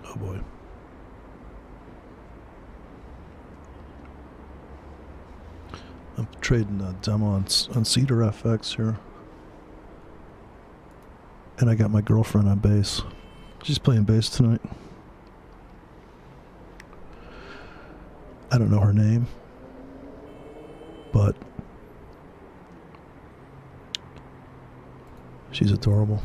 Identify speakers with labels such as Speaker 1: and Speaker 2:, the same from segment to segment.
Speaker 1: Oh boy. I'm trading a demo on Cedar FX here. And I got my girlfriend on bass. She's playing bass tonight. I don't know her name, but she's adorable.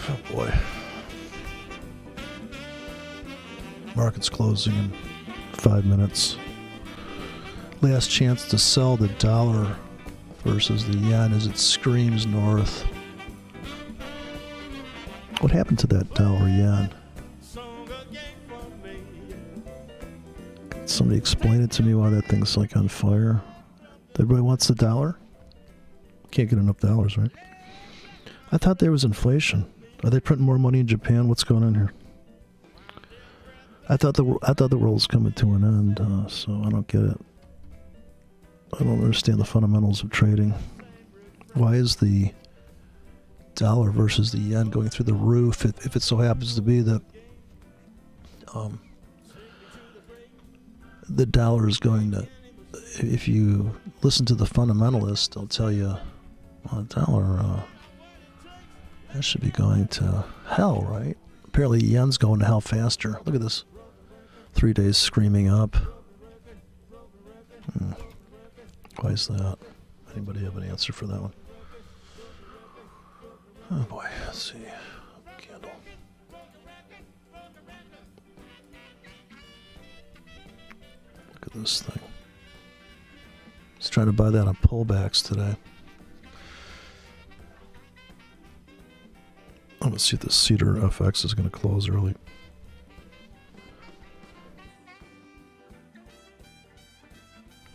Speaker 1: Oh boy. Market's closing in 5 minutes. Last chance to sell the dollar versus the yen as it screams north. What happened to that dollar yen? Can somebody explain it to me why that thing's like on fire? Everybody wants the dollar? Can't get enough dollars, right? I thought there was inflation. Are they printing more money in Japan? What's going on here? I thought the world was coming to an end, so I don't get it. I don't understand the fundamentals of trading. Why is the dollar versus the yen going through the roof if it so happens to be that the dollar is going to, if you listen to the fundamentalists, they'll tell you, well, the dollar, that should be going to hell, right? Apparently yen's going to hell faster. Look at this. 3 days screaming up. Why is that? Anybody have an answer for that one? Oh boy, let's see. Candle. Look at this thing. Just trying to buy that on pullbacks today. I'm going to see if the Cedar FX is going to close early.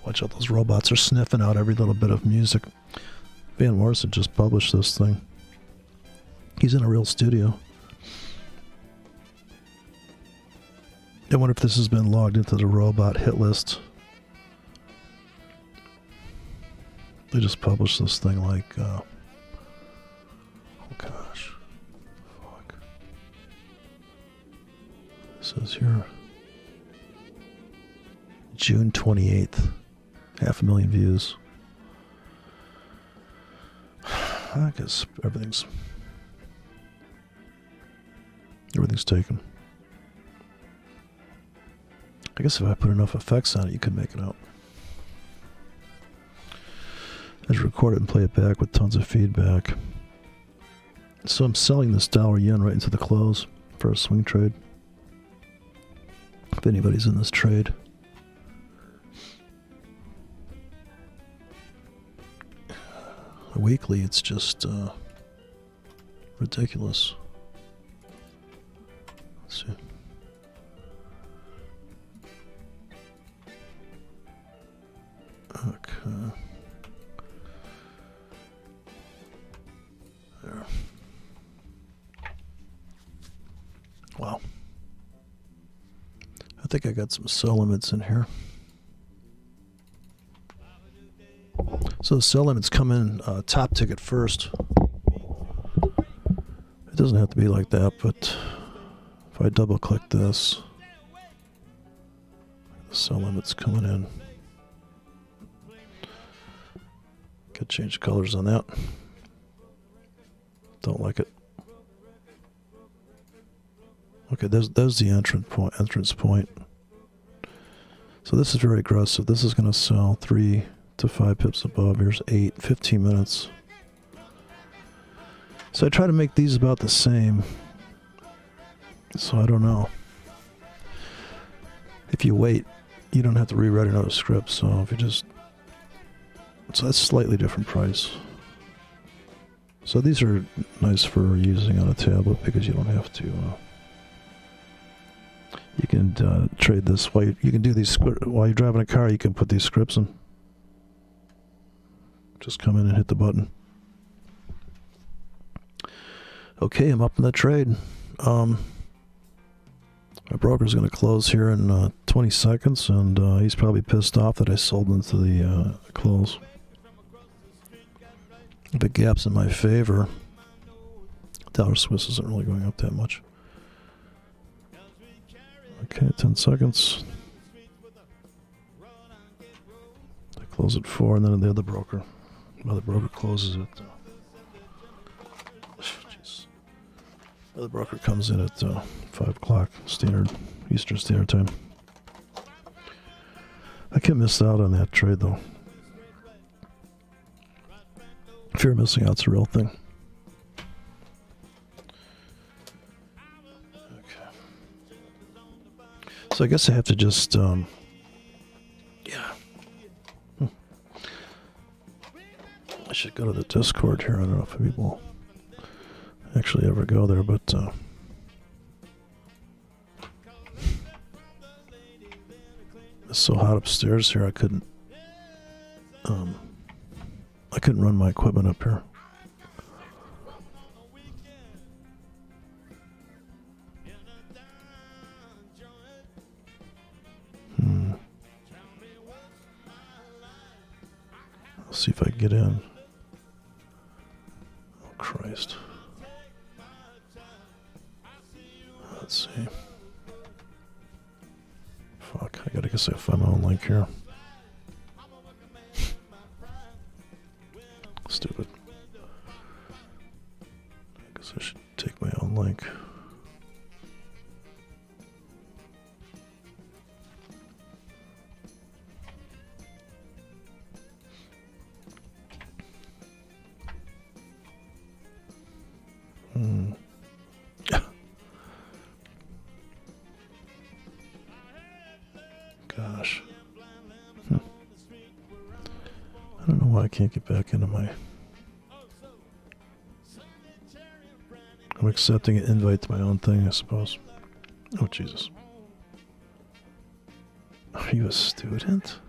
Speaker 1: Watch out, those robots are sniffing out every little bit of music. Van Morrison just published this thing. He's in a real studio. I wonder if this has been logged into the robot hit list. They just published this thing like, oh gosh. Fuck. It says here, June 28th. 500,000 views. I guess everything's taken. I guess if I put enough effects on it, you could make it out. I just record it and play it back with tons of feedback. So I'm selling this dollar yen right into the close for a swing trade. If anybody's in this trade. Weekly, it's just ridiculous. Let's see. Okay. There. Wow. I think I got some sell limits in here. So the sell limits come in top ticket first. It doesn't have to be like that, but if I double click this, the sell limit's coming in. Could change colors on that. Don't like it. Okay, there's the entrance point. So this is very aggressive. This is going to sell 3 to 5 pips above. Here's 8, 15 minutes. So I try to make these about the same. So I don't know. If you wait, you don't have to rewrite another script. So if you just, so that's slightly different price. So these are nice for using on a tablet because you don't have to. You can trade this while you can do these while you're driving a car. You can put these scripts in. Just come in and hit the button. Okay, I'm up in the trade. My broker's going to close here in 20 seconds, and he's probably pissed off that I sold into the close. If it gaps in my favor, dollar Swiss isn't really going up that much. Okay, 10 seconds. I close at 4, and then the other broker. Well, the broker closes at. Jeez. The other broker comes in at 5 o'clock Eastern Standard Time. I can't miss out on that trade though. Fear of missing out's a real thing. So I guess I have to just, yeah. I should go to the Discord here. I don't know if people actually ever go there, but it's so hot upstairs here. I couldn't run my equipment up here. I'll see if I can get in. Oh, Christ. Let's see. Fuck, I gotta guess I find my own link here. Stupid. I guess I should take my own link. Gosh. I don't know why I can't get back into my... I'm accepting an invite to my own thing, I suppose. Oh, Jesus. Are you a student?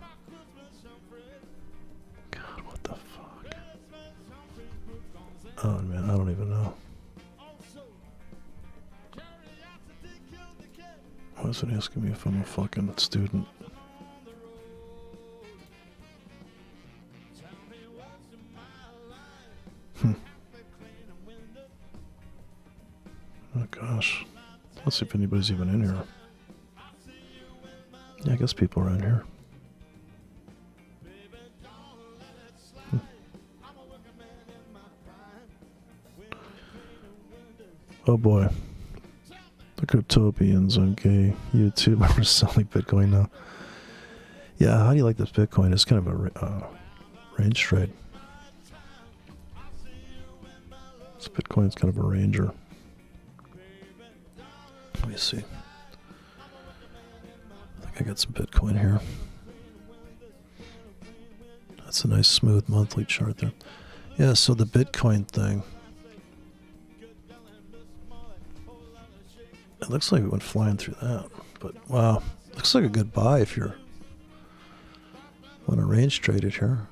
Speaker 1: God, what the fuck? Oh, man, I don't even know. Why is it asking me if I'm a fucking student? Oh gosh. Let's see if anybody's even in here. Yeah, I guess people are in here. Oh boy. The Cryptopians on gay YouTube are selling Bitcoin now. Yeah, how do you like this Bitcoin? It's kind of a range trade. This Bitcoin's kind of a ranger. Let me see. I think I got some Bitcoin here. That's a nice smooth monthly chart there. Yeah, so the Bitcoin thing. It looks like it went flying through that. But wow, looks like a good buy if you're want to range trade it here.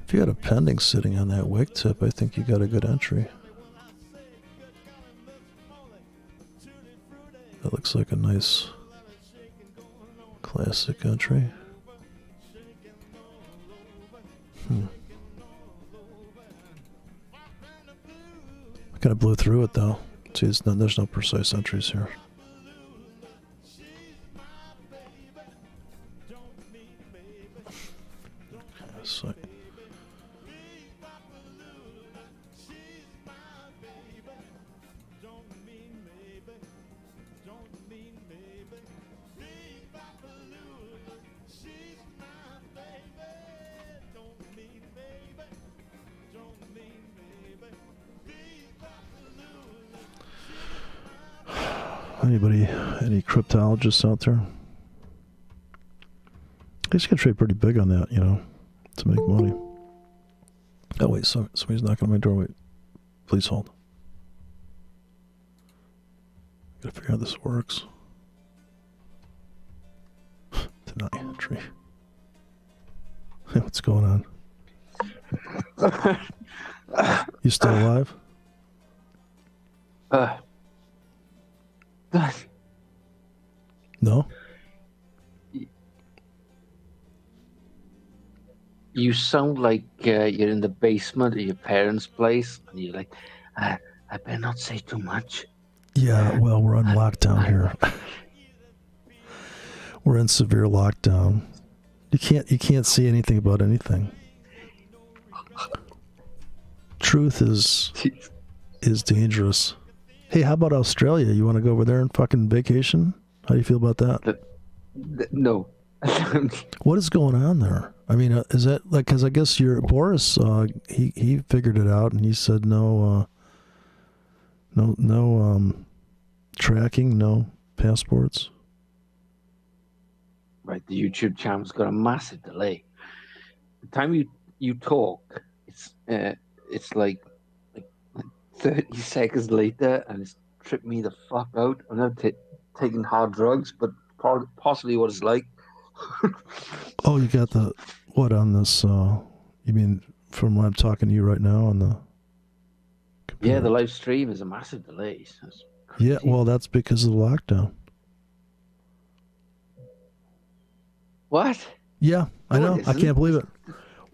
Speaker 1: If you had a pending sitting on that wick tip, I think you got a good entry. That looks like a nice classic entry. I kind of blew through it though. See, there's no precise entries here. So, any cryptologists out there? I guess you can trade pretty big on that, you know, to make money. Oh wait, somebody's knocking on my door. Wait, please hold. Gotta figure out how this works. Deny entry. Hey, what's going on? You still alive? No?
Speaker 2: You sound like you're in the basement of your parents' place, and you're like, I better not say too much.
Speaker 1: Yeah, well, we're on lockdown here. We're in severe lockdown. You can't see anything about anything. Truth is dangerous. Hey, how about Australia? You want to go over there and fucking vacation? How do you feel about that?
Speaker 2: No.
Speaker 1: What is going on there? I mean, is that like, because I guess your Boris, he figured it out and he said no tracking, no passports.
Speaker 2: Right, the YouTube channel's got a massive delay. The time you talk, it's like 30 seconds later, and it's tripped me the fuck out. I'm not taking hard drugs, but possibly what it's like.
Speaker 1: Oh, you got the what on this? You mean from when I'm talking to you right now on the computer?
Speaker 2: Yeah, the live stream is a massive delay.
Speaker 1: Yeah, well, that's because of the lockdown.
Speaker 2: What?
Speaker 1: Yeah, I know. I can't believe it.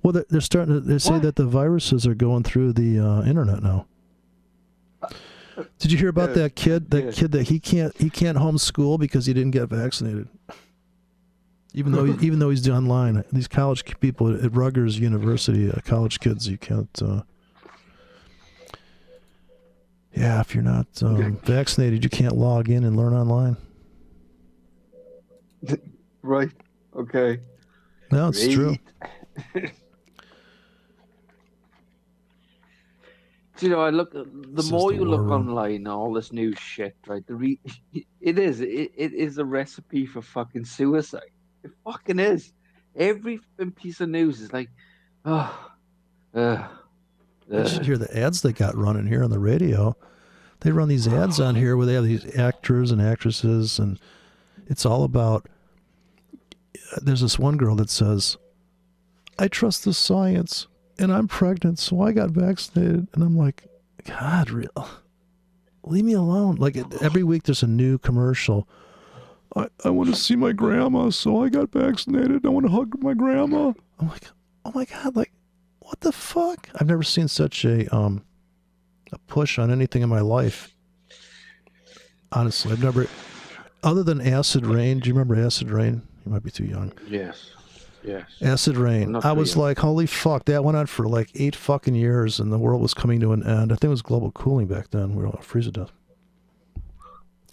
Speaker 1: Well, they're starting to. They say that the viruses are going through the internet now. Did you hear about that kid? That kid that he can't homeschool because he didn't get vaccinated. Even though he's online, these college people at Rutgers University, college kids, you can't. Yeah, if you're not vaccinated, you can't log in and learn online.
Speaker 2: Right. Okay.
Speaker 1: No, it's true.
Speaker 2: You know, I look. The more you look online, all this new shit, right? It is a recipe for fucking suicide. It fucking is. Every piece of news is like,
Speaker 1: Did you hear the ads they got running here on the radio? They run these ads on here where they have these actors and actresses, and it's all about. There's this one girl that says, "I trust the science, and I'm pregnant, so I got vaccinated." And I'm like, God, real, leave me alone. Like every week there's a new commercial. I want to see my grandma, so I got vaccinated. I want to hug my grandma. I'm like, oh my God, like, what the fuck? I've never seen such a push on anything in my life. Honestly, I've never, other than Acid Rain. Do you remember Acid Rain? You might be too young.
Speaker 2: Yes.
Speaker 1: Acid Rain. I was like, holy fuck, that went on for like 8 fucking years, and the world was coming to an end. I think it was global cooling back then. We were all freeze to death.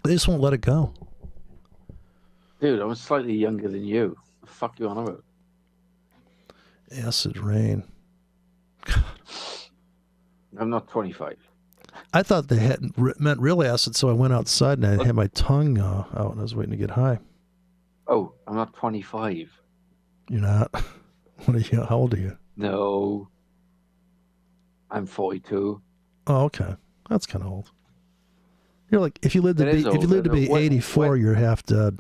Speaker 1: They just won't let it go.
Speaker 2: Dude, I was slightly younger than you. The fuck you on about?
Speaker 1: Acid Rain. God.
Speaker 2: I'm not 25.
Speaker 1: I thought they had meant real acid, so I went outside and I had my tongue out, and I was waiting to get high.
Speaker 2: Oh, I'm not 25.
Speaker 1: You're not? What are you? How old are you?
Speaker 2: No. I'm 42.
Speaker 1: Oh, okay. That's kind of old. You're like, if you lived to be 84, you're half dead.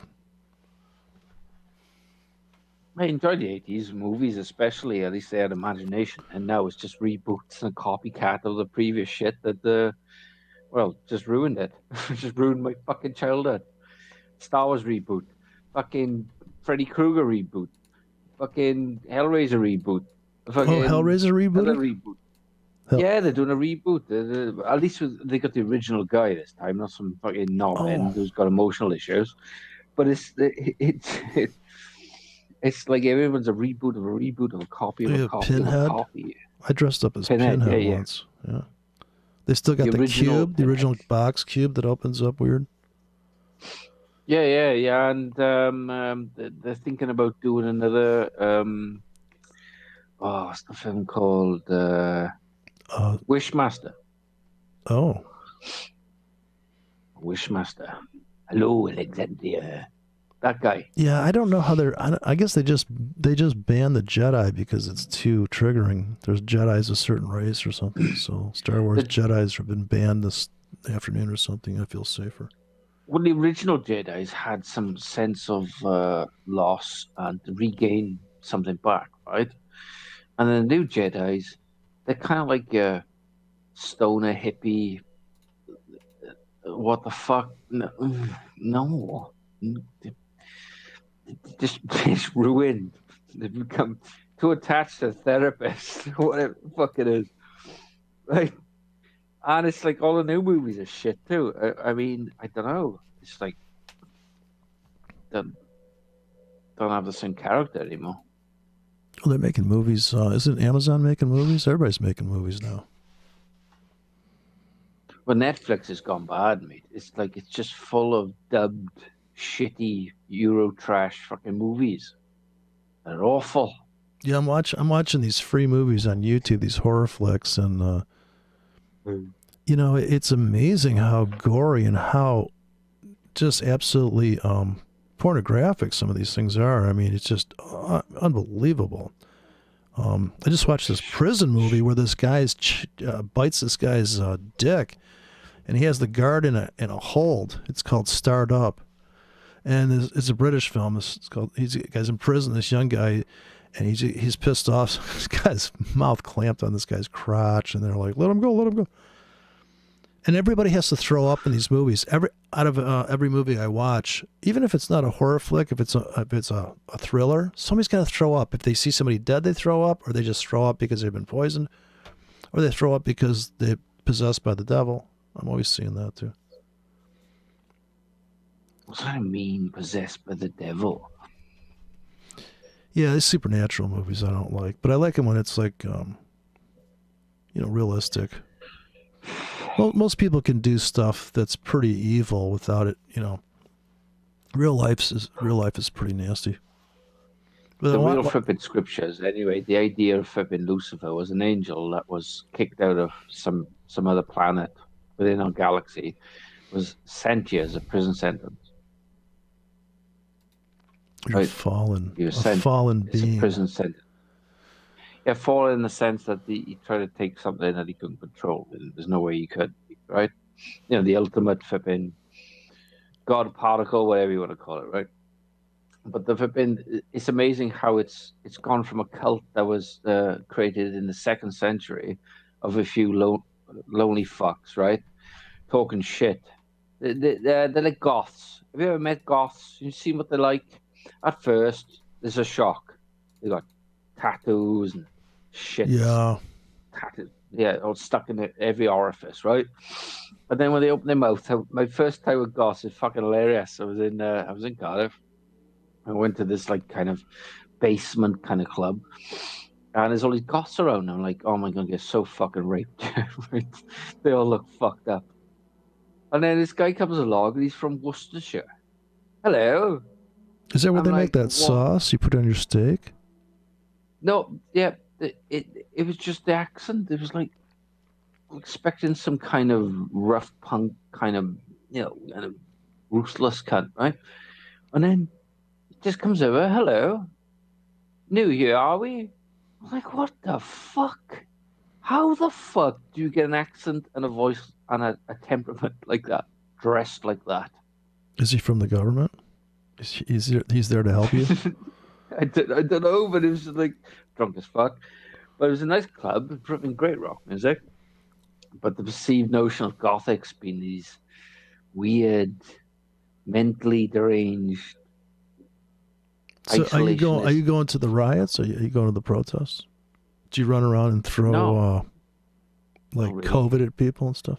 Speaker 2: I enjoyed the 80s movies, especially. At least they had imagination, and now it's just reboots and a copycat of the previous shit that just ruined it. Just ruined my fucking childhood. Star Wars reboot, fucking Freddy Krueger reboot, fucking Hellraiser reboot.
Speaker 1: Hellraiser reboot?
Speaker 2: Yeah, they're doing a reboot. At least they got the original guy this time, not some fucking knobhead who's got emotional issues. But it's like everyone's a reboot of a copy of a copy
Speaker 1: Pinhead?
Speaker 2: of a copy.
Speaker 1: I dressed up as Pinhead once. Yeah. They still got the cube, the original box cube that opens up weird.
Speaker 2: Yeah, and they're thinking about doing another. What's the film called? Wishmaster.
Speaker 1: Oh.
Speaker 2: Wishmaster. Hello, Alexandria. That guy.
Speaker 1: Yeah, I don't know how I guess they just banned the Jedi because it's too triggering. There's Jedis a certain race or something. So Star Wars Jedis have been banned this afternoon or something. I feel safer.
Speaker 2: Well, the original Jedis had some sense of loss and to regain something back, right? And then the new Jedis, they're kind of like a stoner hippie. What the fuck? No. Just ruined. They've become too attached to therapists, whatever the fuck it is. Right? And it's like all the new movies are shit too. I mean, I don't know. It's like don't have the same character anymore.
Speaker 1: Well, they're making movies. Isn't Amazon making movies? Everybody's making movies now.
Speaker 2: Well, Netflix has gone bad, mate. It's like it's just full of dubbed, shitty Euro trash fucking movies. They're awful.
Speaker 1: Yeah, I'm watching these free movies on YouTube, these horror flicks, and you know, it's amazing how gory and how just absolutely pornographic. Some of these things are. I mean, it's just unbelievable. I just watched this prison movie where this guy's bites this guy's dick, and he has the guard in a hold. It's called Start Up, and it's a British film. It's called. He's guy's in prison. This young guy, and he's pissed off. This guy's mouth clamped on this guy's crotch, and they're like, "Let him go, let him go." And everybody has to throw up in these movies. Every movie I watch, even if it's not a horror flick, if it's a thriller, somebody's got to throw up. If they see somebody dead, they throw up, or they just throw up because they've been poisoned, or they throw up because they're possessed by the devil. I'm always seeing that too.
Speaker 2: What does that mean, possessed by the devil?
Speaker 1: Yeah, these supernatural movies I don't like, but I like them when it's like, realistic. Well, most people can do stuff that's pretty evil without it. Real life is pretty nasty. But
Speaker 2: the real flipping scriptures, anyway. The idea of flipping Lucifer was an angel that was kicked out of some other planet within our galaxy, was sent here as a prison sentence.
Speaker 1: You're right? Fallen. He was sent, a fallen being.
Speaker 2: A prison sentence. Yeah, fallen in the sense that he tried to take something that he couldn't control. There's no way he could, right? The ultimate flipping God particle, whatever you want to call it, right? But it's amazing how it's gone from a cult that was created in the 2nd century of a few lonely fucks, right? Talking shit. They're like goths. Have you ever met goths? You've seen what they're like? At first, there's a shock. They got tattoos and shit.
Speaker 1: Yeah.
Speaker 2: Tattoos. Yeah, all stuck in every orifice, right? And then when they open their mouth, my first time with goths is fucking hilarious. I was in Cardiff. I went to this like kind of basement kind of club, and there's all these goths around. I'm like, oh my god, get so fucking raped. They all look fucked up. And then this guy comes along, and he's from Worcestershire. Hello.
Speaker 1: Is that where they make that sauce you put on your steak?
Speaker 2: No, yeah, it was just the accent. It was like expecting some kind of rough punk, kind of ruthless cunt, right? And then just comes over, hello, new here, are we? I'm like, what the fuck? How the fuck do you get an accent and a voice and a temperament like that, dressed like that?
Speaker 1: Is he from the government? He's there to help you?
Speaker 2: I don't know, but it was like drunk as fuck. But it was a nice club, great rock music. But the perceived notion of Gothics being these weird, mentally deranged.
Speaker 1: So are you going to the riots? Are you going to the protests? Do you run around and throw COVID at people and stuff?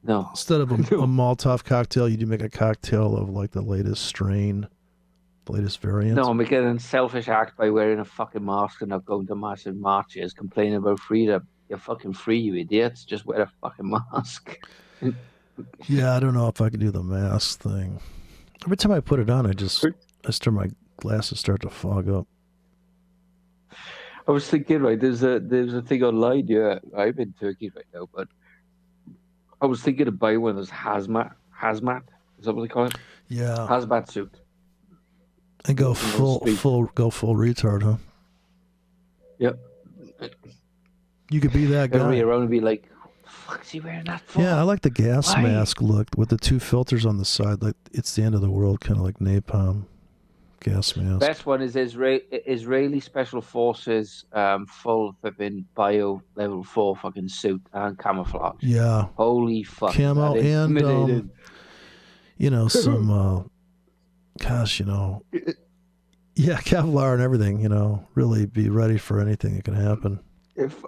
Speaker 2: No.
Speaker 1: Instead of a Molotov cocktail, you do make a cocktail of like the latest strain, the latest variant.
Speaker 2: No, I'm making a selfish act by wearing a fucking mask and not going to massive marches, complaining about freedom. You're fucking free, you idiots. Just wear a fucking mask.
Speaker 1: Yeah, I don't know if I can do the mask thing. Every time I put it on, my glasses start to fog up.
Speaker 2: I was thinking, right, there's a thing online. Yeah, I'm in Turkey right now, but I was thinking of buying one of those hazmat. Is that what they call it?
Speaker 1: Yeah,
Speaker 2: hazmat suit.
Speaker 1: And go full retard, huh?
Speaker 2: Yep.
Speaker 1: You could be that guy.
Speaker 2: Everybody around and be like, what the fuck is he wearing that for?
Speaker 1: Yeah, I like the gas mask look with the 2 filters on the side. Like it's the end of the world, kind of like napalm gas mask.
Speaker 2: Best one is Israeli Special Forces full flipping bio level 4 fucking suit and camouflage.
Speaker 1: Yeah.
Speaker 2: Holy fuck.
Speaker 1: Camo and some yeah, Kevlar and everything, really be ready for anything that can happen.
Speaker 2: If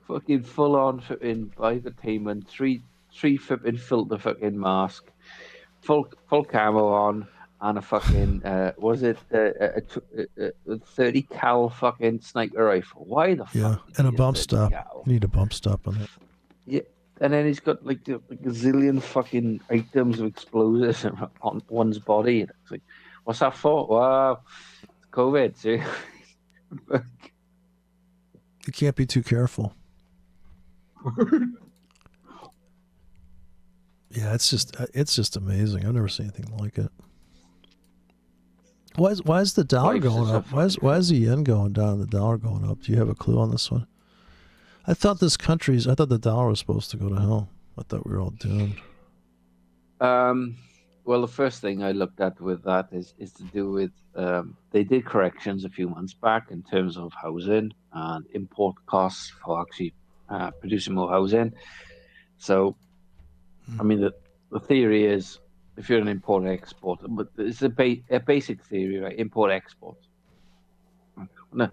Speaker 2: fucking full on flipping biocontainment, three flipping filter fucking mask, full camo on, and a fucking a 30 cal fucking sniper rifle. Why the fuck?
Speaker 1: Yeah, and a bump stop. You need a bump stop on it.
Speaker 2: Yeah, and then he's got like a gazillion fucking items of explosives on one's body. And it's like, what's that for? Wow, it's COVID. See?
Speaker 1: You can't be too careful. Yeah, it's just amazing. I've never seen anything like it. Why is the dollar
Speaker 2: Life's
Speaker 1: going
Speaker 2: just a
Speaker 1: up?
Speaker 2: fucking
Speaker 1: Why
Speaker 2: trip.
Speaker 1: is the yen going down and the dollar going up? Do you have a clue on this one? I thought the dollar was supposed to go to hell. I thought we were all doomed.
Speaker 2: Um, well, the first thing I looked at with that is to do with they did corrections a few months back in terms of housing and import costs for actually producing more housing. So, I mean, the theory is if you're an import exporter, but it's a basic theory, right? Import export. When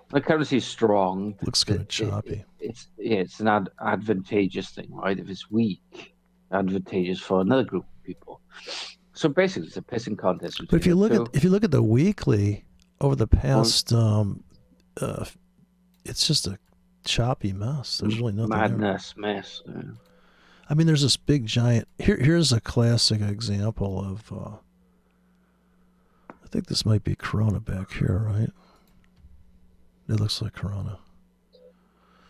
Speaker 2: the currency is strong,
Speaker 1: Looks kind of choppy.
Speaker 2: it's an advantageous thing, right? If it's weak, advantageous for another group of people. So basically, it's a pissing contest
Speaker 1: But
Speaker 2: between the two.
Speaker 1: if you look at the weekly over the
Speaker 2: Well,
Speaker 1: past, uh, it's just a choppy mess. There's really nothing there.
Speaker 2: madness, mess.
Speaker 1: I mean, there's this big giant. Here's a classic example of. I think this might be Corona back here, right? It looks like Corona.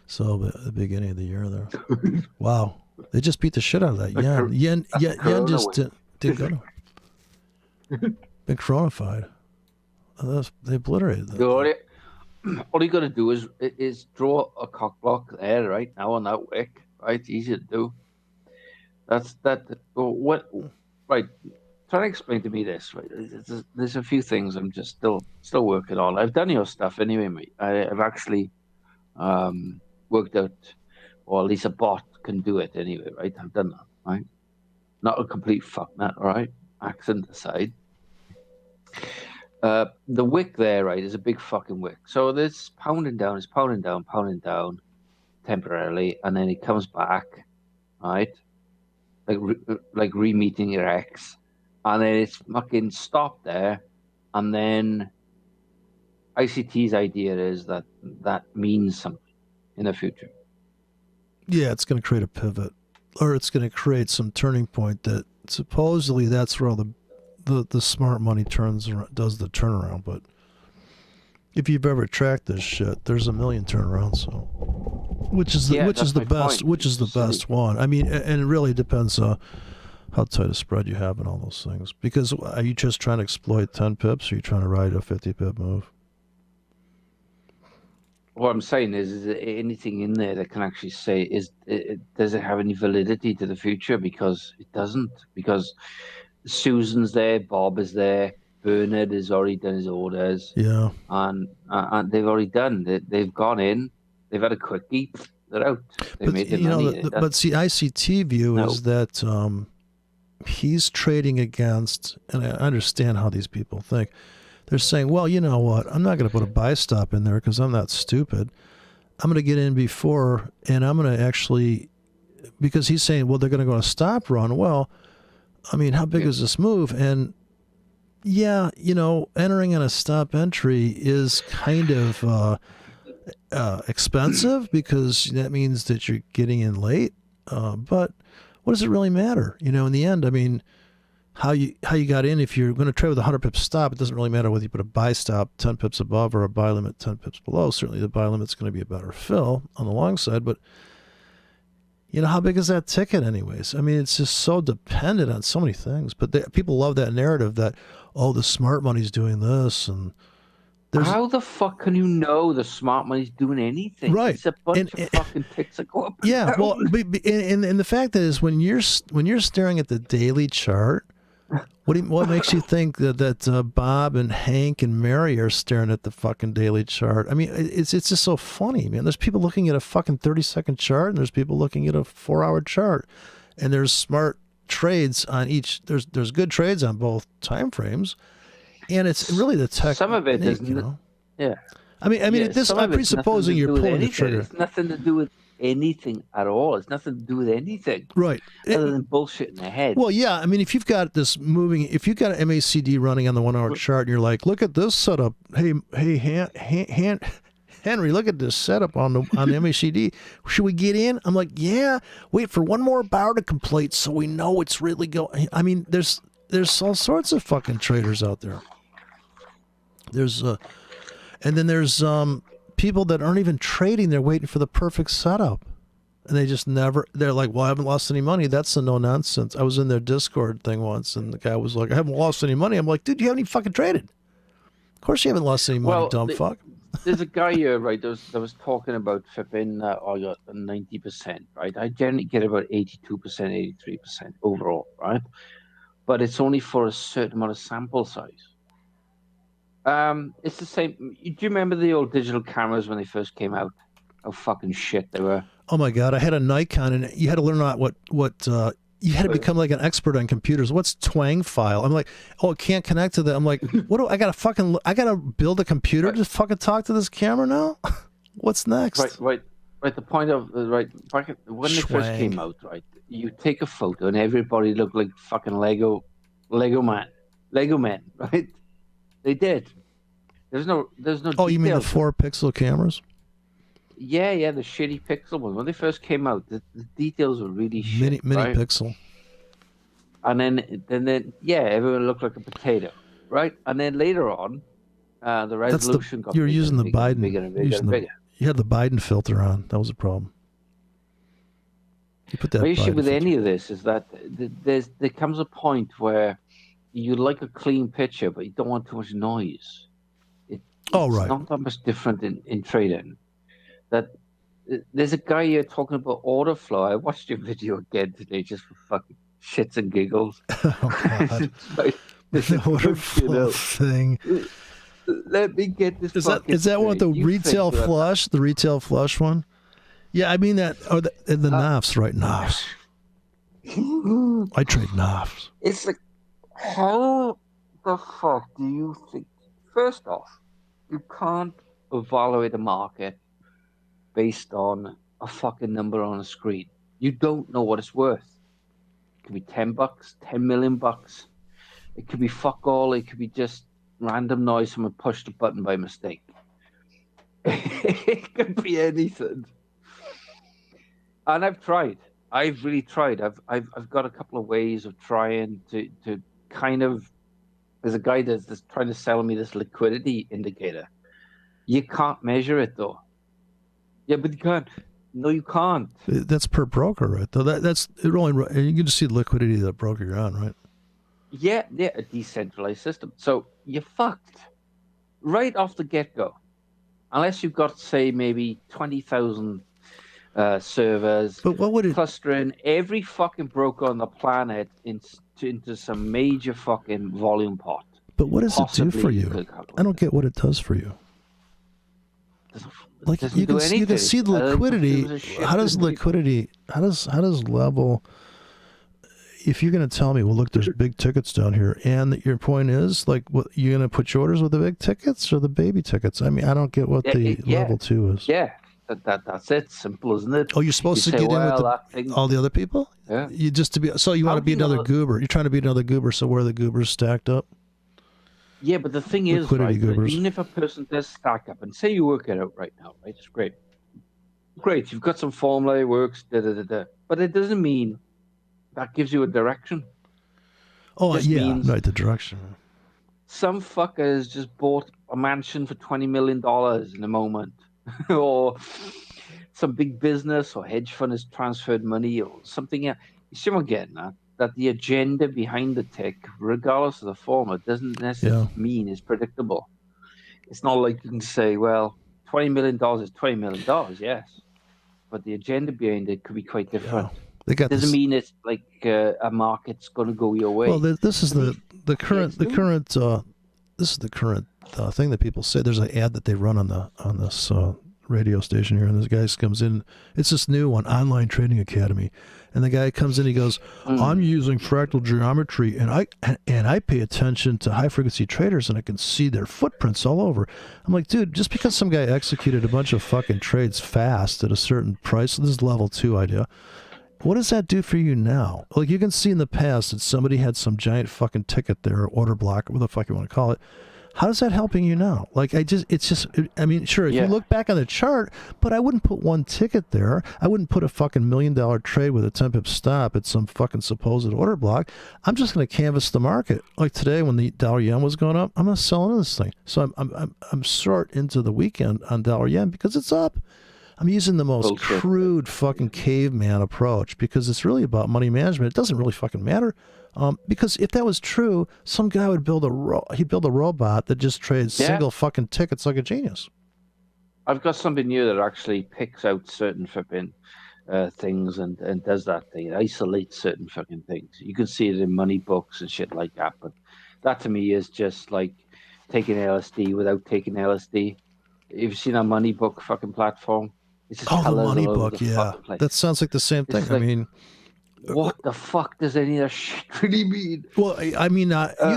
Speaker 1: So the beginning of the year there. Wow, they just beat the shit out of that yen. Yen just didn't go to. Been coronified. They obliterated that.
Speaker 2: All you got to do is draw a cock block there, right now on that wick, right? Easy to do. That's that. What? Right. Try to explain to me this. Right. There's a few things I'm just still working on. I've done your stuff anyway, mate. I've actually worked out, or at least a bot can do it anyway, right? I've done that, right? Not a complete fucknut, right? Accent aside. The wick there, right, is a big fucking wick. So this it's pounding down temporarily, and then it comes back, right? Like re-meeting your ex, and then it's fucking stopped there, and then ICT's idea is that means something in the future.
Speaker 1: Yeah, it's going to create a pivot, or it's going to create some turning point that supposedly that's where all the smart money does the turnaround. But if you've ever tracked this shit, there's a million turnarounds. So, which is the best? Which is the best one? I mean, and it really depends how tight a spread you have and all those things. Because are you just trying to exploit 10 pips, or are you trying to ride a 50 pip move?
Speaker 2: What I'm saying is there anything in there that can actually say does it have any validity to the future? Because it doesn't. Because Susan's there, Bob is there, Bernard has already done his orders.
Speaker 1: Yeah,
Speaker 2: and they've already done. They've gone in, they've had a quickie, they're out. They made their money.
Speaker 1: But see, ICT view is that he's trading against, and I understand how these people think. They're saying, well, you know what? I'm not going to put a buy stop in there because I'm not stupid. I'm going to get in before, and I'm going to actually, because he's saying, well, they're going to go on a stop run. Well, I mean, how big is this move? And yeah, entering on a stop entry is kind of expensive because that means that you're getting in late. But what does it really matter? In the end, I mean, how you got in, if you're going to trade with a 100 pips stop, it doesn't really matter whether you put a buy stop 10 pips above or a buy limit 10 pips below. Certainly the buy limit's going to be a better fill on the long side, but how big is that ticket anyways? I mean, it's just so dependent on so many things, but people love that narrative that, oh, the smart money's doing this, and
Speaker 2: how the fuck can you know the smart money's doing anything?
Speaker 1: Right.
Speaker 2: It's a bunch of fucking ticks that go up.
Speaker 1: Yeah, well, and the fact is, when you're staring at the daily chart, what makes you think that Bob and Hank and Mary are staring at the fucking daily chart? I mean, it's just so funny, man. There's people looking at a fucking 30-second chart, and there's people looking at a 4-hour chart, and there's smart trades on each. There's good trades on both time frames, and it's really the tech.
Speaker 2: Some of it is, yeah.
Speaker 1: I mean, I'm presupposing you're pulling the trigger.
Speaker 2: It's nothing to do with anything at all. It's nothing to do with anything.
Speaker 1: Right.
Speaker 2: Other than bullshit in their head.
Speaker 1: Well, yeah. I mean, if you've got an MACD running on the 1-hour chart and you're like, look at this setup. Hey, Henry, look at this setup on the MACD. Should we get in? I'm like, yeah, wait for one more bar to complete so we know it's really going. I mean, there's all sorts of fucking traders out there. And then there's people that aren't even trading. They're waiting for the perfect setup. And they just never, they're like, well, I haven't lost any money. That's a no nonsense. I was in their Discord thing once and the guy was like, I haven't lost any money. I'm like, dude, you haven't even fucking traded. Of course you haven't lost any money, dumb fuck.
Speaker 2: There's a guy here, right, that was talking about flipping 90%, right? I generally get about 82%, 83% overall, right? But it's only for a certain amount of sample size. It's the same. Do you remember the old digital cameras when they first came out? How fucking shit they were.
Speaker 1: Oh my God, I had a Nikon and you had to learn what you had to become like an expert on computers. What's twang file? I'm like, oh, it can't connect to that. I'm like, what do I gotta build a computer to fucking talk to this camera now? What's next?
Speaker 2: Right. The point of back when they first came out, right? You take a photo and everybody looked like fucking Lego men, right? They did. There's no.
Speaker 1: Oh, you mean the 4-pixel cameras?
Speaker 2: Yeah, the shitty pixel ones. When they first came out, the details were really shit.
Speaker 1: Mini
Speaker 2: right?
Speaker 1: pixel.
Speaker 2: And then, everyone looked like a potato, right? And then later on, the resolution got
Speaker 1: you're
Speaker 2: bigger,
Speaker 1: using the Biden.
Speaker 2: bigger and bigger and bigger.
Speaker 1: You had the Biden filter on. That was a problem. You put that.
Speaker 2: The issue with any of this is that there comes a point where you like a clean picture, but you don't want too much noise. It's not that much different in trading. That there's a guy here talking about order flow. I watched your video again today just for fucking shits and giggles.
Speaker 1: Oh God! The order flow thing.
Speaker 2: Let me get this.
Speaker 1: Is that what the retail flush? The retail flush one? Yeah, I mean that. Or the NAFs, right? NAFs. I trade NAFs.
Speaker 2: It's like, how the fuck do you think? First off, you can't evaluate a market based on a fucking number on a screen. You don't know what it's worth. It could be $10, $10 million. It could be fuck all. It could be just random noise. Someone pushed a button by mistake. It could be anything. And I've tried. I've really tried. I've got a couple of ways of trying to kind of. There's a guy that's trying to sell me this liquidity indicator. You can't measure it though. Yeah, but you can't. No, you can't.
Speaker 1: That's per broker, right? Though that's it. Only you can just see the liquidity of the broker you're on, right?
Speaker 2: Yeah, a decentralized system. So you're fucked right off the get go, unless you've got say maybe 20,000 servers.
Speaker 1: But what would it
Speaker 2: clustering every fucking broker on the planet into some major fucking volume pot?
Speaker 1: But what does it do for you? I don't get what it does for you. Like you can see the liquidity. How does liquidity? How does level? If you're going to tell me, well, look, there's big tickets down here, and your point is, like, what you're going to put your orders with the big tickets or the baby tickets? I mean, I don't get what the level 2 is.
Speaker 2: Yeah, that's it. Simple, isn't it?
Speaker 1: Oh, you're supposed to get in with all the other people.
Speaker 2: Yeah.
Speaker 1: You just to be. So you want to be another goober. You're trying to be another goober. So where are the goobers stacked up?
Speaker 2: Yeah, but the thing is, right, even if a person does stack up, and say you work it out right now, right, it's great. Great, you've got some formula, it works, but it doesn't mean that gives you a direction.
Speaker 1: Oh, yeah, right, the direction.
Speaker 2: Some fucker has just bought a mansion for $20 million in a moment, or some big business or hedge fund has transferred money or something else. You see what I'm getting at? That the agenda behind the tick, regardless of the form, it doesn't necessarily mean it's predictable. It's not like you can say, well, $20 million is $20 million, yes. But the agenda behind it could be quite different.
Speaker 1: Yeah.
Speaker 2: It doesn't mean it's like a market's going to go your way.
Speaker 1: Well, this is the current thing that people say. There's an ad that they run on this radio station here, and this guy comes in. It's this new one, Online Trading Academy, and the guy comes in. He goes, "I'm using fractal geometry, and I pay attention to high frequency traders, and I can see their footprints all over." I'm like, dude, just because some guy executed a bunch of fucking trades fast at a certain price, this is level 2 idea. What does that do for you now? Like, you can see in the past that somebody had some giant fucking ticket there, or order block, or what the fuck you want to call it. How is that helping you now? Like, I mean, sure, if you look back on the chart, but I wouldn't put one ticket there. I wouldn't put a fucking $1 million trade with a 10 pip stop at some fucking supposed order block. I'm just going to canvas the market. Like today, when the dollar yen was going up, I'm going to sell into this thing. So I'm short into the weekend on dollar yen because it's up. I'm using the most
Speaker 2: bullshit.
Speaker 1: crude fucking caveman approach because it's really about money management. It doesn't really fucking matter. Because if that was true, some guy would build he'd build a robot that just trades single fucking tickets like a genius.
Speaker 2: I've got something new that actually picks out certain flipping things and does that thing. It isolates certain fucking things. You can see it in money books and shit like that. But that to me is just like taking LSD without taking LSD. You've seen a money book fucking platform? It's just
Speaker 1: the
Speaker 2: colours
Speaker 1: money
Speaker 2: all over
Speaker 1: book,
Speaker 2: the
Speaker 1: yeah.
Speaker 2: fucking place.
Speaker 1: That sounds like the same thing.
Speaker 2: It's like,
Speaker 1: I mean,
Speaker 2: what the fuck does any of that shit really mean?
Speaker 1: well, I mean,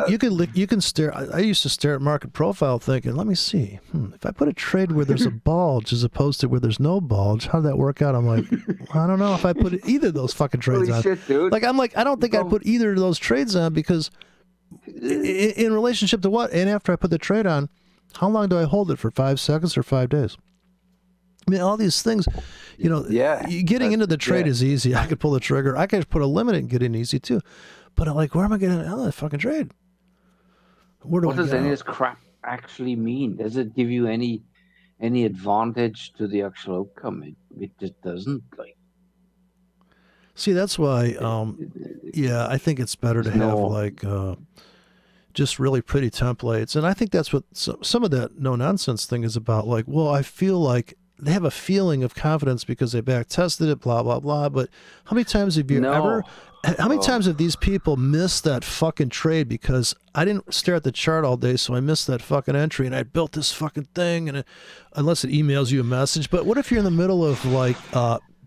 Speaker 1: you can stare. I used to stare at market profile thinking, let me see. If I put a trade where there's a bulge as opposed to where there's no bulge, how'd that work out? I'm like, I don't know if I put either of those fucking trades
Speaker 2: Holy
Speaker 1: on.
Speaker 2: shit, dude.
Speaker 1: Like, I'm like, I don't think I'd put either of those trades on because in relationship to what? And after I put the trade on, how long do I hold it for? 5 seconds or 5 days? I mean, all these things, you know, getting into the trade is easy. I could pull the trigger. I could put a limit and get in easy too. But I'm like, where am I getting out of that fucking trade? What
Speaker 2: does any of this crap actually mean? Does it give you any advantage to the actual outcome? It just doesn't. Like,
Speaker 1: see, that's why, I think it's better to have like just really pretty templates. And I think that's what some of that no-nonsense thing is about. Like, well, I feel like they have a feeling of confidence because they back tested it, blah, blah, blah. But how many times have you how many times have these people missed that fucking trade because I didn't stare at the chart all day, so I missed that fucking entry and I built this fucking thing, and unless it emails you a message. But what if you're in the middle of like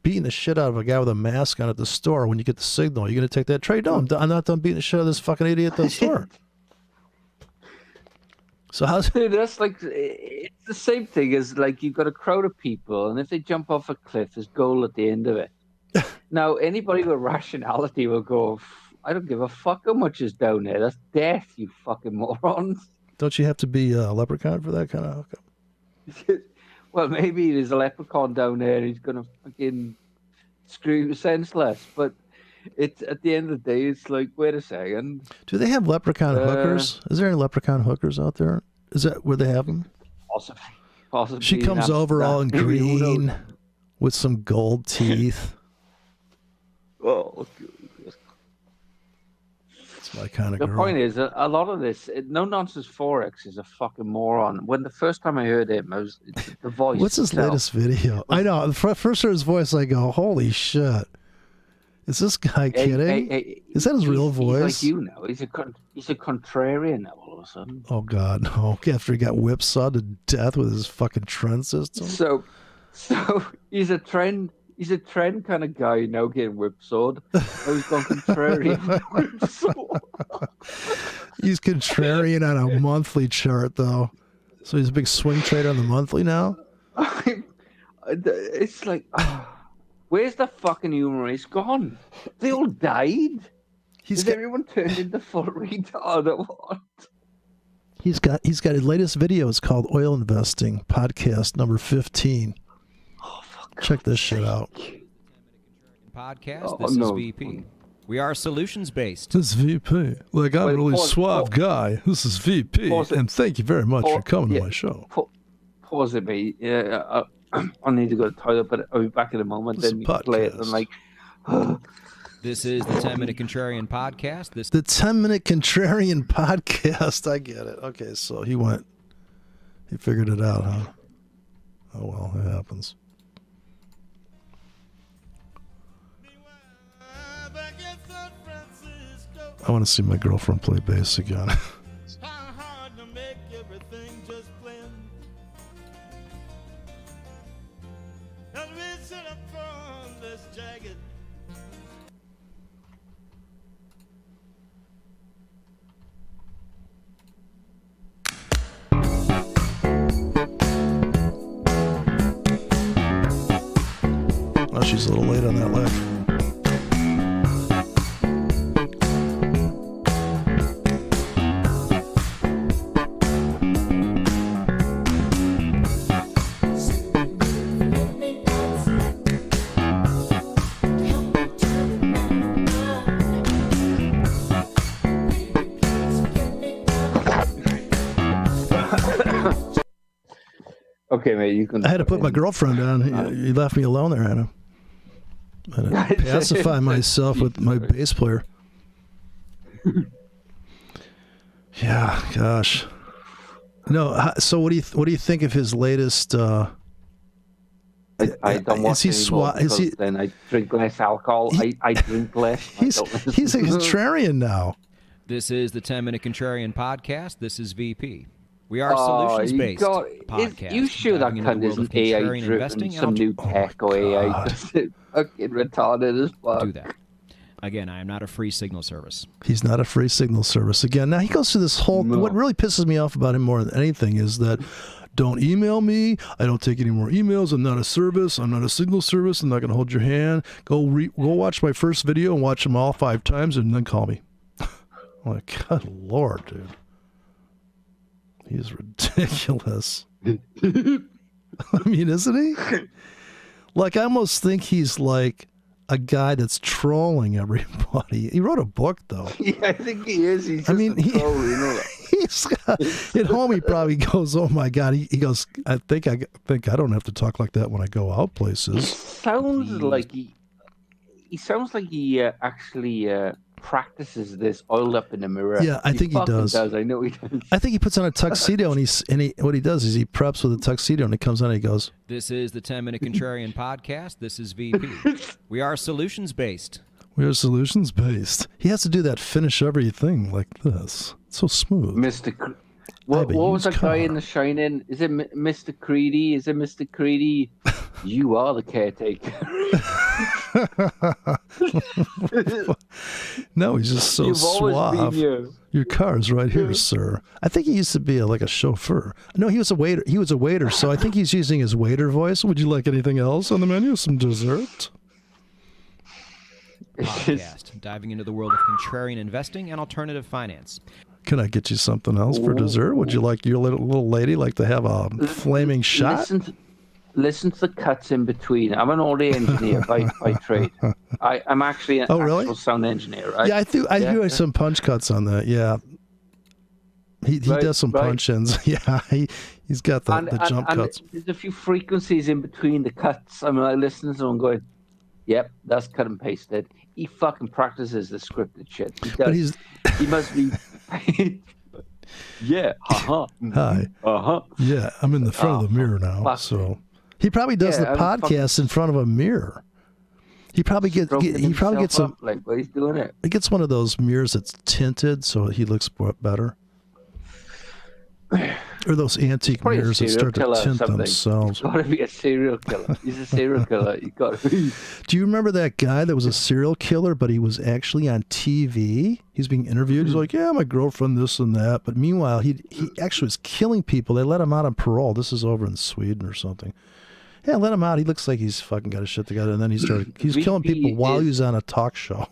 Speaker 1: beating the shit out of a guy with a mask on at the store when you get the signal? You're going to take that trade? No, I'm not done beating the shit out of this fucking idiot at the store. So
Speaker 2: dude, that's like, it's the same thing as like you've got a crowd of people, and if they jump off a cliff, there's gold at the end of it. Now, anybody with rationality will go, I don't give a fuck how much is down there. That's death, you fucking morons.
Speaker 1: Don't you have to be a leprechaun for that kind of hookup?
Speaker 2: Well, maybe there's a leprechaun down there and he's going to fucking scream senseless, but it's at the end of the day, it's like, wait a second.
Speaker 1: Do they have leprechaun hookers? Is there any leprechaun hookers out there? Is that where they have them?
Speaker 2: Possibly.
Speaker 1: She comes over all in green with some gold teeth.
Speaker 2: Oh,
Speaker 1: it's my kind of
Speaker 2: girl. The point is, a lot of this, no nonsense forex is a fucking moron. When the first time I heard him, the voice.
Speaker 1: What's his latest video? I know. First heard his voice, I go, holy shit. Is this guy kidding? Is that his real voice?
Speaker 2: He's like you know. He's a contrarian now all of a sudden.
Speaker 1: Oh God, no! After he got whipsawed to death with his fucking trend system.
Speaker 2: So he's a trend kind of guy now getting whipsawed. He's gone contrarian.
Speaker 1: He's contrarian on a monthly chart though. So he's a big swing trader on the monthly now.
Speaker 2: It's like. Where's the fucking humor? It's gone. They all died. Everyone turned into full retard or what?
Speaker 1: He's got his latest video. It's called Oil Investing Podcast number 15.
Speaker 2: Oh, fuck.
Speaker 1: Check this shit out.
Speaker 3: Podcast. This is VP. We are solutions based.
Speaker 1: This is VP. Like, I'm a really suave guy. This is VP. And thank you very much for coming to my show.
Speaker 2: Pause it, mate. Yeah. I need to go to the toilet, but I'll be back in a moment. Then you can play it. And like,
Speaker 3: this is the 10-Minute Contrarian Podcast.
Speaker 1: The 10-Minute Contrarian Podcast. I get it. Okay, so he figured it out, huh? Oh well, it happens. I want to see my girlfriend play bass again. Oh, she's a little late on that lick.
Speaker 2: Okay, mate, you can.
Speaker 1: I had to put my girlfriend down. You left me alone there, Hannah. I had to pacify myself with my bass player. Yeah, gosh. No, so what do you think of his latest?
Speaker 2: I don't watch anymore because then I drink less alcohol. I drink less.
Speaker 1: He's a contrarian now.
Speaker 3: This is the 10-Minute Contrarian Podcast. This is VP. We are solutions-based podcast.
Speaker 2: You sure that cunt isn't AI driven? Some new tech or AI just fucking retarded as fuck.
Speaker 3: Do that. Again, I am not a free signal service.
Speaker 1: He's not a free signal service. Again, now he goes through this whole... No. What really pisses me off about him more than anything is that don't email me. I don't take any more emails. I'm not a service. I'm not a signal service. I'm not going to hold your hand. Go watch my first video and watch them all 5 times and then call me. I'm like, God Lord, dude. He's ridiculous. I mean, isn't he? Like, I almost think he's like a guy that's trolling everybody. He wrote a book, though.
Speaker 2: Yeah, I think he is. He's just a troll, you know.
Speaker 1: He's got, at home, he probably goes, "Oh my God!" He goes, "I think I don't have to talk like that when I go out places."
Speaker 2: He sounds like he actually practices this oiled up in the mirror.
Speaker 1: Yeah, I think he does.
Speaker 2: I know he does.
Speaker 1: I think he puts on a tuxedo and what he does is he preps with a tuxedo and he comes on and he goes,
Speaker 3: "This is the 10-Minute Contrarian Podcast. This is VP. We are solutions-based.
Speaker 1: We are solutions-based." He has to do that finish everything like this. It's so smooth.
Speaker 2: What was that guy in The Shining? Is it Mr. Creedy? Is it Mr. Creedy? You are the caretaker.
Speaker 1: No, he's just so suave. Your car's right here, sir. I think he used to be like a chauffeur. No, he was a waiter. So I think he's using his waiter voice. Would you like anything else on the menu? Some dessert?
Speaker 3: Podcast, diving into the world of contrarian investing and alternative finance.
Speaker 1: Can I get you something else for dessert? Would you like your little lady like to have a flaming shot?
Speaker 2: Listen to the cuts in between. I'm an audio engineer by trade. I'm actually an actual sound engineer, right?
Speaker 1: Yeah, I threw some punch cuts on that. Yeah, he does some punch-ins. Yeah, he's got the jump cuts.
Speaker 2: There's a few frequencies in between the cuts. I'm like listening to him going, "Yep, that's cut and pasted." He fucking practices the scripted shit. He does. But he must be. Yeah.
Speaker 1: Hi. Yeah, I'm in the front of the mirror now. So he probably does the podcast in front of a mirror. He probably gets some.
Speaker 2: Like, but he's doing it.
Speaker 1: He gets one of those mirrors that's tinted, so he looks better. Or those antique mirrors that start to tint themselves.
Speaker 2: He's got to be a serial killer. He's a serial killer. You got to be.
Speaker 1: Do you remember that guy that was a serial killer, but he was actually on TV? He's being interviewed. He's like, "Yeah, my girlfriend, this and that." But meanwhile, he actually was killing people. They let him out on parole. This is over in Sweden or something. Yeah, let him out. He looks like he's fucking got his shit together. And then he's killing people while he was on a talk show.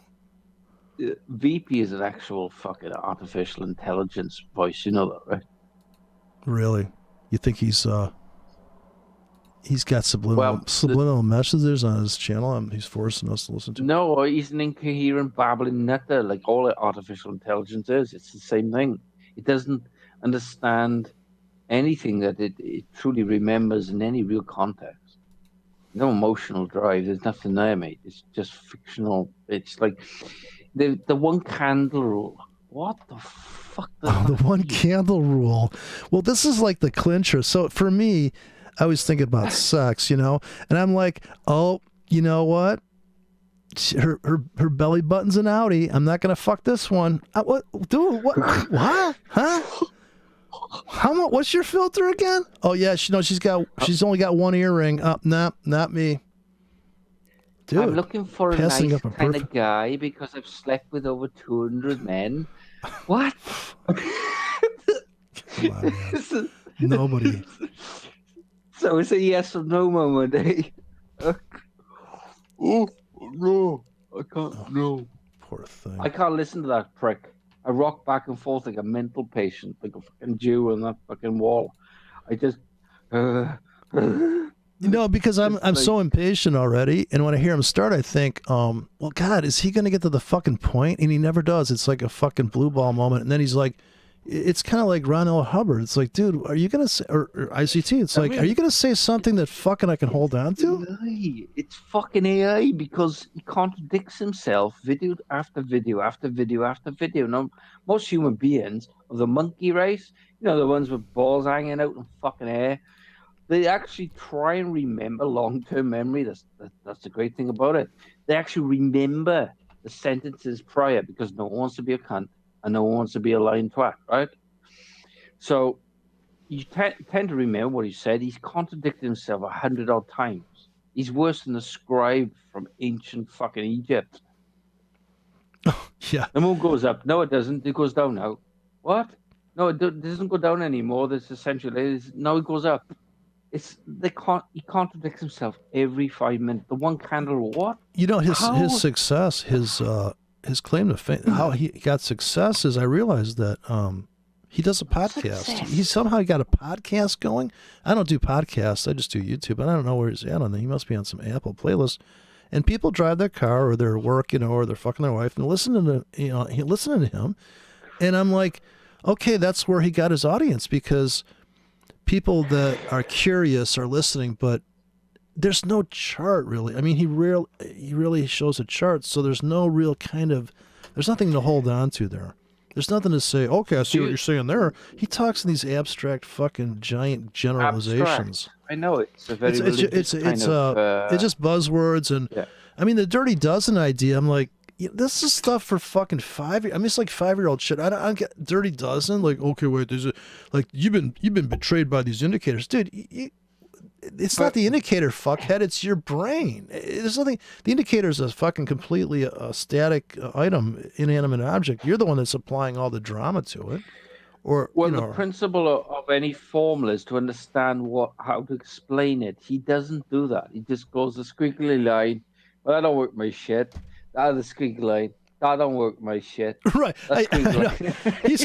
Speaker 2: VP is an actual fucking artificial intelligence voice. You know that, right?
Speaker 1: Really? You think he's got subliminal messages on his channel he's forcing us to listen to?
Speaker 2: No, he's an incoherent babbling nutter like all artificial intelligence is. It's the same thing. It doesn't understand anything that it truly remembers in any real context. No emotional drive. There's nothing there, mate. It's just fictional. It's like the one candle rule. What the fuck?
Speaker 1: The one candle rule. Well, this is like the clincher. So for me, I always think about sex, you know, and I'm like, oh, you know what? Her belly button's an outie. I'm not gonna fuck this one. What, dude? What? What? Huh? How much? What's your filter again? Oh yeah, she's only got one earring. Nah, not me. Dude,
Speaker 2: I'm looking for a nice kind of guy because I've slept with over 200 men. What?
Speaker 1: Come on, man. Nobody.
Speaker 2: So it's a yes or no moment, eh? Oh no, I can't. No,
Speaker 1: poor thing.
Speaker 2: I can't listen to that prick. I rock back and forth like a mental patient, like a fucking Jew on that fucking wall. I just.
Speaker 1: No, because I'm so impatient already, and when I hear him start, I think, well, God, is he going to get to the fucking point? And he never does. It's like a fucking blue ball moment, and then he's like, it's kind of like Ron L. Hubbard. It's like, dude, are you gonna say, or ICT? It's like, are you gonna say something that fucking I can hold on to?
Speaker 2: It's fucking AI because he contradicts himself video after video after video after video. Now, most human beings of the monkey race, the ones with balls hanging out and fucking hair, they actually try and remember long-term memory. That's the great thing about it. They actually remember the sentences prior because no one wants to be a cunt and no one wants to be a lying twat, right? So you tend to remember what he said. He's contradicted himself 100-odd times. He's worse than the scribe from ancient fucking Egypt.
Speaker 1: Oh, yeah.
Speaker 2: The moon goes up. No, it doesn't. It goes down now. What? No, it doesn't go down anymore. This essentially now it goes up. He contradicts himself every 5 minutes. The one candle, what?
Speaker 1: His success, his claim to fame, how he got success is I realized that he does a podcast. He somehow got a podcast going. I don't do podcasts. I just do YouTube. And I don't know where he's at on that. He must be on some Apple playlist. And people drive their car or they're working or they're fucking their wife and listening to him. And I'm like, okay, that's where he got his audience because people that are curious are listening, but there's no chart really. I mean, he really shows a chart, so there's no real there's nothing to hold on to there. There's nothing to say, okay, I see what you're saying there. He talks in these abstract fucking giant generalizations.
Speaker 2: Abstract. I know it's a very
Speaker 1: it's just buzzwords and I mean the Dirty Dozen idea, I'm like, this is stuff for fucking 5 years. I mean, it's like 5-year-old shit. I don't get Dirty Dozen. Like, okay, wait, you've been betrayed by these indicators, dude. It's not the indicator, fuckhead. It's your brain. There's nothing. The indicator is a fucking completely a static item, inanimate object. You're the one that's applying all the drama to it.
Speaker 2: The principle of any formula is to understand how to explain it. He doesn't do that. He just goes the squiggly line. Well, I don't work my shit. The squiggly line. That don't work my shit.
Speaker 1: Right. He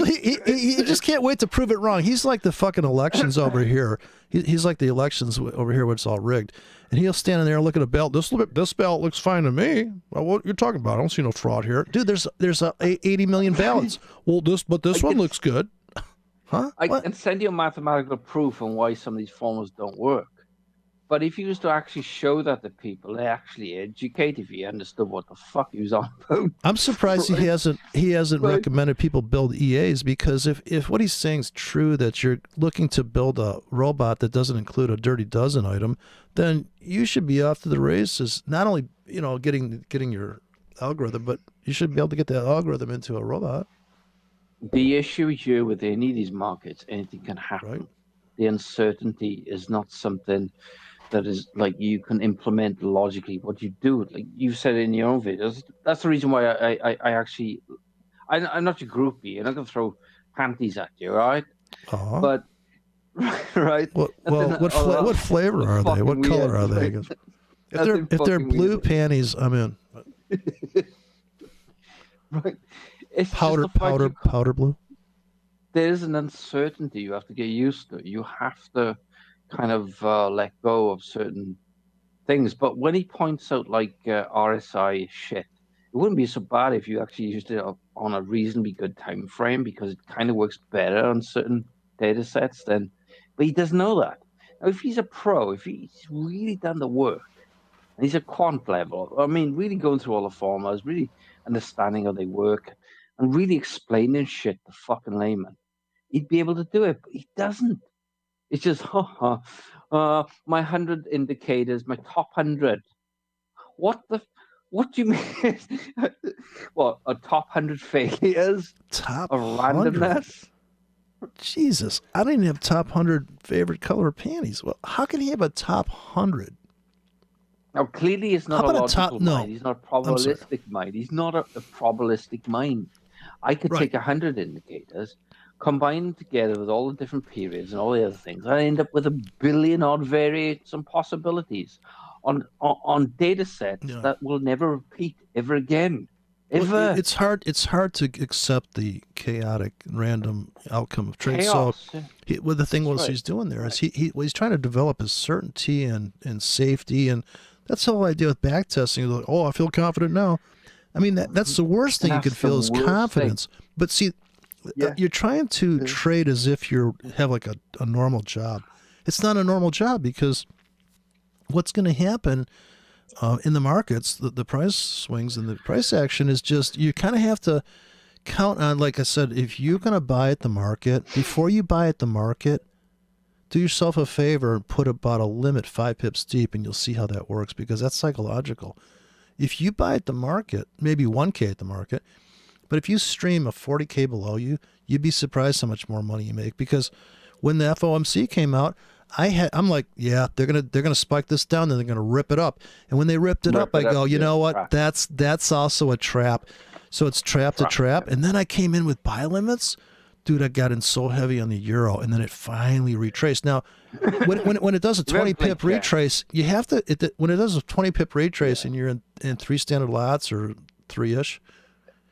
Speaker 1: just can't wait to prove it wrong. He's like the fucking elections over here. He's like the elections over here where it's all rigged. And he'll stand in there and look at a ballot. This ballot looks fine to me. Well, what you're talking about? I don't see no fraud here. Dude, there's 80 million ballots. Well, this one looks good. Huh?
Speaker 2: I can send you a mathematical proof on why some of these formulas don't work. But if you was to actually show that to people, they actually educate if he understood what the fuck he was on about.
Speaker 1: I'm surprised he hasn't recommended people build EAs, because if what he's saying is true, that you're looking to build a robot that doesn't include a Dirty Dozen item, then you should be off to the races. Not only getting your algorithm, but you should be able to get that algorithm into a robot.
Speaker 2: The issue here with any of these markets, anything can happen. Right. The uncertainty is not something that is like you can implement logically. What you do, like you said in your own videos, that's the reason why I'm not your groupie. I'm not going to throw panties at you, right?
Speaker 1: Uh-huh.
Speaker 2: But right.
Speaker 1: What flavor are they? What color are they? If they're blue panties, I'm in.
Speaker 2: Right. It's
Speaker 1: powder blue.
Speaker 2: There's an uncertainty you have to get used to. You have to kind of let go of certain things. But when he points out like RSI shit, it wouldn't be so bad if you actually used it on a reasonably good time frame, because it kind of works better on certain data sets then. But he doesn't know that. Now, if he's a pro, if he's really done the work, and he's a quant level, I mean, really going through all the formulas, really understanding how they work, and really explaining shit to fucking layman, he'd be able to do it. But he doesn't. It's just, my 100 indicators, my top 100. What do you mean? What, a top 100 failures?
Speaker 1: Top
Speaker 2: of randomness?
Speaker 1: Jesus, I don't even have top 100 favorite color panties. Well, how can he have a top 100?
Speaker 2: Now, clearly it's not a logical mind. He's not a probabilistic mind. He's not a probabilistic mind. I could take 100 indicators, combine them together with all the different periods and all the other things, I end up with 1 billion odd variants and possibilities on data sets that will never repeat ever again. Ever.
Speaker 1: Well, it's hard to accept the chaotic, random outcome of trade.
Speaker 2: Chaos.
Speaker 1: So, the thing he's doing there is he's trying to develop his certainty and safety, and that's the whole idea with back testing. Like, I feel confident now. I mean, that's the worst thing you could feel is confidence. But see, You're trying to trade as if you have like a normal job. It's not a normal job because what's going to happen in the markets, the price swings and the price action is just, you kind of have to count on, like I said, if you're going to buy at the market, before you buy at the market, do yourself a favor and put about a limit 5 pips deep, and you'll see how that works, because that's psychological. If you buy at the market, maybe 1K at the market, but if you stream a 40K below you, you'd be surprised how much more money you make. Because when the FOMC came out, I'm like, yeah, they're gonna spike this down, then they're gonna rip it up. And when they ripped it up, I go, you know what? That's also a trap. So it's trap to trap. And then I came in with buy limits. Dude, I got in so heavy on the euro, and then it finally retraced. Now, when it does a 20 pip retrace, you have to. When it does a 20 pip retrace, and you're in 3 standard lots or 3-ish,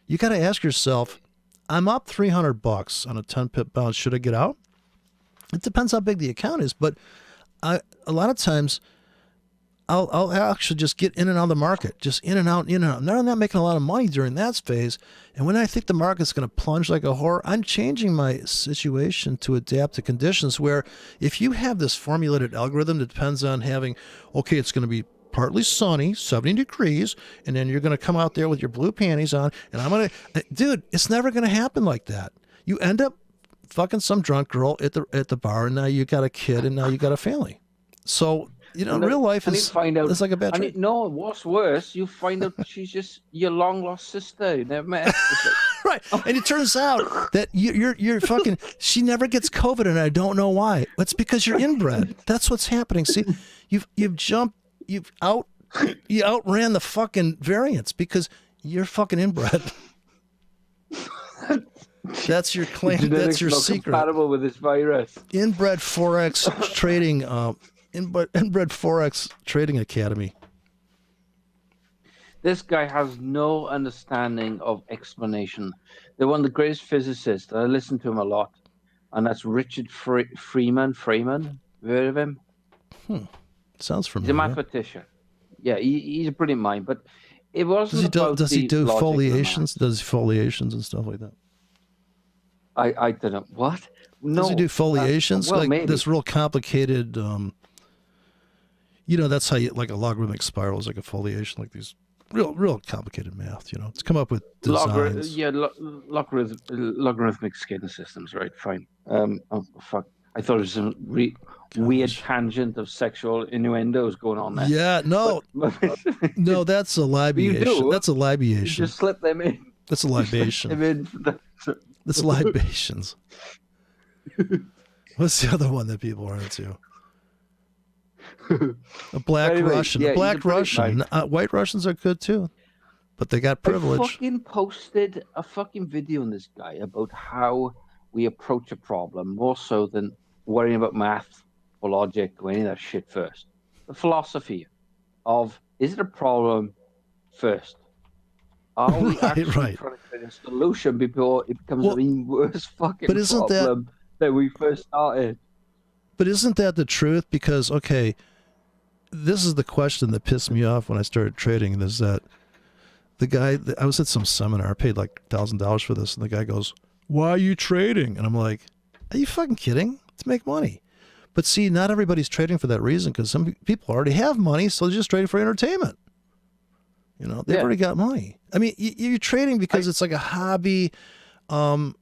Speaker 1: you got to ask yourself, I'm up $300 on a 10 pip bounce. Should I get out? It depends how big the account is, but a lot of times I'll actually just get in and out of the market, just in and out, in and out. Now I'm not making a lot of money during that phase, and when I think the market's going to plunge like a whore, I'm changing my situation to adapt to conditions where if you have this formulated algorithm that depends on having, okay, it's going to be partly sunny, 70 degrees, and then you're going to come out there with your blue panties on, and I'm going to, dude, it's never going to happen like that. You end up fucking some drunk girl at the bar, and now you got a kid, and now you got a family. So, real life is it's like a bad trade.
Speaker 2: No, what's worse, you find out she's just your long lost sister. You never met.
Speaker 1: Right, and it turns out that you're fucking. She never gets COVID, and I don't know why. It's because you're inbred. That's what's happening. See, you outran the fucking variants because you're fucking inbred. That's your claim. That's your secret.
Speaker 2: Compatible with this virus.
Speaker 1: Inbred forex trading. Inbred forex trading academy.
Speaker 2: This guy has no understanding of explanation. They're one of the greatest physicists. I listen to him a lot, and that's Richard Freeman. Have you heard of him?
Speaker 1: Sounds familiar.
Speaker 2: He's a mathematician. Yeah, he's a brilliant mind, but it wasn't.
Speaker 1: Does he do foliations? Does he foliations and stuff like that?
Speaker 2: I don't know what. No.
Speaker 1: Does he do foliations?
Speaker 2: Well,
Speaker 1: like
Speaker 2: maybe.
Speaker 1: This real complicated. That's how you, like a logarithmic spiral is like a foliation, like these real complicated math. To come up with designs.
Speaker 2: Logarithmic scaling systems, right? Fine. Oh fuck! I thought it was some weird tangent of sexual innuendos going on there.
Speaker 1: Yeah, no, no, that's a libation. That's a libation.
Speaker 2: You just slip them in.
Speaker 1: That's a libation. That's libations. What's the other one that people are into? A black Russian. Yeah, a black Russian. White Russians are good too, but they got privilege.
Speaker 2: I fucking posted a fucking video on this guy about how we approach a problem more so than worrying about math or logic or any of that shit first. The philosophy of, is it a problem first? Are we actually trying to find a solution before it becomes an even worse fucking problem than we first started?
Speaker 1: But isn't that the truth? Because, okay, this is the question that pissed me off when I started trading, is that the guy, I was at some seminar, I paid like $1,000 for this, and the guy goes, why are you trading? And I'm like, are you fucking kidding? To make money. But see, not everybody's trading for that reason, because some people already have money, so they're just trading for entertainment. They've already got money. I mean, you're trading because it's like a hobby, but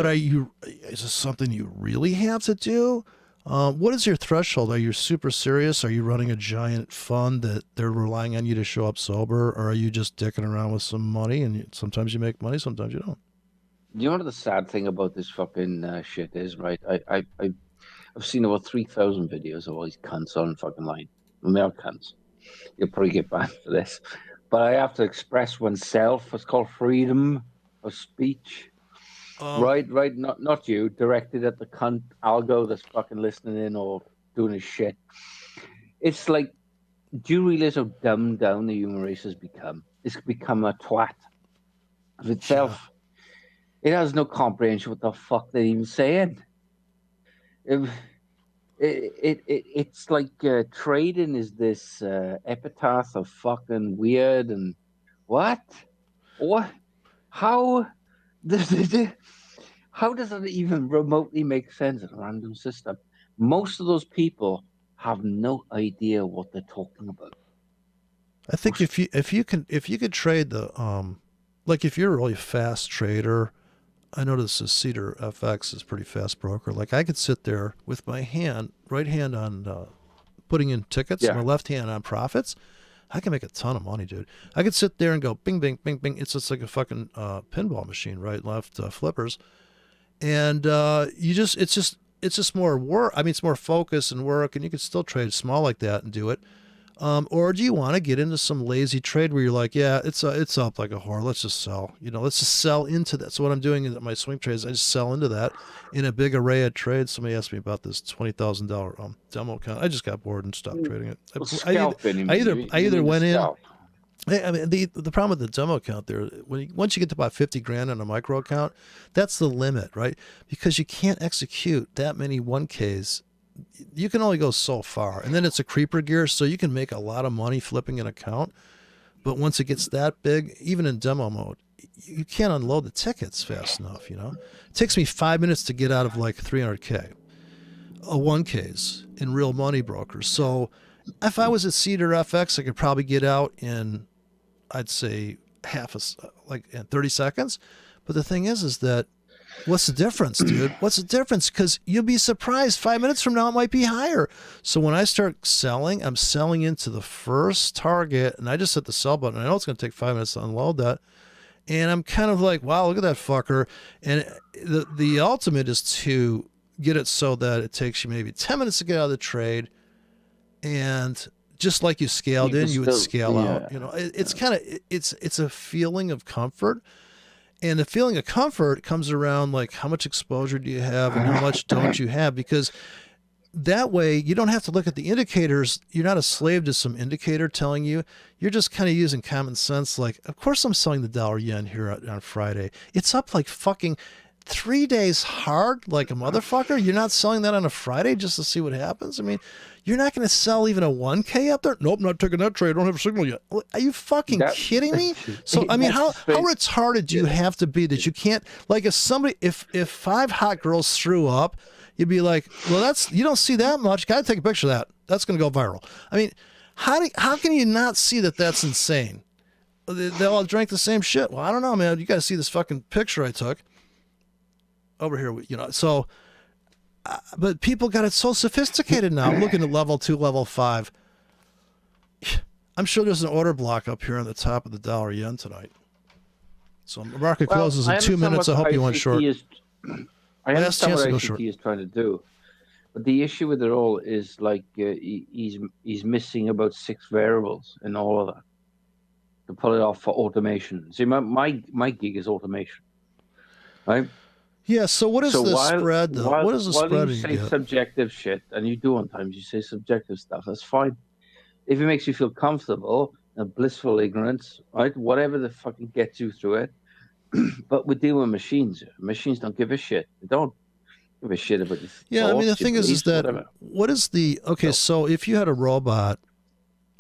Speaker 1: is this something you really have to do? What is your threshold? Are you super serious? Are you running a giant fund that they're relying on you to show up sober? Or are you just dicking around with some money, and sometimes you make money, sometimes you don't?
Speaker 2: You know what the sad thing about this fucking shit is, right? I've seen over 3,000 videos of all these cunts on fucking line. And they are cunts. You'll probably get banned for this. But I have to express oneself. It's called freedom of speech. Right. Not you. Directed at the cunt algo that's fucking listening in or doing his shit. It's like, do you realize how dumbed down the human race has become? It's become a twat of itself. It has no comprehension what the fuck they're even saying. It's like trading is this epitaph of fucking weird and what? How? How does it even remotely make sense in a random system? Most of those people have no idea what they're talking about.
Speaker 1: I think if you could trade the like if you're a really fast trader, I notice the Cedar FX is pretty fast broker. Like I could sit there with my right hand on putting in tickets, my left hand on profits. I can make a ton of money, dude. I could sit there and go bing, bing, bing, bing. It's just like a fucking pinball machine, right, left flippers, and it's just more work. I mean, it's more focus and work, and you can still trade small like that and do it. Or do you want to get into some lazy trade where you're like, yeah, it's up like a whore. Let's just sell. Let's just sell into that. So what I'm doing in my swing trades, I just sell into that in a big array of trades. Somebody asked me about this $20,000 demo account. I just got bored and stopped trading it. I either went in. I mean, the problem with the demo account there, once you get to about 50 grand on a micro account, that's the limit, right? Because you can't execute that many 1Ks. You can only go so far, and then it's a creeper gear, so you can make a lot of money flipping an account. But once it gets that big, even in demo mode, you can't unload the tickets fast enough. It takes me 5 minutes to get out of like 300K, a 1Ks in real money brokers. So if I was at Cedar FX, I could probably get out in, I'd say in 30 seconds. But the thing is that what's the difference, dude? What's the difference? Because you'll be surprised. 5 minutes from now, it might be higher. So when I start selling, I'm selling into the first target, and I just hit the sell button. I know it's going to take 5 minutes to unload that. And I'm kind of like, wow, look at that fucker. And the ultimate is to get it so that it takes you maybe 10 minutes to get out of the trade. And just like you scaled in, you would scale out. It's kind of, it's a feeling of comfort. And the feeling of comfort comes around like how much exposure do you have and how much don't you have? Because that way you don't have to look at the indicators. You're not a slave to some indicator telling you. You're just kind of using common sense. Like, of course I'm selling the dollar yen here on Friday. It's up like fucking 3 days hard like a motherfucker. You're not selling that on a Friday just to see what happens? I mean, you're not going to sell even a 1K up there? Nope, not taking that trade. I don't have a signal yet. Are you fucking kidding me? So, I mean, how retarded do you have to be that you can't, like if 5 hot girls threw up, you'd be like, well, you don't see that much. Got to take a picture of that. That's going to go viral. I mean, how can you not see that that's insane? They all drank the same shit. Well, I don't know, man. You got to see this fucking picture I took over here, so... but people got it so sophisticated now. I'm looking at level 2, level 5. I'm sure there's an order block up here on the top of the dollar yen tonight. So the market closes in 2 minutes. I hope you went short.
Speaker 2: I understand what ICT is trying to do. But the issue with it all is like he's missing about 6 variables in all of that to pull it off for automation. See, my gig is automation, right?
Speaker 1: Yeah, so what is the spread, though? What is the spread?
Speaker 2: While you say subjective shit, and you do sometimes, you say subjective stuff, that's fine. If it makes you feel comfortable and blissful ignorance, right? Whatever the fucking gets you through it. But we're dealing with machines. Machines don't give a shit. They don't give a shit about this.
Speaker 1: Yeah, I mean, the thing is that, what is the, okay, so if you had a robot,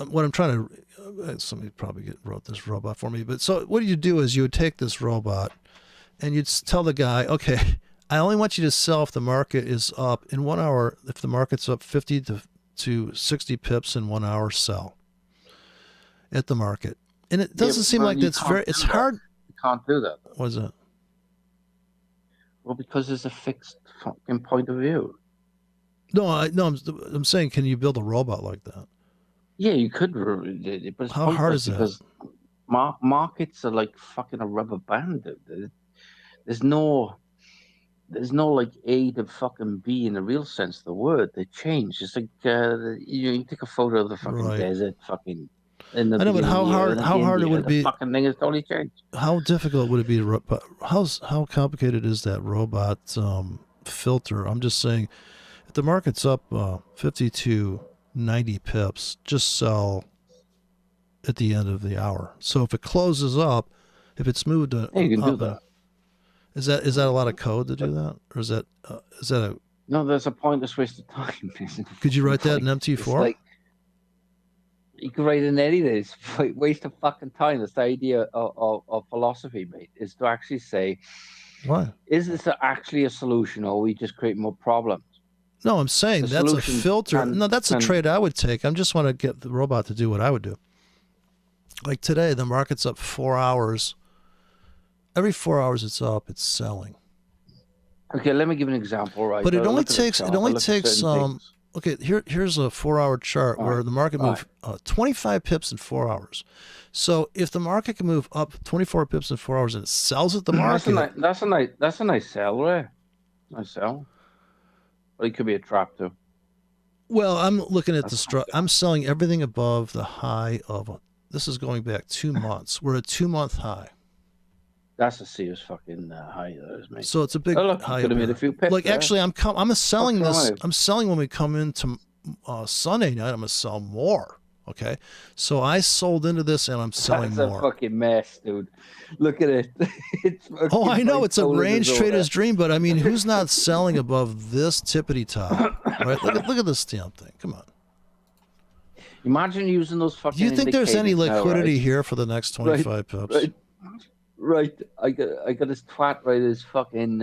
Speaker 1: what I'm trying to, somebody probably wrote this robot for me, but so what you do is you would take this robot, and you'd tell the guy, okay, I only want you to sell if the market is up in 1 hour. If the market's up 50 to 60 pips in 1 hour, sell at the market. And it doesn't seem like it's hard.
Speaker 2: You can't do that.
Speaker 1: What is it?
Speaker 2: Well, because there's a fixed fucking point of view.
Speaker 1: No, I'm saying, can you build a robot like that?
Speaker 2: Yeah, you could. But
Speaker 1: how hard is that?
Speaker 2: Because markets are like fucking a rubber band. There's no like A to fucking B in the real sense of the word. They change. It's like you take a photo of the fucking desert, fucking. I know, but how hard it would be? The fucking thing has totally changed.
Speaker 1: How difficult would it be how complicated is that robot filter? I'm just saying, if the market's up 50 to 90 pips, just sell at the end of the hour. So if it closes up, if it's moved
Speaker 2: you can do that.
Speaker 1: Is that a lot of code to do that, or is that a?
Speaker 2: No, there's a pointless waste of time.
Speaker 1: Could you write that in MT4?
Speaker 2: Like, you can write in anything. It's waste of fucking time. That's the idea of philosophy, mate. Is to actually say,
Speaker 1: Why?
Speaker 2: Is this actually a solution, or are we just create more problems?
Speaker 1: No, I'm saying that's a filter. No, that's a trade I would take. I just want to get the robot to do what I would do. Like today, the market's up 4 hours. Every 4 hours it's up, it's selling.
Speaker 2: Okay, let me give an example, right?
Speaker 1: But it only takes okay, here's a 4-hour chart where the market moved 25 pips in 4 hours. So if the market can move up 24 pips in 4 hours and it sells at the market,
Speaker 2: that's a nice sell, right? Nice sell. But it could be a trap too.
Speaker 1: Well, I'm looking at I'm selling everything above the high of this is going back 2 months. We're at 2-month high.
Speaker 2: That's a serious fucking high, mate.
Speaker 1: So it's a big high.
Speaker 2: Could have made a few pips.
Speaker 1: Like actually, I'm selling this. I'm selling when we come into Sunday night. I'm gonna sell more. Okay, so I sold into this and I'm selling more.
Speaker 2: That's a fucking mess, dude. Look at it.
Speaker 1: I know it's a range trader's dream, but I mean, who's not selling above this tippity top? Right? Look at this damn thing. Come on.
Speaker 2: Imagine using those fucking.
Speaker 1: Do you think there's any liquidity here for the next 25 pips?
Speaker 2: Right. I got this twat, right? This fucking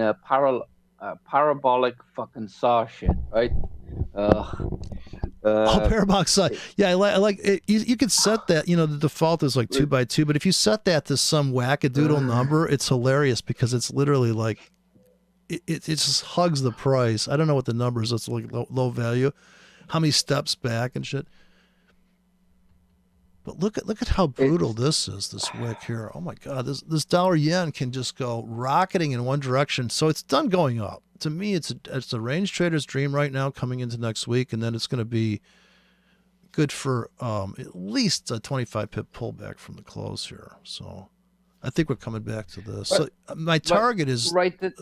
Speaker 2: parabolic fucking saw shit, right?
Speaker 1: Parabolic saw. Yeah, I like it. You could set that. The default is like 2x2, but if you set that to some wackadoodle number, it's hilarious because it's literally like it just hugs the price. I don't know what the number is. It's like low value. How many steps back and shit. But look at how brutal this is, this wick here. Oh my God, this dollar yen can just go rocketing in one direction. So it's done going up. To me, it's a range trader's dream right now coming into next week, and then it's going to be good for at least a 25 pip pullback from the close here. So I think we're coming back to this. So my target is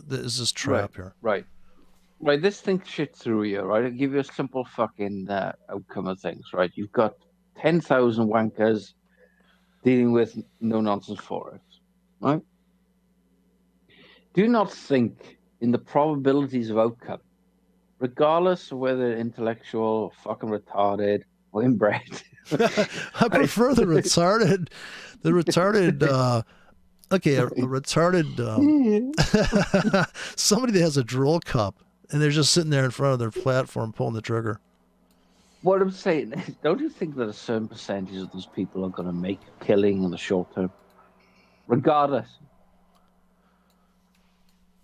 Speaker 1: this trap here.
Speaker 2: Right. This thinks shit through here, right? I'll give you a simple fucking outcome of things, right? You've got 10,000 wankers dealing with no-nonsense forex, right? Do not think in the probabilities of outcome, regardless of whether intellectual or fucking retarded or inbred.
Speaker 1: I prefer the retarded. The retarded, a retarded, somebody that has a drool cup and they're just sitting there in front of their platform pulling the trigger.
Speaker 2: What I'm saying is, don't you think that a certain percentage of those people are going to make a killing in the short term, regardless?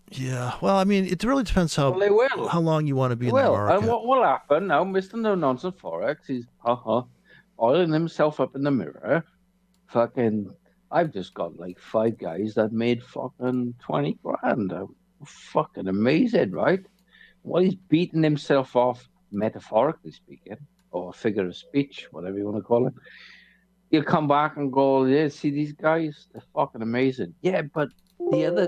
Speaker 1: Yeah, well, I mean, it really depends how long you want to be in the market.
Speaker 2: And what will happen now? Mr. No Nonsense Forex, he's oiling himself up in the mirror. Fucking, I've just got like 5 guys that made fucking 20 grand. Fucking amazing, right? While he's beating himself off, metaphorically speaking, or figure of speech, whatever you want to call it, he'll come back and go, yeah, see these guys? They're fucking amazing. Yeah, but the other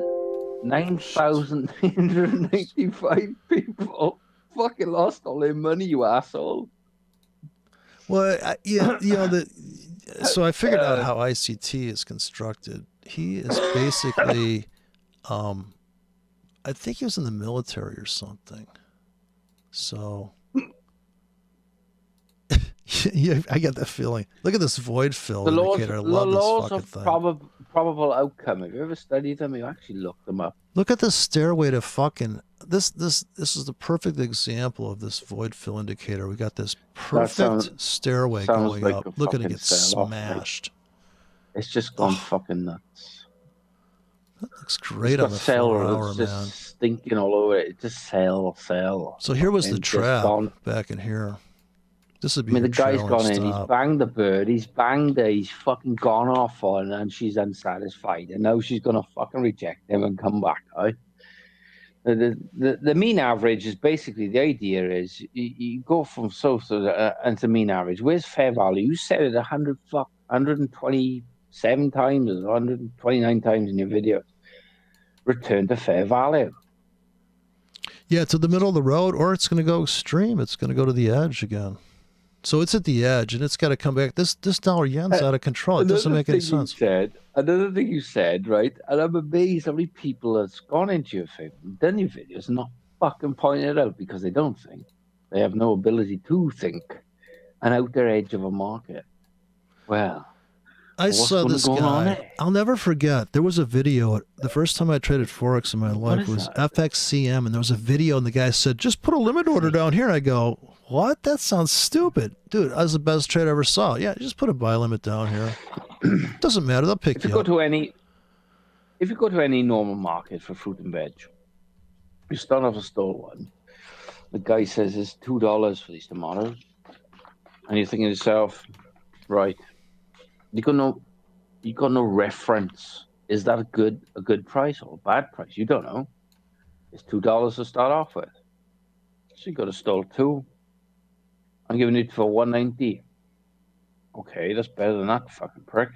Speaker 2: 9,895 people fucking lost all their money, you asshole.
Speaker 1: Well, so I figured out how ICT is constructed. He is basically, I think he was in the military or something. So, yeah, I get that feeling. Look at this void fill indicator. I love this fucking thing.
Speaker 2: Probable outcome. Have you ever studied them? You actually looked them up.
Speaker 1: Look at this stairway to fucking this is the perfect example of this void fill indicator. We got this perfect stairway going
Speaker 2: like
Speaker 1: up. Look at it get smashed.
Speaker 2: It's just gone fucking nuts.
Speaker 1: That looks great on the 4 hour, man.
Speaker 2: Just stinking all over it. Just sell.
Speaker 1: So here was the trap back in here. This would be.
Speaker 2: The guy's gone in. He's banged the bird. He's banged her. He's fucking gone off on her, and she's unsatisfied. And now she's gonna fucking reject him and come back. Right? The mean average is basically the idea is you go from into mean average. Where's fair value? You said it 127 times or 129 times in your video. Return to fair value.
Speaker 1: Yeah, to the middle of the road, or it's going to go extreme. It's going to go to the edge again. So it's at the edge, and it's got to come back. This dollar yen's out of control. It doesn't make any sense.
Speaker 2: Another thing you said, right? And I'm amazed how many people have gone into your thing, done your videos, and not fucking pointed it out because they don't think. They have no ability to think. And out their edge of a market. Well,
Speaker 1: I saw this guy. I'll never forget. There was a video. The first time I traded forex in my life was FXCM, and there was a video, and the guy said, "Just put a limit order down here." And I go, "What? That sounds stupid, dude." I was the best trade I ever saw. Yeah, just put a buy limit down here. Doesn't matter. They'll pick you up.
Speaker 2: If you go to any normal market for fruit and veg, you start off a stall one. The guy says it's $2 for these tomatoes, and you're thinking to yourself, right? You got no reference. Is that a good price or a bad price? You don't know. It's $2 to start off with. So you got to stall 2. I'm giving it for $1.90. Okay, that's better than that fucking prick.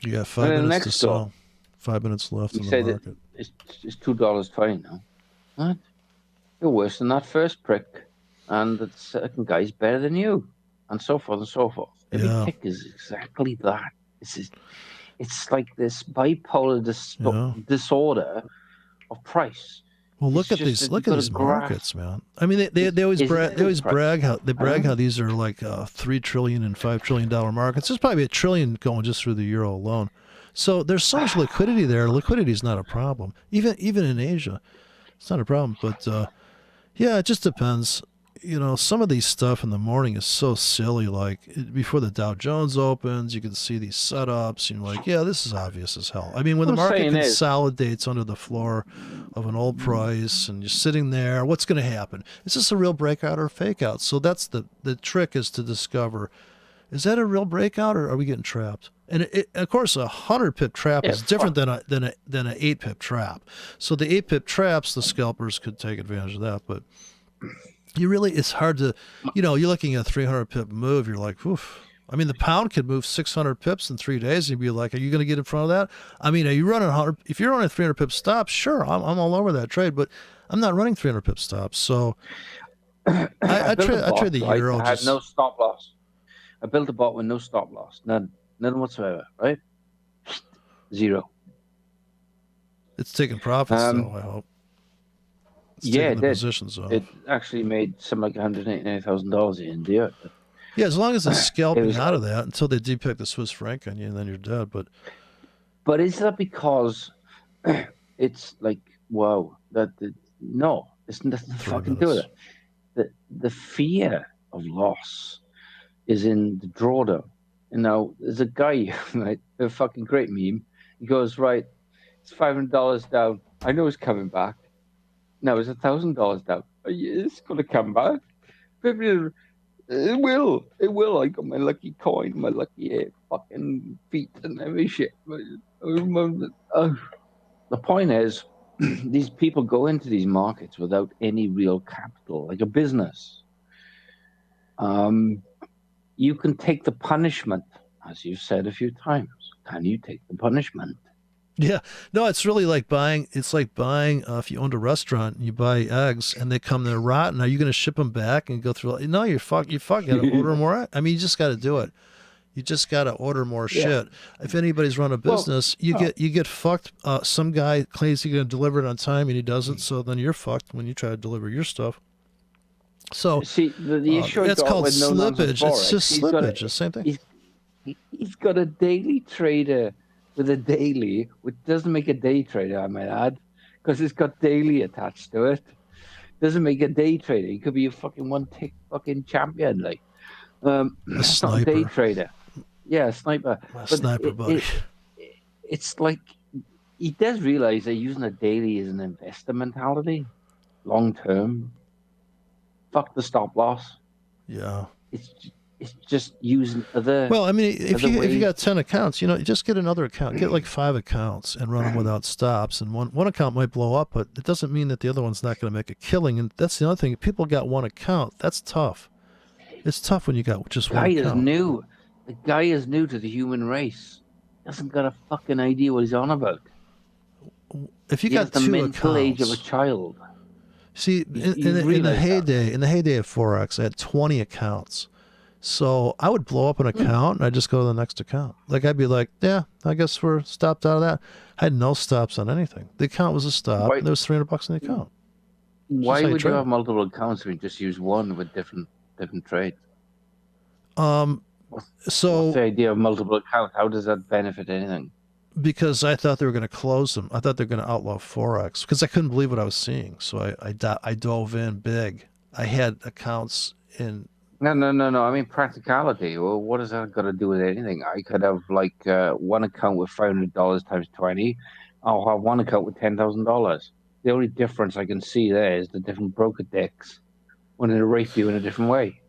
Speaker 1: You got 5 minutes to sell. 5 minutes left in the market.
Speaker 2: It's $2 fine now. What? You're worse than that first prick, and the second guy's better than you, and so forth and so forth. Every tick is exactly that. It's like this bipolar disorder of price.
Speaker 1: Well, look at these markets, man. I mean, they always brag how these are like $3 trillion and $5 trillion markets. There's probably $1 trillion going just through the euro alone. So there's so much liquidity there. Liquidity is not a problem, even in Asia. It's not a problem. But yeah, it just depends. You know, some of these stuff in the morning is so silly. Like before the Dow Jones opens, you can see these setups. And you're like, yeah, this is obvious as hell. I mean, when the market consolidates under the floor of an old price and you're sitting there, what's going to happen? Is this a real breakout or a fake out? So that's the trick, is to discover, is that a real breakout or are we getting trapped? And of course, a 100 pip trap is different than an 8 pip trap. So the 8 pip traps, the scalpers could take advantage of that, but it's hard to, you're looking at a 300 pip move. You're like, oof. I mean, the pound could move 600 pips in 3 days. And you'd be like, are you going to get in front of that? I mean, are you running 100? If you're running a 300 pip stop, sure, I'm all over that trade, but I'm not running 300 pip stops. So I trade the euro.
Speaker 2: I had no stop loss. I built a bot with no stop loss. None whatsoever, right? 0.
Speaker 1: It's taking profits, though, I hope.
Speaker 2: It did. It actually made something like $189,000 in India.
Speaker 1: Yeah, as long as they're scalping out of that until they depict the Swiss franc on you, and then you're dead.
Speaker 2: But is that because it's like, wow, no, it's nothing to fucking do with it. The fear of loss is in the drawdown. And now there's a guy, right, a fucking great meme. He goes, right, it's $500 down. I know it's coming back. Now it's $1,000 down. It's going to come back. It will. I got my lucky coin, my lucky fucking feet and every shit. The point is, these people go into these markets without any real capital, like a business. You can take the punishment, as you've said a few times. Can you take the punishment?
Speaker 1: Yeah, no, it's really like buying. It's like buying if you owned a restaurant and you buy eggs and they come there rotten. Are you going to ship them back and go through? No, you're fuck. You got to order more. I mean, you just got to do it. You just got to order more shit. If anybody's run a business, you get fucked. Some guy claims he's going to deliver it on time and he doesn't. So then you're fucked when you try to deliver your stuff. So
Speaker 2: see, the issue
Speaker 1: it's called slippage.
Speaker 2: No,
Speaker 1: it's just slippage. The same thing.
Speaker 2: He's got a daily trader with a daily, which doesn't make a day trader, I might add, because it's got daily attached to it. Doesn't make a day trader. He could be a fucking one-tick fucking champion, like. It's not a day trader. Yeah, a sniper.
Speaker 1: Sniper buddy.
Speaker 2: It's like he does realize they're using a daily as an investor mentality, long term. Fuck the stop loss.
Speaker 1: Yeah.
Speaker 2: It's just using other.
Speaker 1: Well, I mean, if you got 10 accounts, just get another account. Get like 5 accounts and run them without stops. And one account might blow up, but it doesn't mean that the other one's not going to make a killing. And that's the other thing. If people got one account, that's tough. It's tough when you got just one account.
Speaker 2: The guy is new to the human race. Hasn't got a fucking idea what he's on about.
Speaker 1: If you got 2 accounts, the mental
Speaker 2: age of a child.
Speaker 1: See, in the heyday of forex, I had 20 accounts. So I would blow up an account and I'd just go to the next account. Like I'd be like, yeah, I guess we're stopped out of that. I had no stops on anything. The account was a stop. And there was $300 in the account.
Speaker 2: Why would you have multiple accounts when you just use one with different trades? What's the idea of multiple accounts? How does that benefit anything?
Speaker 1: Because I thought they were going to close them. I thought they were going to outlaw forex because I couldn't believe what I was seeing. So I dove in big. I had accounts in.
Speaker 2: No. I mean practicality. Well, what has that got to do with anything? I could have like one account with $500 times 20. I'll have one account with $10,000. The only difference I can see there is the different broker decks when they rate you in a different way.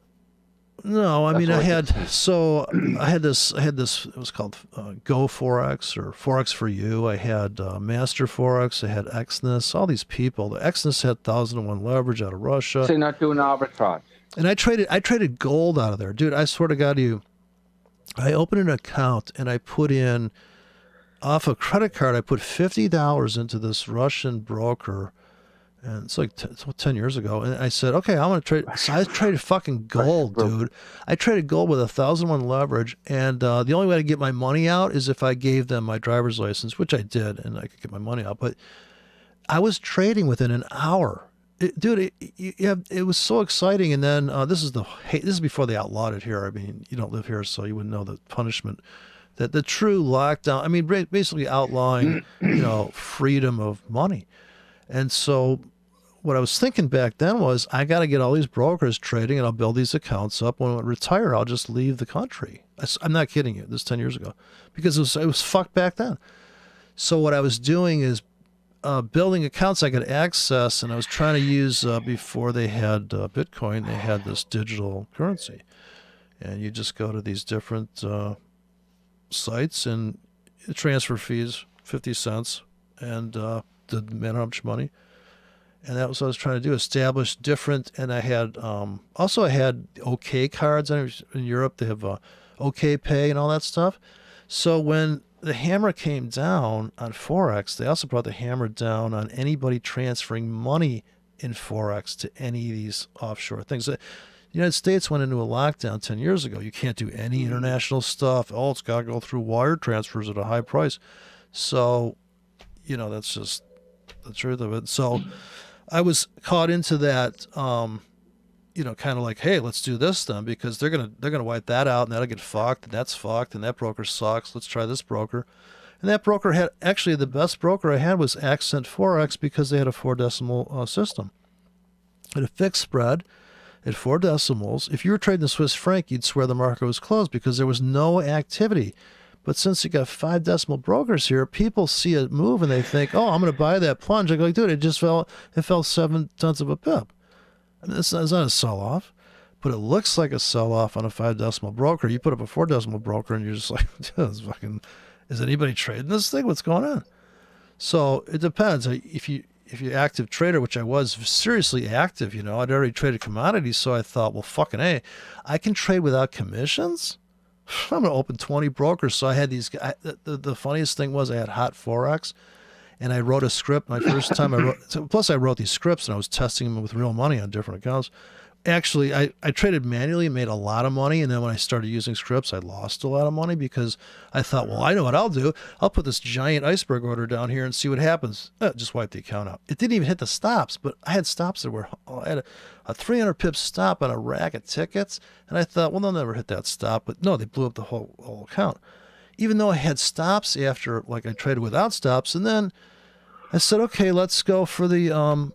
Speaker 1: No, I mean I had this. It was called Go Forex or Forex for You. I had Master Forex. I had Exness. All these people. The Exness had 1,001 leverage out of Russia.
Speaker 2: So you're not doing arbitrage.
Speaker 1: And I traded gold out of there, dude. I swear to God, I opened an account and I put in off a credit card. I put $50 into this Russian broker. And it's like 10 years ago. And I said, okay, I'm going to trade. So I traded fucking gold, dude. I traded gold with 1,001 leverage. And the only way to get my money out is if I gave them my driver's license, which I did, and I could get my money out. But I was trading within an hour. It was so exciting. And then this is before they outlawed it here. I mean, you don't live here, so you wouldn't know the punishment. That the true lockdown, I mean, basically outlawing, freedom of money. And so what I was thinking back then was I got to get all these brokers trading and I'll build these accounts up. When I retire, I'll just leave the country. I'm not kidding you. This is 10 years ago because it was fucked back then. So what I was doing is building accounts I could access, and I was trying to use, before they had Bitcoin, they had this digital currency. And you just go to these different sites and transfer fees, 50 cents, and didn't matter how much money. And that was what I was trying to do, establish different. And I had I had OK cards. In Europe they have OK Pay and all that stuff. So when the hammer came down on Forex, they also brought the hammer down on anybody transferring money in Forex to any of these offshore things. The United States went into a lockdown 10 years ago. You can't do any international stuff. Oh, it's got to go through wire transfers at a high price. So, that's just the truth of it. So I was caught into that, kind of like, hey, let's do this then, because they're gonna wipe that out and that'll get fucked, and that's fucked, and that broker sucks. Let's try this broker. And that broker had, actually the best broker I had was Accent Forex, because they had a 4-decimal system. It had a fixed spread at 4 decimals. If you were trading the Swiss franc, you'd swear the market was closed because there was no activity. But since you got 5-decimal brokers here, people see a move and they think, oh, I'm going to buy that plunge. I go, dude, it fell 0.7 of a pip. I mean, it's not a sell-off, but it looks like a sell-off on a 5-decimal broker. You put up a 4-decimal broker and you're just like, is anybody trading this thing? What's going on? So it depends. If you're active trader, which I was seriously active, I'd already traded commodities. So I thought, well, fucking A, I can trade without commissions. I'm going to open 20 brokers. So I had these guys. The funniest thing was I had Hot Forex, and I wrote a script. My first time plus I wrote these scripts and I was testing them with real money on different accounts. Actually, I traded manually and made a lot of money. And then when I started using scripts, I lost a lot of money because I thought, well, I know what I'll do. I'll put this giant iceberg order down here and see what happens. Just wipe the account out. It didn't even hit the stops, but I had stops that were, I had a 300 pip stop on a rack of tickets. And I thought, well, they'll never hit that stop. But no, they blew up the whole account. Even though I had stops after, like I traded without stops. And then I said, okay, let's go for the,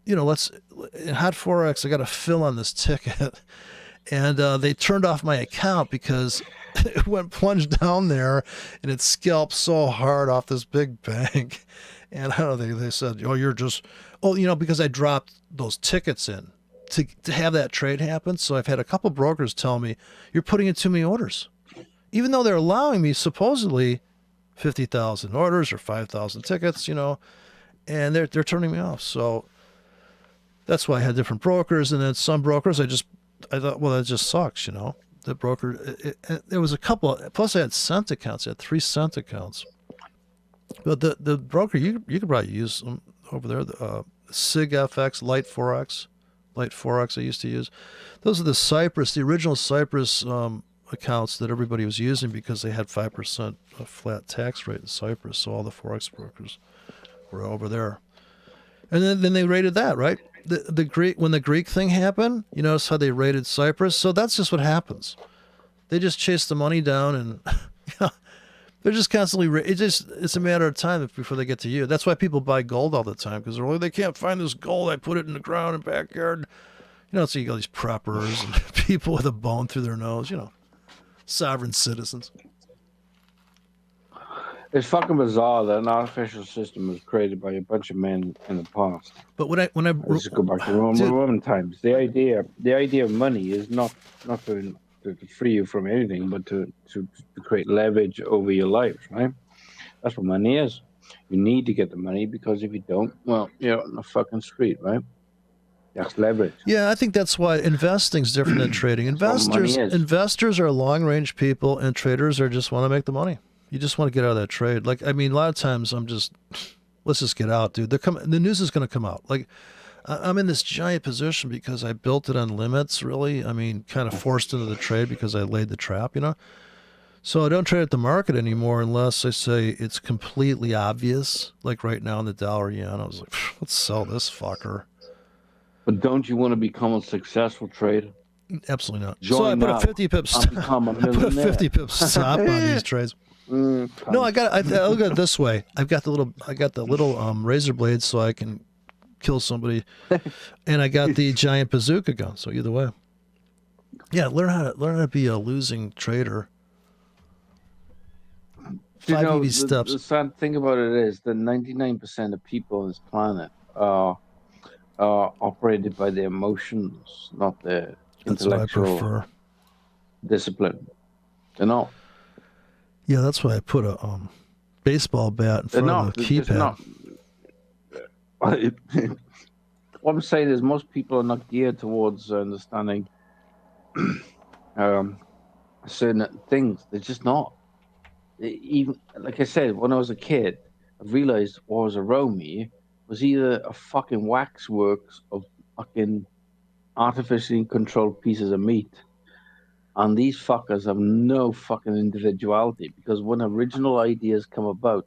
Speaker 1: in Hot Forex, I got a fill on this ticket. And they turned off my account because it went plunged down there and it scalped so hard off this big bank. And I don't think they said, because I dropped those tickets in to have that trade happen. So I've had a couple brokers tell me, you're putting in too many orders. Even though they're allowing me supposedly 50,000 orders or 5,000 tickets, and they're turning me off. So that's why I had different brokers. And then some brokers, I thought, well, that just sucks, The broker, there was a couple, plus I had cent accounts. I had 3 cent accounts. But the broker, you could probably use them over there. SIG FX, Light Forex I used to use. Those are the original Cyprus accounts that everybody was using because they had 5% flat tax rate in Cyprus. So all the Forex brokers were over there. And then they rated that, right? The Greek, when the Greek thing happened, you notice how they rated Cyprus? So that's just what happens. They just chase the money down, and they're just constantly. It's a matter of time before they get to you. That's why people buy gold all the time, because they can't find this gold. I put it in the ground in the backyard. So you got these preppers and people with a bone through their nose. Sovereign citizens.
Speaker 2: It's fucking bizarre that an artificial system was created by a bunch of men in the past.
Speaker 1: But
Speaker 2: let's go back to Roman times. The idea of money is not to free you from anything, but to create leverage over your life, right? That's what money is. You need to get the money, because if you don't, well, you're on the fucking street, right? That's leverage.
Speaker 1: Yeah, I think that's why investing's different than trading. Investors are long-range people, and traders just want to make the money. You just want to get out of that trade. A lot of times let's just get out, dude. The news is going to come out. I'm in this giant position because I built it on limits, really. Kind of forced into the trade because I laid the trap, So I don't trade at the market anymore unless I say it's completely obvious. Like right now in the dollar yen, I was like, let's sell this fucker.
Speaker 2: But don't you want to become a successful trader?
Speaker 1: Absolutely not. So I put a 50 pips. I put a 50 pips stop on these trades. No, I look at it this way. I got the little razor blades so I can kill somebody, and I got the giant bazooka gun. So either way, yeah, learn how to be a losing trader. 5 easy steps.
Speaker 2: The sad thing about it is that 99% of people on this planet are operated by their emotions, not their intellectual discipline. They're not.
Speaker 1: Yeah, that's why I put a baseball bat in front of the keypad.
Speaker 2: What I'm saying is most people are not geared towards understanding certain things. They're just not. Even like I said, when I was a kid, I realized what was around me was either a fucking waxworks of fucking artificially controlled pieces of meat. And these fuckers have no fucking individuality, because when original ideas come about,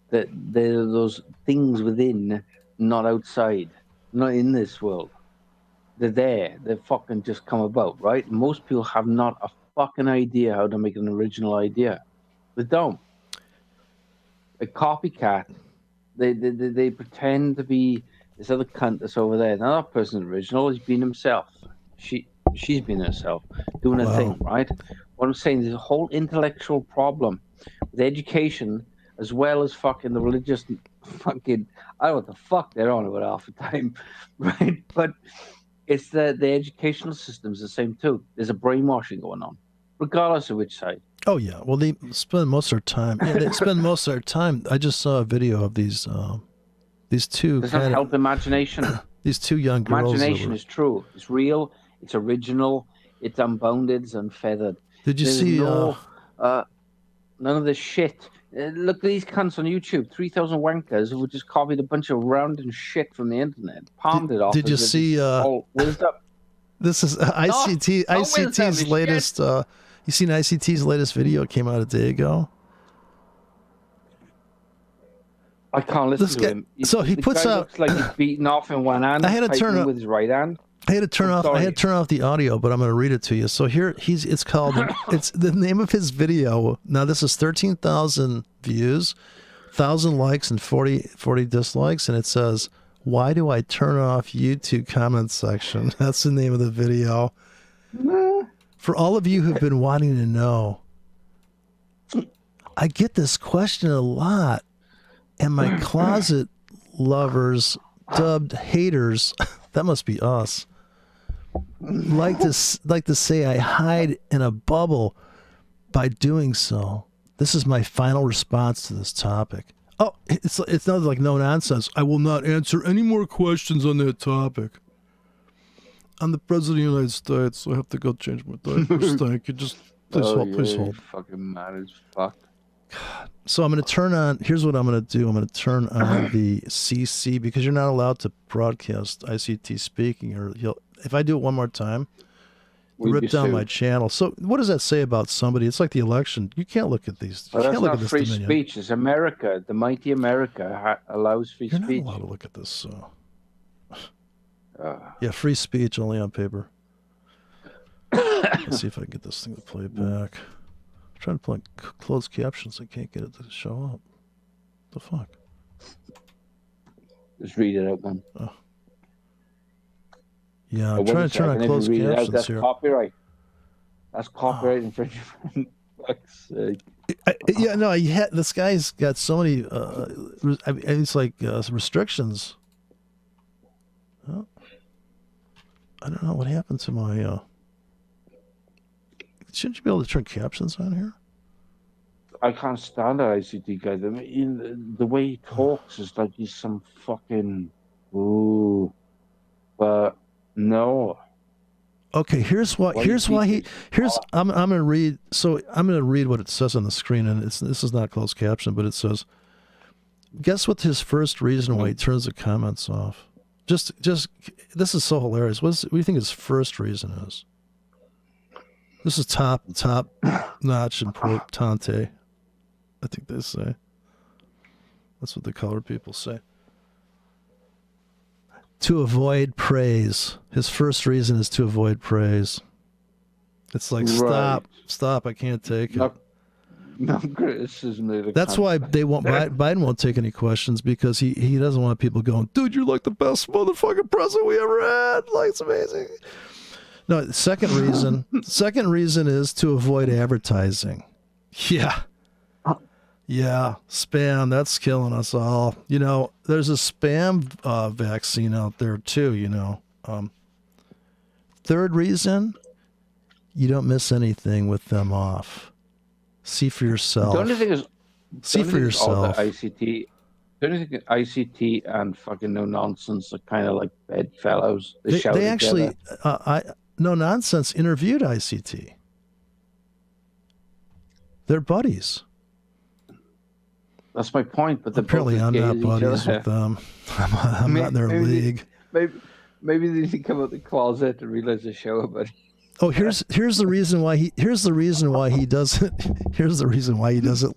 Speaker 2: that there are those things within, not outside, not in this world. They're there. They fucking just come about, right? Most people have not a fucking idea how to make an original idea. They don't. A copycat. They pretend to be this other cunt that's over there. Now that person's original. He's been himself. She's been herself, doing her thing, right? What I'm saying is a whole intellectual problem with education, as well as fucking the religious fucking, I don't know what the fuck they're on about half the time, right? But it's the educational system's the same too. There's a brainwashing going on, regardless of which side.
Speaker 1: Oh yeah, well they spend most of their time. Yeah, they spend most of their time. I just saw a video of these two.
Speaker 2: Does that help imagination?
Speaker 1: These two young girls.
Speaker 2: Imagination is true. It's real. It's original. It's unbounded. It's unfeathered.
Speaker 1: Did you see?
Speaker 2: None of this shit. Look at these cunts on YouTube. 3,000 wankers who just copied a bunch of random shit from the internet, palmed it off.
Speaker 1: Did you see? This is ICT's latest. You seen ICT's latest video? It came out a day ago.
Speaker 2: I can't listen to him.
Speaker 1: So he puts out.
Speaker 2: Looks like he's beaten off in one hand.
Speaker 1: I had to turn
Speaker 2: with his right hand.
Speaker 1: I had to turn off the audio, but I'm going to read it to you. So here it's called. It's the name of his video. Now this is 13,000 views, 1,000 likes, and 40 dislikes, and it says, "Why do I turn off YouTube comment section?" That's the name of the video. For all of you who've been wanting to know, I get this question a lot, and my closet lovers, dubbed haters, that must be us, like to say I hide in a bubble by doing so. This is my final response to this topic. Oh, it's not like no nonsense. I will not answer any more questions on that topic. I'm the president of the United States, so I have to go change my diapers. Thank you. Just please hold. Please hold.
Speaker 2: Fucking mad as fuck.
Speaker 1: God. So I'm going to turn on. Here's what I'm going to do. I'm going to turn on the CC, because you're not allowed to broadcast ICT speaking, or if I do it one more time, rip down my channel. So what does that say about somebody? It's like the election. You can't look at these.
Speaker 2: Well, that's not free speech. It's America. The mighty America allows free speech.
Speaker 1: You're not allowed to look at this. Yeah, free speech only on paper. Let's see if I can get this thing to play back. I'm trying to play closed captions. I can't get it to show up. The fuck?
Speaker 2: Just read it out, man.
Speaker 1: Oh. Yeah, I'm trying to turn on closed captions
Speaker 2: That's
Speaker 1: here.
Speaker 2: Copyright. That's copyright infringement. Fuck's sake.
Speaker 1: Yeah, no, this guy's got so many. It's like restrictions. Oh, I don't know what happened to my. Shouldn't you be able to turn captions on here?
Speaker 2: I can't stand that ICT guy. I mean, the way he talks is like he's some fucking. Ooh, but no.
Speaker 1: Okay, here's why I'm gonna read. So I'm gonna read what it says on the screen, and this is not closed caption, but it says, guess what his first reason why he turns the comments off? Just this is so hilarious. What do you think his first reason is? This is top notch importante. I think they say. That's what the colored people say. To avoid praise. His first reason is to avoid praise. It's like, stop, I can't take it.
Speaker 2: No criticism.
Speaker 1: That's why Biden won't take any questions, because he doesn't want people going, dude, you're like the best motherfucking president we ever had. Like, it's amazing. No, the second reason is to avoid advertising. Yeah. Yeah, spam, that's killing us all. You know, there's a spam vaccine out there too, you know. Third reason, you don't miss anything with them off. See for yourself.
Speaker 2: The only thing is,
Speaker 1: see for yourself.
Speaker 2: The only thing ICT and fucking no nonsense are kind of like bedfellows. They
Speaker 1: actually, no nonsense interviewed ICT. They're buddies.
Speaker 2: That's my point. But
Speaker 1: apparently, I'm not buddies with them. I'm not in their league.
Speaker 2: Maybe they need to come out the closet and realize the show about it.
Speaker 1: Oh, here's the reason why he doesn't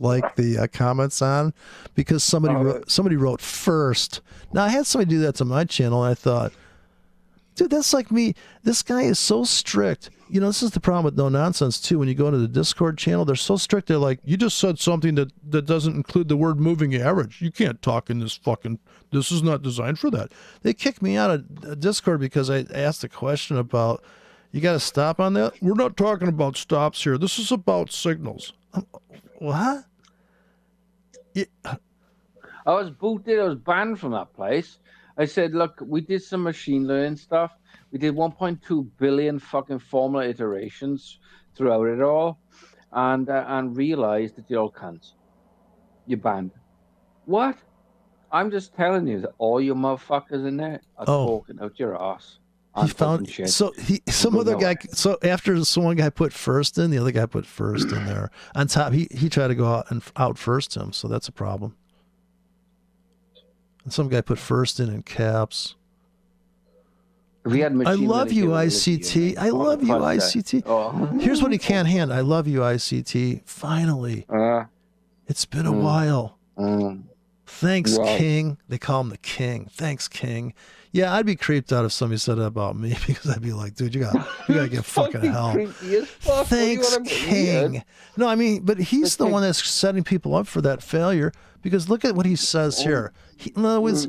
Speaker 1: like the comments on, because somebody wrote first. Now I had somebody do that to my channel, and I thought, dude, that's like me. This guy is so strict. You know, this is the problem with no nonsense too. When you go into the Discord channel, they're so strict. They're like, you just said something that doesn't include the word moving average. You can't talk in this fucking. This is not designed for that. They kicked me out of Discord because I asked a question about. You got to stop on that? We're not talking about stops here. This is about signals. What?
Speaker 2: I was booted. I was banned from that place. I said, look, we did some machine learning stuff. We did 1.2 billion fucking formula iterations throughout it all, and realized that you're all cunts. You're banned. What? I'm just telling you that all your motherfuckers in there are talking out your ass.
Speaker 1: He found after one guy put first in, the other guy put first in there. On top, he tried to go out and out first him, so that's a problem. And some guy put first in caps. I love you, ICT. I love you, ICT. Oh. Here's what he can't handle. I love you, ICT. Finally. It's been a while. Thanks, King. They call him the King. Thanks, King. Yeah, I'd be creeped out if somebody said that about me, because I'd be like, dude, you gotta get fucking help. Thanks, King. No, I mean, but he's the one that's setting people up for that failure, because look at what he says here. In other words,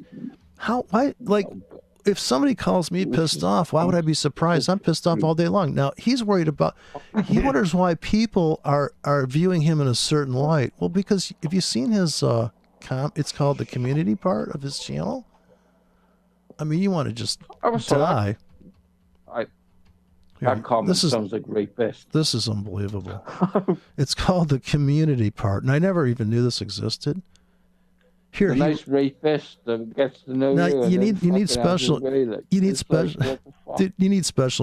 Speaker 1: if somebody calls me pissed off, why would I be surprised? I'm pissed off all day long. Now, he wonders why people are viewing him in a certain light. Well, because if you've seen his, it's called the community part of his channel. I mean, you want to just die.
Speaker 2: That comment sounds like rapist.
Speaker 1: This is unbelievable. It's called the community part, and I never even knew this existed. Here,
Speaker 2: a nice rapist that gets to know you.
Speaker 1: You need special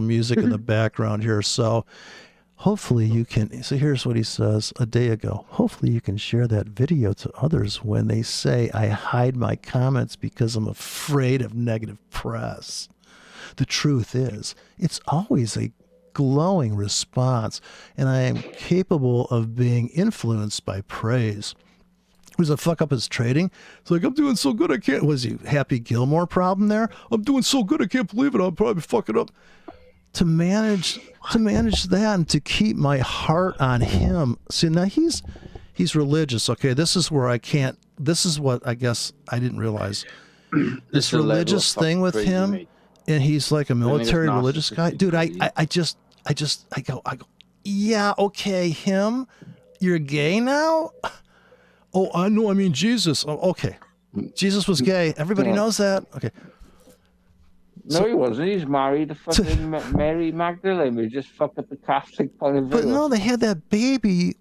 Speaker 1: music in the background here. So hopefully you can. So here's what he says a day ago. Hopefully you can share that video to others when they say I hide my comments because I'm afraid of negative press. The truth is, it's always a glowing response, and I am capable of being influenced by praise. Was a fuck up his trading? It's like, I'm doing so good I can't. Was he Happy Gilmore problem there? I'm doing so good I can't believe it. I'll probably fuck it up. to manage that and to keep my heart on him. See, now he's religious. Okay, this is where I can't. This is what I guess I didn't realize. This religious thing with him, mate. And he's like a military religious guy, dude. I go, yeah, okay, him, you're gay now. Oh, I know. I mean, Jesus. Oh, okay, Jesus was gay. Everybody knows that. Okay.
Speaker 2: No, he wasn't. He's married to fucking Mary Magdalene. We just fucked up the Catholic point of view.
Speaker 1: But no, they had that baby,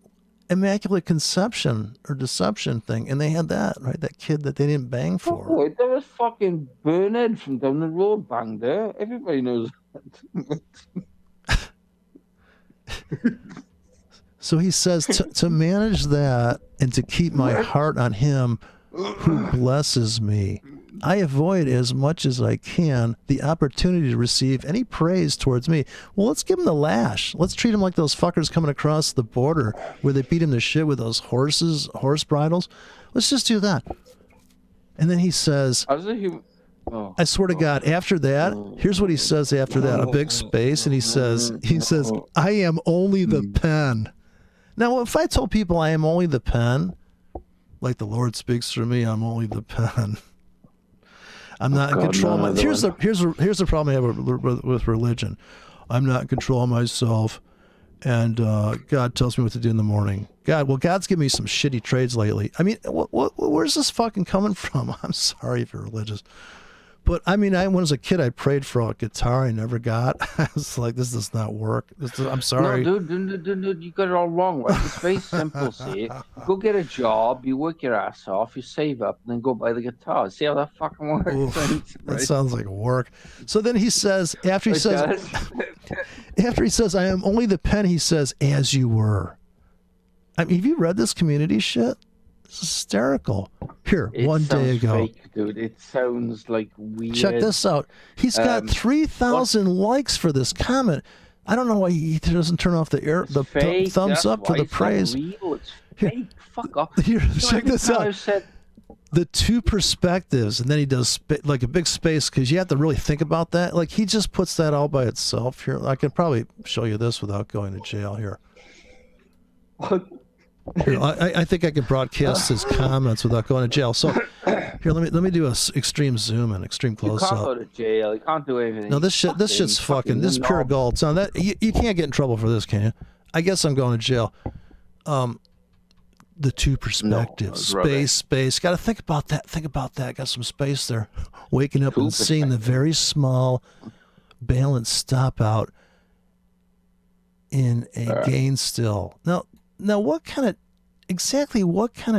Speaker 1: immaculate conception or deception thing, and they had that, right? That kid that they didn't bang for.
Speaker 2: Oh, there was fucking Bernard from down the road banged her. Everybody knows that.
Speaker 1: So he says to manage that and to keep my heart on him who blesses me. I avoid as much as I can the opportunity to receive any praise towards me. Well, let's give him the lash. Let's treat him like those fuckers coming across the border where they beat him to shit with those horse bridles. Let's just do that. And then he says, I swear to God, after that, here's what he says after that, a big space, and he says, I am only the pen. Now, if I told people I am only the pen, like the Lord speaks through me, I'm only the pen. I'm not in control of my... Here's the problem I have with religion. I'm not in control of myself, and God tells me what to do in the morning. God's given me some shitty trades lately. I mean, where's this fucking coming from? I'm sorry if you're religious. But I mean, when I was a kid, I prayed for a guitar I never got. I was like, this does not work. I'm sorry.
Speaker 2: No, dude, you got it all wrong. Right? It's very simple, see? Go get a job, you work your ass off, you save up, and then go buy the guitar. See how that fucking works?
Speaker 1: Oof, right? That sounds like work. So then he says, after he says, I am only the pen, he says, as you were. I mean, have you read this community shit? It's hysterical. Here, one day ago.
Speaker 2: Fake, dude. It sounds like weird.
Speaker 1: Check this out. He's got 3,000 likes for this comment. I don't know why he doesn't turn off the thumbs up for the praise.
Speaker 2: It's fake. Fuck off.
Speaker 1: Here, check this out. The two perspectives, and then he does like a big space because you have to really think about that. Like he just puts that all by itself. Here, I can probably show you this without going to jail. Here. Here, I think I can broadcast his comments without going to jail. So here, let me do a extreme zoom and extreme close up.
Speaker 2: You can't go to jail. You can't do anything.
Speaker 1: No, this shit's fucking. This is pure gold. So that you can't get in trouble for this, can you? I guess I'm going to jail. The two perspectives, space. Got to think about that. Got some space there. Waking up and seeing the very small balance stop out in a gain still. Now, what kind of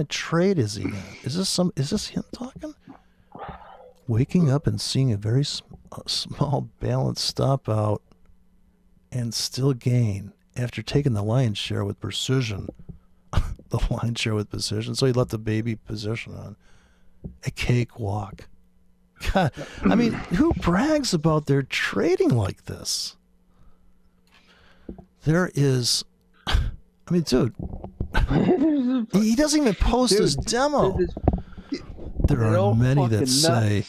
Speaker 1: trade is he in? Is this him talking? Waking up and seeing a very small balance stop out and still gain after taking the lion's share with precision. The lion's share with precision. So he left the baby position on a cakewalk. God, I mean, who brags about their trading like this? There is... I mean, dude, he doesn't even post his demo. There are many that say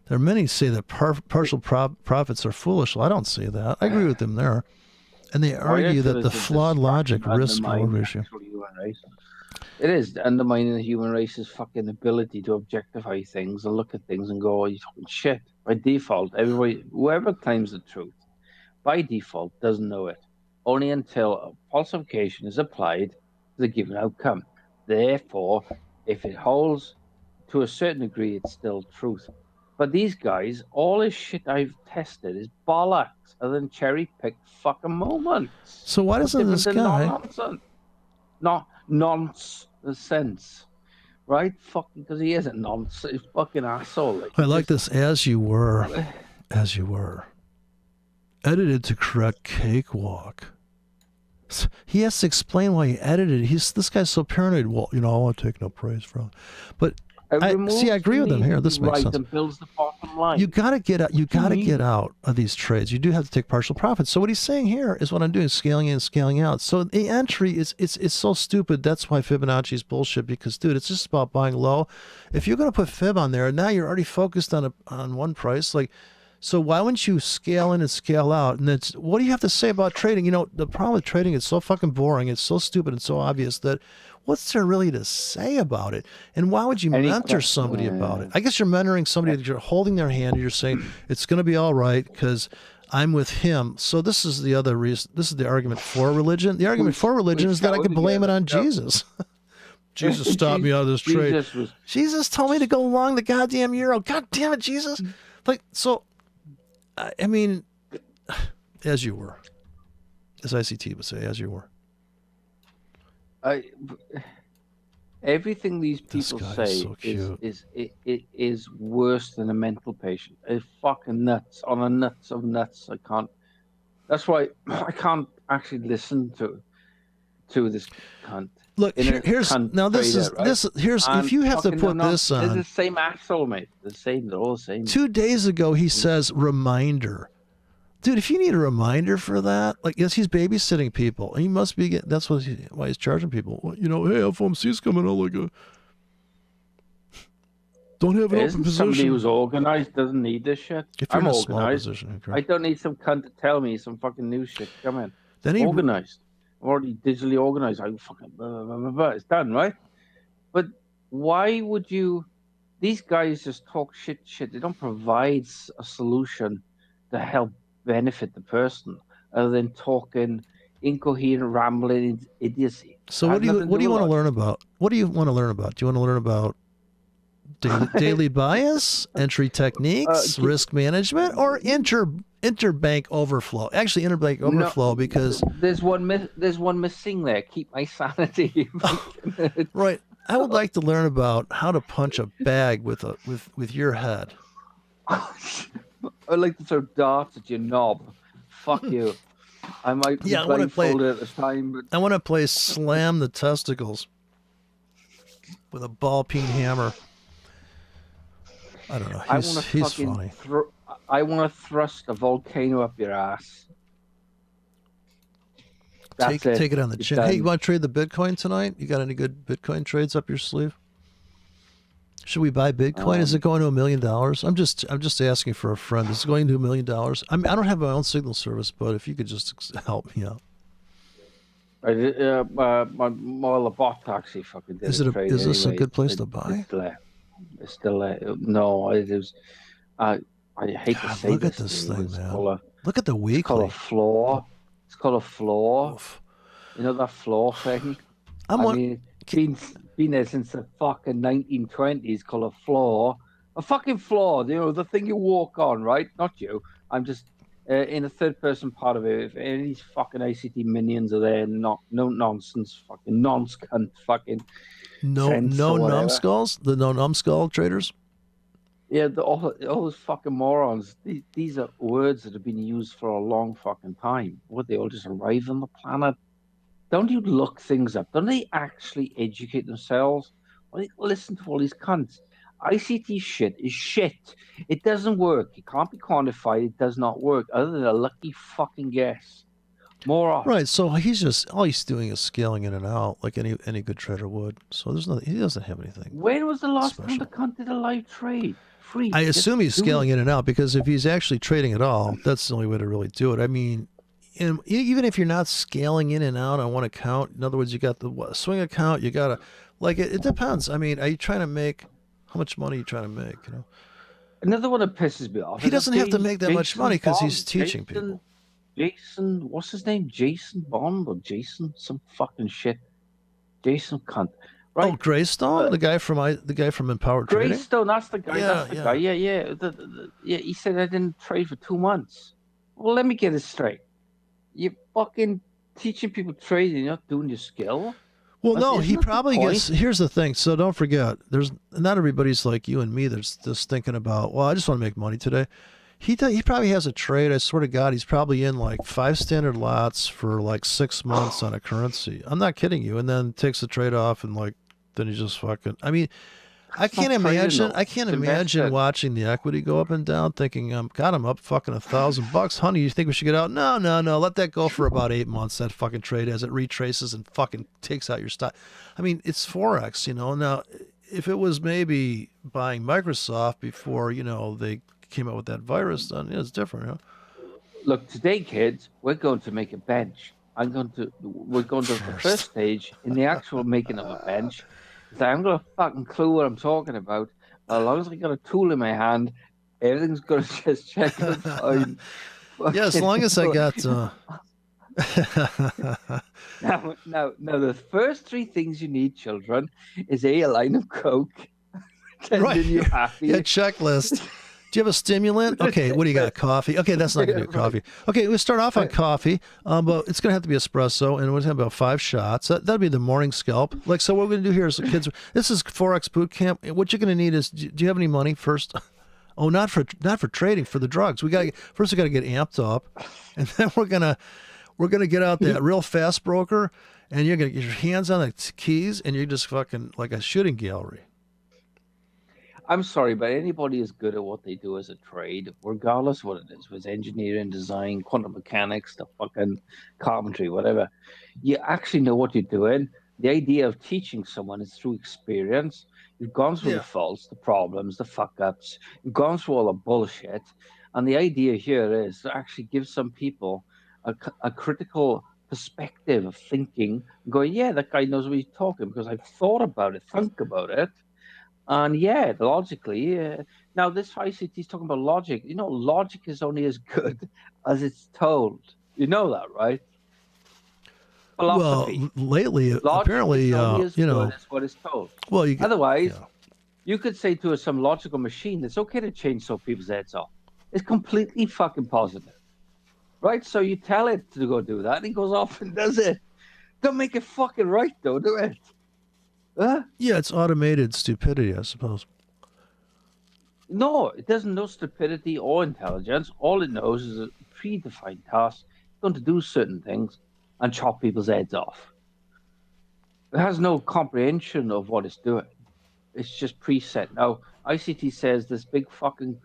Speaker 1: that partial profits are foolish. Well, I don't see that. I agree with them there. And they argue that the flawed logic risks reward ratio.
Speaker 2: It is undermining the human race's fucking ability to objectify things and look at things and go, oh, you're talking shit. By default, whoever claims the truth, by default, doesn't know it. Only until a falsification is applied to the given outcome. Therefore, if it holds to a certain degree, it's still truth. But these guys, all this shit I've tested is bollocks, other than cherry-picked fucking moments.
Speaker 1: So why doesn't this guy...
Speaker 2: Nonsense. Right? Fucking, because he is a nonsense. He's fucking asshole.
Speaker 1: I like this, as you were. Edited to correct cakewalk. He has to explain why he edited it. This guy's so paranoid. Well, I want to take no praise from. But I agree with him here. This makes sense.
Speaker 2: And builds the bottom line.
Speaker 1: You got to get out. You got to get out of these trades. You do have to take partial profits. So what he's saying here is what I'm doing: scaling in, scaling out. So the entry is it's so stupid. That's why Fibonacci's bullshit. Because dude, it's just about buying low. If you're going to put fib on there, now you're already focused on one price. Like, So why wouldn't you scale in and scale out? And it's, what do you have to say about trading? You know, the problem with trading, it's so fucking boring. It's so stupid and so obvious that what's there really to say about it? And why would you mentor somebody about it? I guess you're mentoring somebody that you're holding their hand and you're saying, it's going to be all right because I'm with him. So this is the other reason. This is the argument for religion. The argument for religion is that I could blame it on Jesus. Jesus stopped me out of this trade. Jesus told me to go long the goddamn euro. God damn it, Jesus. Like, so... I mean, as you were, as ICT would say, as you were.
Speaker 2: Everything these people say is worse than a mental patient. It's fucking nuts on a nuts of nuts. I can't. That's why I can't actually listen to this cunt.
Speaker 1: Look, here's now. This is right? Here's and if you have to put this on.
Speaker 2: It's the same asshole, mate. The same. They're all the same.
Speaker 1: 2 days ago, he says reminder, dude. If you need a reminder for that, like, yes, he's babysitting people. He must be getting. That's why he's charging people. Well, you know, hey, FOMC's coming out like a. Don't have an open position.
Speaker 2: Somebody who's organized doesn't need this shit.
Speaker 1: If you're in a small position,
Speaker 2: I don't need some cunt to tell me some fucking new shit. Come in. Then organized. I'm already digitally organized. I fucking it's done, right? But why would you? These guys just talk shit. They don't provide a solution to help benefit the person, other than talking incoherent, rambling idiocy.
Speaker 1: So what do you want to learn about? What do you want to learn about? Do you want to learn about daily bias, entry techniques, risk management, or interbank overflow? Actually, interbank overflow, because
Speaker 2: there's one missing there. Keep my sanity.
Speaker 1: Right. I would like to learn about how to punch a bag with your head.
Speaker 2: I'd like to throw darts at your knob. Fuck you. I might be blindfolded at this time. But...
Speaker 1: I want to play slam the testicles with a ball peen hammer. I don't know. He's funny.
Speaker 2: I want to thrust a volcano up your ass.
Speaker 1: Take it on the chin. Hey, you want to trade the Bitcoin tonight? You got any good Bitcoin trades up your sleeve? Should we buy Bitcoin? Is it going to $1 million? I'm just asking for a friend. Is it going to $1 million? I mean, I don't have my own signal service, but if you could just help me out.
Speaker 2: The bot actually fucking did.
Speaker 1: Is this a good place to buy?
Speaker 2: It's still no. It is. I hate to say
Speaker 1: look at this thing, man. Look at the weekly.
Speaker 2: It's called a floor. It's called a floor. Oof. You know that floor thing? Been there since the fucking 1920s. Called a floor. A fucking floor. You know, the thing you walk on, right? Not you. I'm just in a third-person part of it. If any of these fucking ICT minions are there, no nonsense, fucking nonce cunt, fucking.
Speaker 1: No numbskulls? The no numbskull traders?
Speaker 2: Yeah, all those fucking morons. These are words that have been used for a long fucking time. What, they all just arrive on the planet? Don't you look things up? Don't they actually educate themselves? Or they listen to all these cunts? ICT shit is shit. It doesn't work. It can't be quantified. It does not work, other than a lucky fucking guess. More
Speaker 1: right, so all he's doing is scaling in and out like any good trader would. So there's nothing. He doesn't have anything.
Speaker 2: When was the last time the cunt did a live trade? Free.
Speaker 1: I assume he's scaling in and out, because if he's actually trading at all, that's the only way to really do it. I mean, even if you're not scaling in and out on one account, in other words, you got the swing account, you got it depends. I mean, are you trying to make, how much money are you trying to make? You know.
Speaker 2: Another one that pisses me off.
Speaker 1: He doesn't have to make that much money because he's teaching people.
Speaker 2: Jason, what's his name? Jason Bond or Jason some fucking shit. Jason cunt. Right.
Speaker 1: Oh, Greystone, the guy from Empowered Trading.
Speaker 2: Greystone, that's the guy. Guy. Yeah. He said I didn't trade for 2 months. Well, let me get it straight. You're fucking teaching people trading, you're not doing your skill.
Speaker 1: Well, no, he probably gets. Here's the thing. So don't forget, there's not everybody's like you and me. That's just thinking about, well, I just want to make money today. He probably has a trade. I swear to God, he's probably in like 5 standard lots for like 6 months on a currency. I'm not kidding you. And then takes the trade off and like, then he just fucking. I mean, I can't imagine watching the equity go up and down, thinking, God, I'm up fucking $1,000, honey. You think we should get out? No. Let that go for about 8 months. That fucking trade as it retraces and fucking takes out your stock. I mean, it's forex, you know. Now, if it was maybe buying Microsoft before, you know, they came out with that virus, then it's different. You know?
Speaker 2: Look, today, kids, we're going to make a bench. We're going to the first stage in the actual making of a bench. Is that I'm gonna fucking clue what I'm talking about. As long as I got a tool in my hand, everything's gonna just check out fine.
Speaker 1: Yeah, as long as I got.
Speaker 2: Now, the first three things you need, children, is a line of coke, pretending you're happy.
Speaker 1: Yeah, checklist. Do you have a stimulant? Okay, what do you got? Coffee. Okay, that's not gonna do coffee. Okay, we'll start off on coffee, but it's gonna have to be espresso, and we're gonna have about 5 shots. That'll be the morning scalp. Like, so what we're gonna do here is, the kids. This is forex boot camp. What you're gonna need is, do you have any money first? Oh, not for trading, for the drugs. We got first. We got to get amped up, and then we're gonna get out that real fast broker, and you're gonna get your hands on the keys, and you're just fucking like a shooting gallery.
Speaker 2: I'm sorry, but anybody is good at what they do as a trade, regardless what it is, whether it's engineering, design, quantum mechanics, the fucking carpentry, whatever. You actually know what you're doing. The idea of teaching someone is through experience. You've gone through the faults, the problems, the fuck-ups. You've gone through all the bullshit. And the idea here is to actually give some people a critical perspective of thinking, going, yeah, that guy knows what he's talking because I've thought about it, think about it. And yeah, logically, now this ICT is talking about logic. You know, logic is only as good as it's told. You know that, right? Philosophy.
Speaker 1: Well, lately,
Speaker 2: logic
Speaker 1: apparently,
Speaker 2: is only as
Speaker 1: you
Speaker 2: good
Speaker 1: know,
Speaker 2: as what is told.
Speaker 1: Well,
Speaker 2: Otherwise, you could say to some logical machine, it's okay to change so people's heads off. It's completely fucking positive, right? So you tell it to go do that, and it goes off and does it. Don't make it fucking right, though, do it? Huh?
Speaker 1: Yeah, it's automated stupidity, I suppose.
Speaker 2: No, it doesn't know stupidity or intelligence. All it knows is a predefined task. It's going to do certain things and chop people's heads off. It has no comprehension of what it's doing. It's just preset. Now, ICT says this big fucking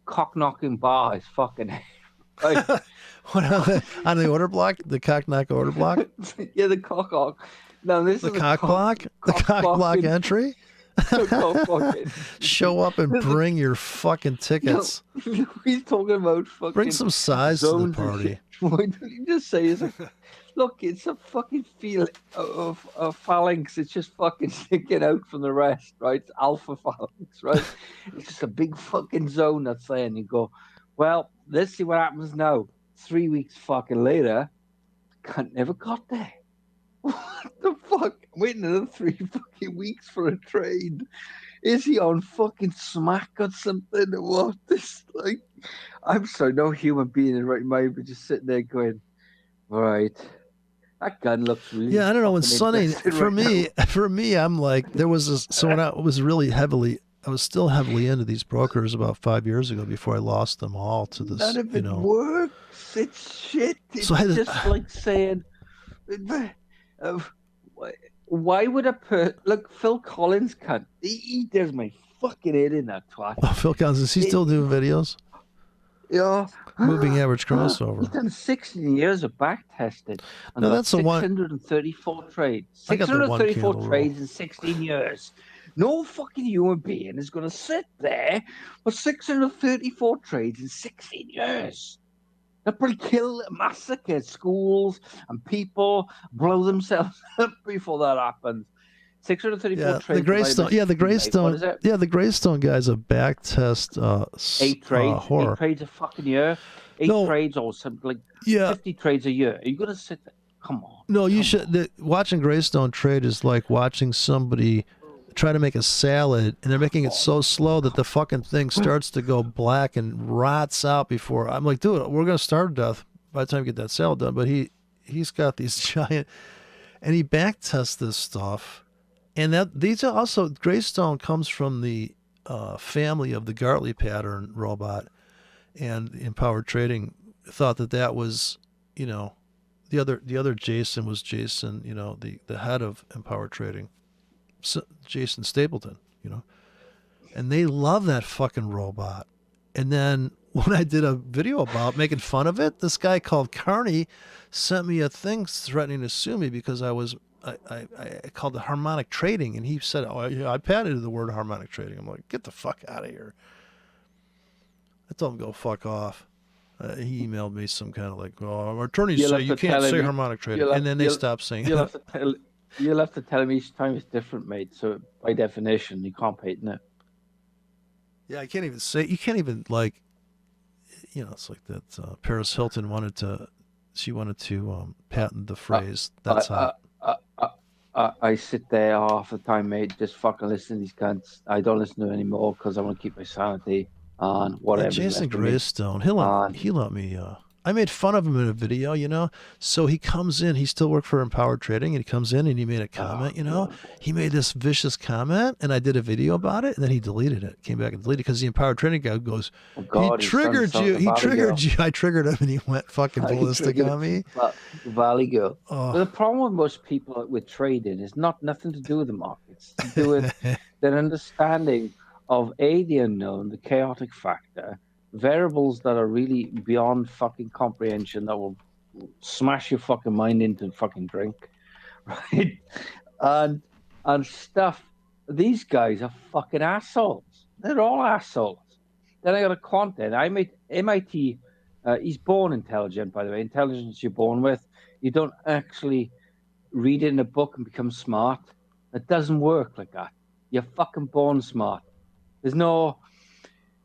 Speaker 2: cock-knocking bar is fucking... Right?
Speaker 1: What on the order block? The cock-knock order block?
Speaker 2: Yeah, the cock-knock. No, this
Speaker 1: the
Speaker 2: is
Speaker 1: cock block? The cock block entry? Show up and bring your fucking tickets.
Speaker 2: No, he's talking about fucking...
Speaker 1: Bring some size to the party.
Speaker 2: Why don't you just say, look, it's a fucking field of phalanx. It's just fucking sticking out from the rest, right? It's alpha phalanx, right? It's just a big fucking zone that's there. And you go, well, let's see what happens now. 3 weeks fucking later, cunt never got there. What the fuck? I'm waiting another 3 fucking weeks for a trade. Is he on fucking smack or something or what? This, like, I'm sorry, no human being in right mind, but just sitting there going, all right, that gun looks really...
Speaker 1: Yeah, I don't know. When Sonny, for me, I'm like, there was this, so when I was I was still heavily into these brokers about 5 years ago before I lost them all to this.
Speaker 2: None of it works. It's shit. It's so just like saying, why would look, Phil Collins can't. He does my fucking head in that twat.
Speaker 1: Oh, Phil Collins, is he still doing videos?
Speaker 2: Yeah.
Speaker 1: Moving average crossover.
Speaker 2: He's done 16 years of back testing.
Speaker 1: No, that's the one.
Speaker 2: 634 trades. 634 trades in 16 years. No fucking human being is going to sit there for 634 trades in 16 years. They'll probably kill, massacre schools and people, blow themselves up before that happens. 634 trades.
Speaker 1: The Greystone. Yeah, the Greystone. Yeah, the Greystone guy's a back test.
Speaker 2: 8 trades. 8 trades a fucking year. 8 trades or something like 50 trades a year. Are you going to sit there? Come on.
Speaker 1: No, you should. Watching Greystone trade is like watching somebody try to make a salad, and they're making it so slow that the fucking thing starts to go black and rots out before. I'm like, dude, we're gonna starve to death by the time we get that salad done. But he's got these giant, and he back tests this stuff, and these are also Greystone comes from the family of the Gartley pattern robot, and Empowered Trading thought that was, you know, the other Jason was Jason, you know, the head of Empowered Trading. Jason Stapleton, you know, and they love that fucking robot. And then when I did a video about making fun of it, this guy called Carney sent me a thing threatening to sue me because I called it harmonic trading, and he said, "Oh, yeah, I patented the word harmonic trading." I'm like, "Get the fuck out of here!" I told him go fuck off. He emailed me some kind of like, "Oh, our attorneys say you can't say harmonic trading," and then they stopped saying.
Speaker 2: You'll have to tell him each time it's different, mate. So by definition, you can't patent it.
Speaker 1: Yeah, I can't even say. You can't even like. It's like that. Paris Hilton wanted to patent the phrase. That's hot.
Speaker 2: I sit there half the time, mate, just fucking listening to these cunts. I don't listen to them anymore because I want to keep my sanity on whatever.
Speaker 1: Yeah, Jason Greystone, he let me. I made fun of him in a video, So he comes in. He still worked for Empowered Trading, and he comes in and he made a comment. He made this vicious comment, and I did a video about it, and then he deleted it. Came back and deleted it because the Empowered Trading guy goes, "He triggered you. He triggered you." I triggered him, and he went fucking ballistic on me.
Speaker 2: Valley Girl. But the problem with most people with trading is nothing to do with the markets. To do with their understanding of the unknown, the chaotic factor. Variables that are really beyond fucking comprehension that will smash your fucking mind into fucking drink, right? And stuff. These guys are fucking assholes. They're all assholes. Then I got a quant. I made MIT. He's born intelligent, by the way. Intelligence you're born with. You don't actually read it in a book and become smart. It doesn't work like that. You're fucking born smart. There's no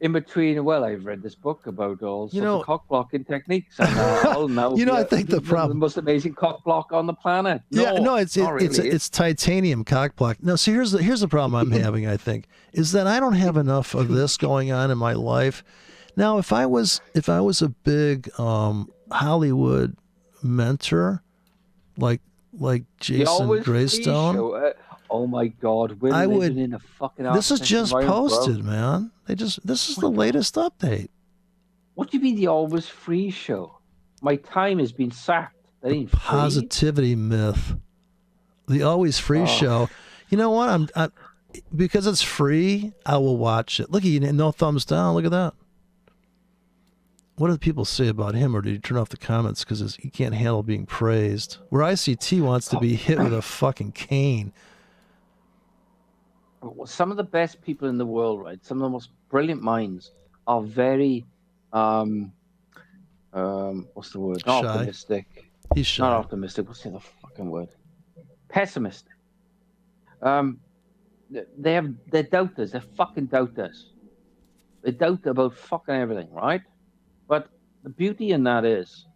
Speaker 2: in between. Well, I've read this book about all sorts of cock blocking techniques. And
Speaker 1: I think the problem,
Speaker 2: the most amazing cock block on the planet.
Speaker 1: It's titanium cock block. No, so here's the problem I'm having. I think is that I don't have enough of this going on in my life. Now, if I was a big Hollywood mentor, like Jason Greystone.
Speaker 2: Oh my God! We're living in a fucking.
Speaker 1: This is just posted, man. This is the latest update.
Speaker 2: What do you mean the Always Free show? My time has been sacked. That ain't free.
Speaker 1: Positivity myth. The Always Free show. You know what? I'm because it's free. I will watch it. Look at you. No thumbs down. Look at that. What do people say about him, or did he turn off the comments because he can't handle being praised? Where ICT wants to be hit with a fucking cane.
Speaker 2: Some of the best people in the world, right? Some of the most brilliant minds are very, what's the word? Not
Speaker 1: shy.
Speaker 2: Optimistic.
Speaker 1: He's shy.
Speaker 2: Not optimistic. What's the other fucking word? Pessimistic. They're doubters. They're fucking doubters. They doubt about fucking everything, right? But the beauty in that is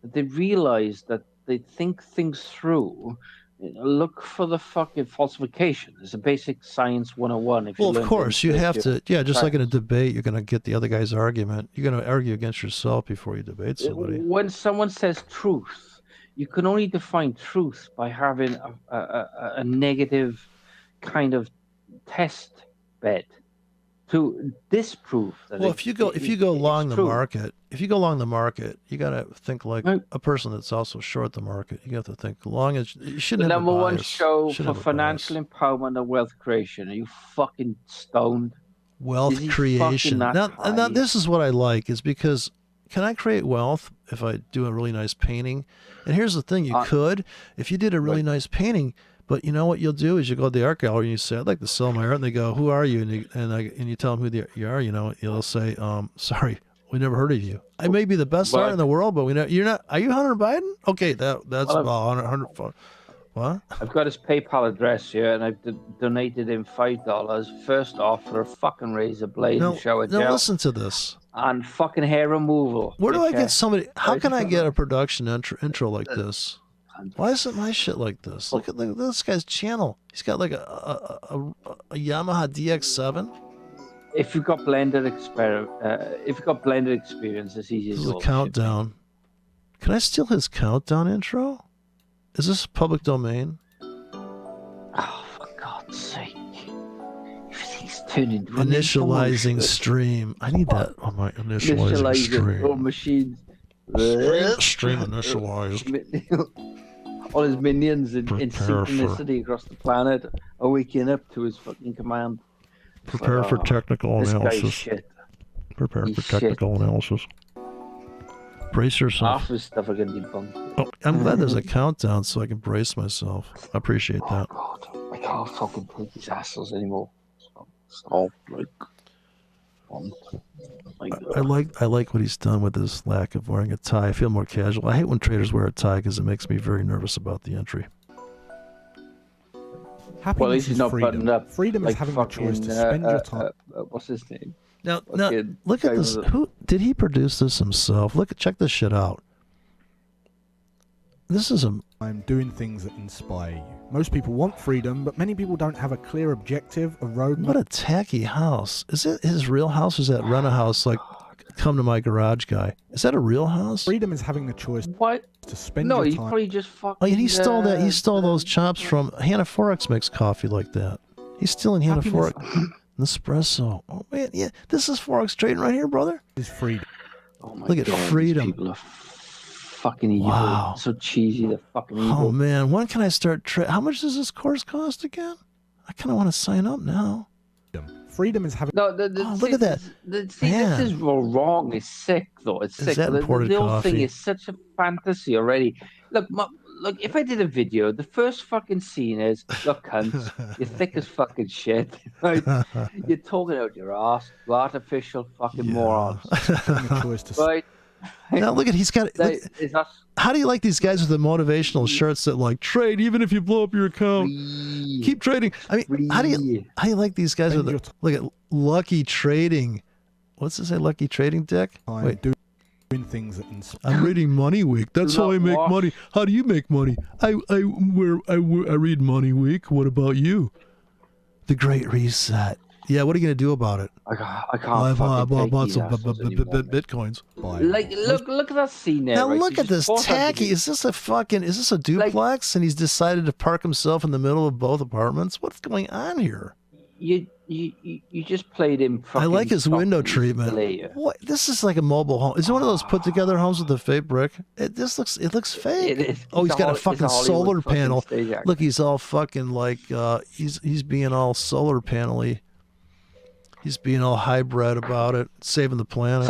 Speaker 2: that they realize that they think things through. Look for the fucking falsification. It's a basic science 101.
Speaker 1: Well, of course, you have to. Yeah, just like in a debate, you're going to get the other guy's argument. You're going to argue against yourself before you debate somebody.
Speaker 2: When someone says truth, you can only define truth by having a negative kind of test bed to disprove that.
Speaker 1: Well, if you go along the market, you got to think like a person that's also short the market. You have to think long as you shouldn't
Speaker 2: the
Speaker 1: have
Speaker 2: number
Speaker 1: a
Speaker 2: one
Speaker 1: bias.
Speaker 2: show for financial empowerment and wealth creation. Are you fucking stoned?
Speaker 1: Wealth creation. Now this is what I like is because can I create wealth if I do a really nice painting? And here's the thing: you could if you did a really nice painting. But you know what you'll do is you go to the art gallery and you say, "I'd like to sell my art," and they go, "Who are you?" And you tell them who you are. You'll say, "Sorry, we never heard of you. I may be the best art in the world, but we know you're not. Are you Hunter Biden? Okay, that's about 100. What?
Speaker 2: I've got his PayPal address here, and I've donated him $5 first off for a fucking razor blade and shower gel.
Speaker 1: Now listen to this.
Speaker 2: And fucking hair removal.
Speaker 1: Where do I get somebody? How can I get a production intro like this? Why isn't my shit like this? Look at this guy's channel. He's got like a Yamaha DX7.
Speaker 2: If you've got blended experience, it's easy
Speaker 1: to do. This is a countdown. Can I steal his countdown intro? Is this public domain?
Speaker 2: Oh, for God's sake! Everything's turning.
Speaker 1: Initializing stream. I need that on my initializing stream.
Speaker 2: Or machines.
Speaker 1: Stream initialized.
Speaker 2: All his minions in synchronicity across the planet are waking up to his fucking command.
Speaker 1: Prepare for technical analysis. Prepare for technical analysis. Brace yourself.
Speaker 2: Half his stuff are getting debunked.
Speaker 1: Oh, I'm glad there's a countdown so I can brace myself. I appreciate that.
Speaker 2: Oh God, I can't fucking take these assholes anymore. Stop, like. font.
Speaker 1: I like what he's done with his lack of wearing a tie. I feel more casual. I hate when traders wear a tie because it makes me very nervous about the entry.
Speaker 2: Happiness is not buttoned up.
Speaker 4: Freedom is having a choice to spend your time.
Speaker 2: What's his name?
Speaker 1: Now look at this. Who did he produce this himself? Check this shit out. This is
Speaker 4: I'm doing things that inspire you. Most people want freedom, but many people don't have a clear objective, a roadmap.
Speaker 1: What a tacky house. Is it his real house or is that rent a house like come to my garage guy? Is that a real house?
Speaker 4: Freedom is having the choice to spend
Speaker 2: your time. No, he
Speaker 4: probably
Speaker 2: just fucking...
Speaker 1: Oh, and he stole that. He stole those chops from... Hannah Forex makes coffee like that. He's stealing Hannah Forex. Nespresso. Oh, man. Yeah, this is Forex trading right here, brother.
Speaker 4: Is freedom.
Speaker 2: Oh my
Speaker 1: Look at
Speaker 2: God,
Speaker 1: freedom.
Speaker 2: People are fucking evil.
Speaker 1: Wow.
Speaker 2: So cheesy, they're fucking evil.
Speaker 1: Oh, man. When can I start... How much does this course cost again? I kind of want to sign up now.
Speaker 4: Freedom is having...
Speaker 2: No,
Speaker 1: look at that.
Speaker 2: This is wrong. It's sick, though. It's sick.
Speaker 1: That imported
Speaker 2: the whole
Speaker 1: coffee?
Speaker 2: thing is such a fantasy already. Look, if I did a video, the first fucking scene is, look, cunts, you're thick as fucking shit. Right? You're talking out your ass. You artificial fucking morons. Right?
Speaker 1: Now look at he's got. How do you like these guys with the motivational shirts that like trade even if you blow up your account? Keep trading. I mean, how do you like these guys with the look at Lucky Trading? What's it say? Lucky Trading, Dick? Wait,
Speaker 4: doing things that inspire.
Speaker 1: I'm reading Money Week. That's how I make money. How do you make money? I read Money Week. What about you? The Great Reset. Yeah, what are you going to do about it?
Speaker 2: I can't
Speaker 1: bought some bitcoins.
Speaker 2: Like, look at that scene there.
Speaker 1: Now
Speaker 2: right?
Speaker 1: look at this tacky. Is this a duplex? And he's decided to park himself in the middle of both apartments? What's going on here?
Speaker 2: You just played him.
Speaker 1: I like his window treatment. What? This is like a mobile home. Is it one of those put together homes with the fake brick? It looks fake.
Speaker 2: It is.
Speaker 1: Oh, he's got a fucking solar panel. Look, he's all fucking like he's being all solar panel-y. He's being all highbred about it, saving the planet.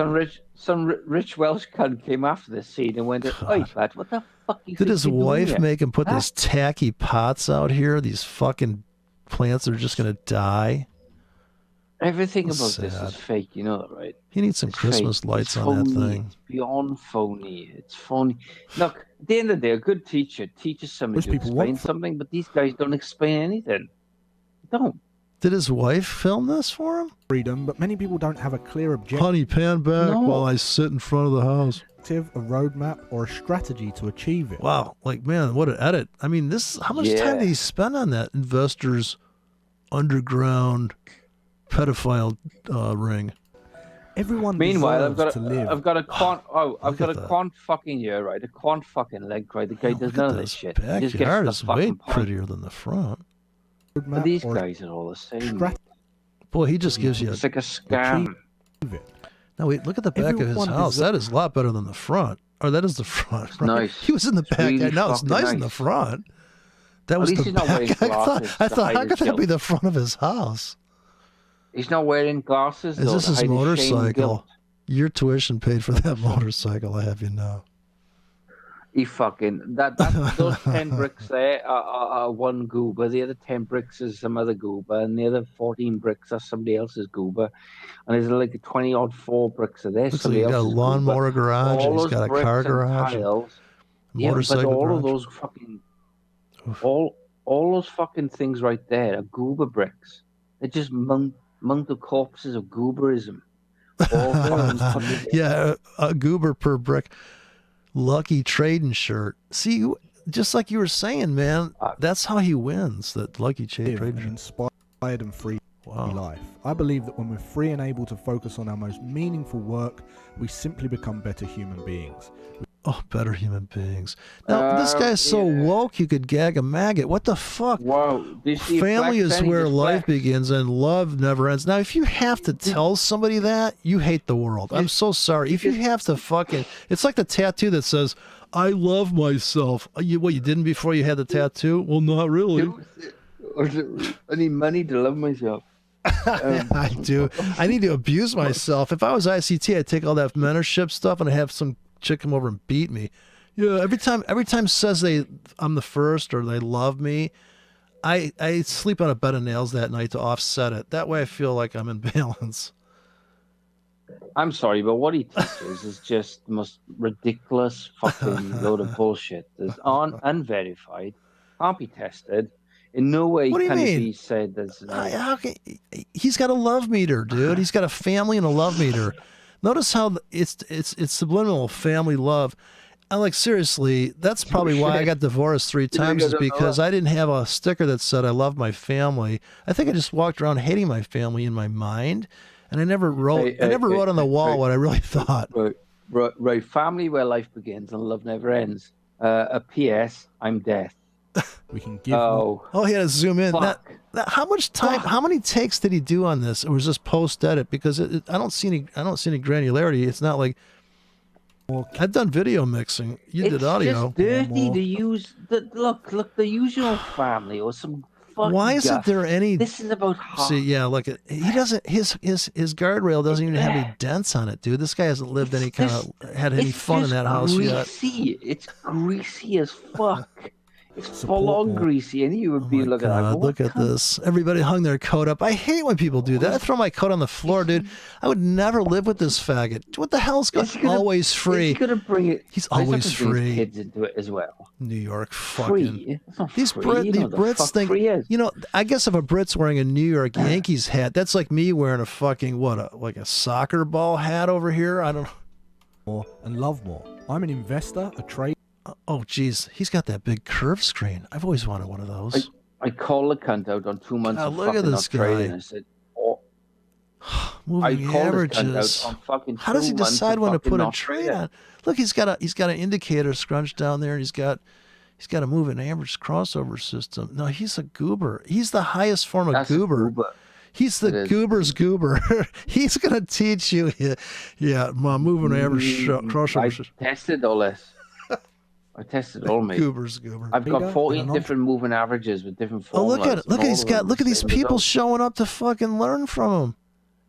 Speaker 2: Some rich Welsh cunt came after this scene and went, "Oi, lad, what the fuck you?"
Speaker 1: Did his wife make him put these tacky pots out here? These fucking plants are just gonna die.
Speaker 2: Everything about this is fake, you know that, right?
Speaker 1: He needs some Christmas lights on that thing.
Speaker 2: It's beyond phony. It's phony. Look, at the end of the day, a good teacher teaches somebody to explain something, but these guys don't explain anything. They don't.
Speaker 1: Did his wife film this for him?
Speaker 4: Freedom, but many people don't have a clear objective.
Speaker 1: Honey, pan back while I sit in front of the house.
Speaker 4: A roadmap or a strategy to achieve it.
Speaker 1: Wow, like man, what an edit! I mean, this. How much time did he spend on that investors' underground pedophile ring?
Speaker 4: Everyone.
Speaker 2: Meanwhile, I've got a quant fucking year, right? A quant fucking leg, right? The guy does none of this shit.
Speaker 1: The backyard is way prettier than the front.
Speaker 2: But these guys are all the same.
Speaker 1: Boy, he just gives you.
Speaker 2: It's like a scam.
Speaker 1: Now wait, look at the back of his house. That is a lot better than the front. Or that is the front. Right?
Speaker 2: Nice.
Speaker 1: He was in the back. Really now it's nice in the front. That was the back. I thought, how could that be the front of his house?
Speaker 2: He's not wearing glasses.
Speaker 1: Is this his motorcycle? Your tuition paid for that motorcycle. I have you know.
Speaker 2: He fucking those 10 bricks there are one goober. The other 10 bricks is some other goober, and the other 14 bricks are somebody else's goober. And there's like 20 odd 4 bricks of this.
Speaker 1: So he's got a lawnmower garage. He's got a car garage.
Speaker 2: Motorcycle but all garage. Of those fucking all those fucking things right there are goober bricks. They're just monk corpses of gooberism.
Speaker 1: Yeah, a goober per brick. Lucky Trading shirt. See, just like you were saying, man, that's how he wins. That Lucky Trading shirt.
Speaker 4: Inspired and free life. I believe that when we're free and able to focus on our most meaningful work, we simply become better human beings.
Speaker 1: Oh, better human beings. Now, this guy's so woke you could gag a maggot. What the fuck?
Speaker 2: Wow.
Speaker 1: Family is where life begins and love never ends. Now, if you have to tell somebody that, you hate the world. I'm so sorry. If you have to fucking... It's like the tattoo that says, I love myself. What, you didn't before you had the tattoo? Well, not really.
Speaker 2: I need money to love myself.
Speaker 1: I do. I need to abuse myself. If I was ICT, I'd take all that mentorship stuff and I'd have some chick come over and beat me. Yeah, every time says I'm the first or they love me, I sleep on a bed of nails that night to offset it. That way I feel like I'm in balance.
Speaker 2: I'm sorry, but what he teaches is just the most ridiculous fucking load of bullshit that's unverified, can't be tested. In no way
Speaker 1: can
Speaker 2: it be said there's
Speaker 1: he's got a love meter, dude. He's got a family and a love meter. Notice how it's subliminal family love. I'm like, seriously, that's probably why I got divorced 3 times, is because I didn't have a sticker that said I love my family. I think I just walked around hating my family in my mind, and I never wrote wrote on the wall what I really thought.
Speaker 2: Right. Family where life begins and love never ends. A P.S. I'm death.
Speaker 4: We can give.
Speaker 1: He had to zoom in. How much time? How many takes did he do on this? Or was this post edit? Because I don't see any granularity. It's not like. I've done video mixing. You did audio.
Speaker 2: It's just dirty to use. Look, the usual family or some.
Speaker 1: Why isn't there any?
Speaker 2: This is about.
Speaker 1: See, yeah, look, he doesn't. His guardrail doesn't even have any dents on it, dude. This guy hasn't lived had any fun in that house yet.
Speaker 2: It's greasy as fuck. It's full on greasy, and you would be looking at
Speaker 1: look at this. Everybody hung their coat up. I hate when people do that. I throw my coat on the floor, dude. I would never live with this faggot. What the hell's going on? Always free.
Speaker 2: He's gonna bring it.
Speaker 1: He's always free.
Speaker 2: Kids into it as well.
Speaker 1: New York, fucking.
Speaker 2: Free. It's not
Speaker 1: these
Speaker 2: free.
Speaker 1: these Brits think. You know, I guess if a Brit's wearing a New York Yankees hat, that's like me wearing a fucking like a soccer ball hat over here. I don't know.
Speaker 4: And love more. I'm an investor, a trader.
Speaker 1: Oh, geez. He's got that big curve screen. I've always wanted one of those.
Speaker 2: I called the cunt out on 2 months of
Speaker 1: look at this guy.
Speaker 2: trading. I said,
Speaker 1: moving averages. How does he decide when to put a trade on? Look, he's got an indicator scrunched down there, and he's got a moving average crossover system. No, he's a goober. He's the highest form of goober. He's the goober's goober. He's going to teach you. Yeah, moving average crossover system.
Speaker 2: I tested all this. I tested all, mate.
Speaker 1: Goober.
Speaker 2: I've got 14 different moving averages with different formulas.
Speaker 1: Oh, look at it. Look at these people showing up to fucking learn from him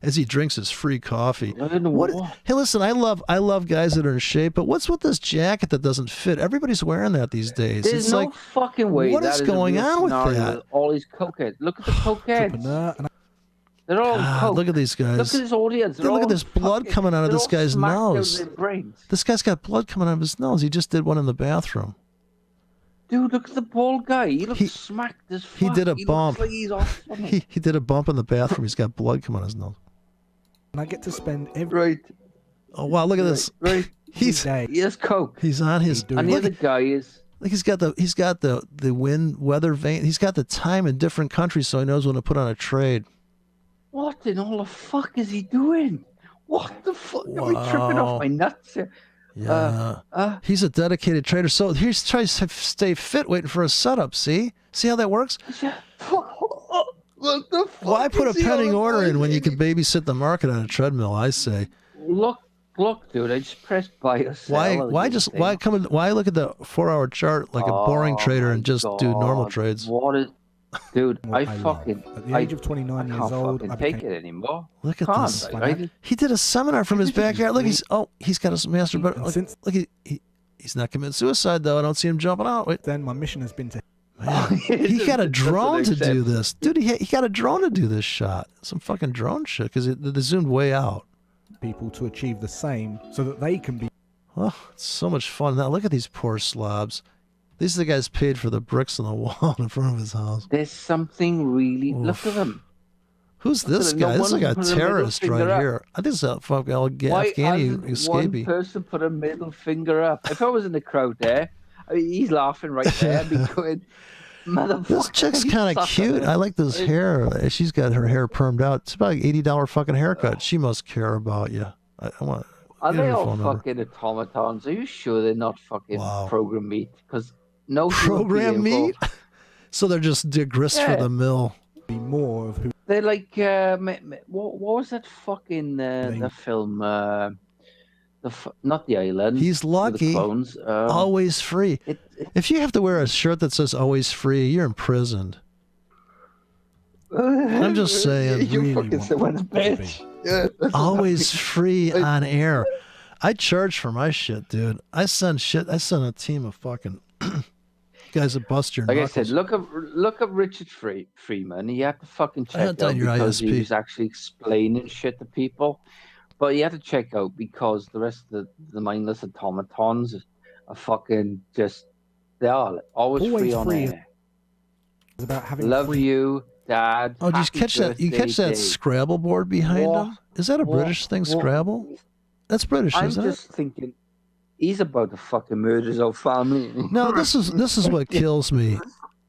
Speaker 1: as he drinks his free coffee. Hey, listen, I love guys that are in shape, but what's with this jacket that doesn't fit? Everybody's wearing that these days.
Speaker 2: There's no fucking way.
Speaker 1: What is going on with that?
Speaker 2: All these cokeheads. Look at the cokeheads. They're all coke.
Speaker 1: Look at these guys.
Speaker 2: Look at this audience.
Speaker 1: Look at this blood coming out of this guy's nose. This guy's got blood coming out of his nose. He just did one in the bathroom.
Speaker 2: Dude, look at the bald guy. He looks smacked as fuck.
Speaker 1: He did a bump.
Speaker 2: Like he's off
Speaker 1: he did a bump in the bathroom. He's got blood coming out of his nose.
Speaker 4: And I get to spend
Speaker 2: Right.
Speaker 1: Oh, wow, look at this.
Speaker 2: Right.
Speaker 1: He
Speaker 2: has coke.
Speaker 1: He's on his...
Speaker 2: And the other guy is...
Speaker 1: Like he's got the weather vane. He's got the time in different countries, so he knows when to put on a trade.
Speaker 2: What in all the fuck is he doing? What the fuck? Are we tripping off my nuts here?
Speaker 1: Yeah. He's a dedicated trader. So he's trying to stay fit, waiting for a setup. See how that works?
Speaker 2: What the fuck?
Speaker 1: Why put a pending order in when you can babysit the market on a treadmill? I say.
Speaker 2: Look, dude. I just pressed buy or sell.
Speaker 1: Why look at the 4-hour chart like a boring trader and just do normal trades?
Speaker 2: What is? Dude,
Speaker 4: at the age of 29 years old,
Speaker 2: I take it anymore.
Speaker 1: Look at this. He did a seminar from his backyard. Look, he's got his master, but look, he's not committing suicide though. I don't see him jumping out. Wait.
Speaker 4: Then my mission has been to.
Speaker 1: He got a drone to do this, dude. He got a drone to do this shot. Some fucking drone shit because they zoomed way out.
Speaker 4: People to achieve the same so that they can be.
Speaker 1: Oh, it's so much fun. Now look at these poor slobs. These are the guys paid for the bricks on the wall in front of his house.
Speaker 2: There's something really... Oof. Look at them.
Speaker 1: Who's this guy? This is like a terrorist right here. I think it's a fucking Afghani escapee.
Speaker 2: One person put a middle finger up. If I was in the crowd there, he's laughing right there. I'd be going, motherfucker.
Speaker 1: This chick's kind of cute. I like this hair. She's got her hair permed out. It's about like $80 fucking haircut. She must care about you. I want...
Speaker 2: Are they all fucking automatons? Are you sure they're not fucking program meat? Because... No
Speaker 1: program meat, so they're just grist for the mill.
Speaker 4: Be more of who
Speaker 2: they're like. What was that fucking the film? Not the island.
Speaker 1: He's lucky.
Speaker 2: Clones.
Speaker 1: Always free. If you have to wear a shirt that says "always free," you're imprisoned. I'm just saying.
Speaker 2: You really fucking someone's bitch. Yeah,
Speaker 1: always free on air. I charge for my shit, dude. I send a team of fucking. Guys that bust your knuckles.
Speaker 2: Like I said, look up Richard Freeman. You have to fucking check out because he was actually explaining shit to people. But you have to check out because the rest of the mindless automatons are fucking just, they are always free on air.
Speaker 4: It's about having
Speaker 2: Love you, Dad.
Speaker 1: Oh, did you catch that? You catch that Scrabble board behind him? Is that a British thing, Scrabble? That's British, isn't it?
Speaker 2: I'm just thinking, he's about to fucking murder his whole family.
Speaker 1: No, this is what kills me.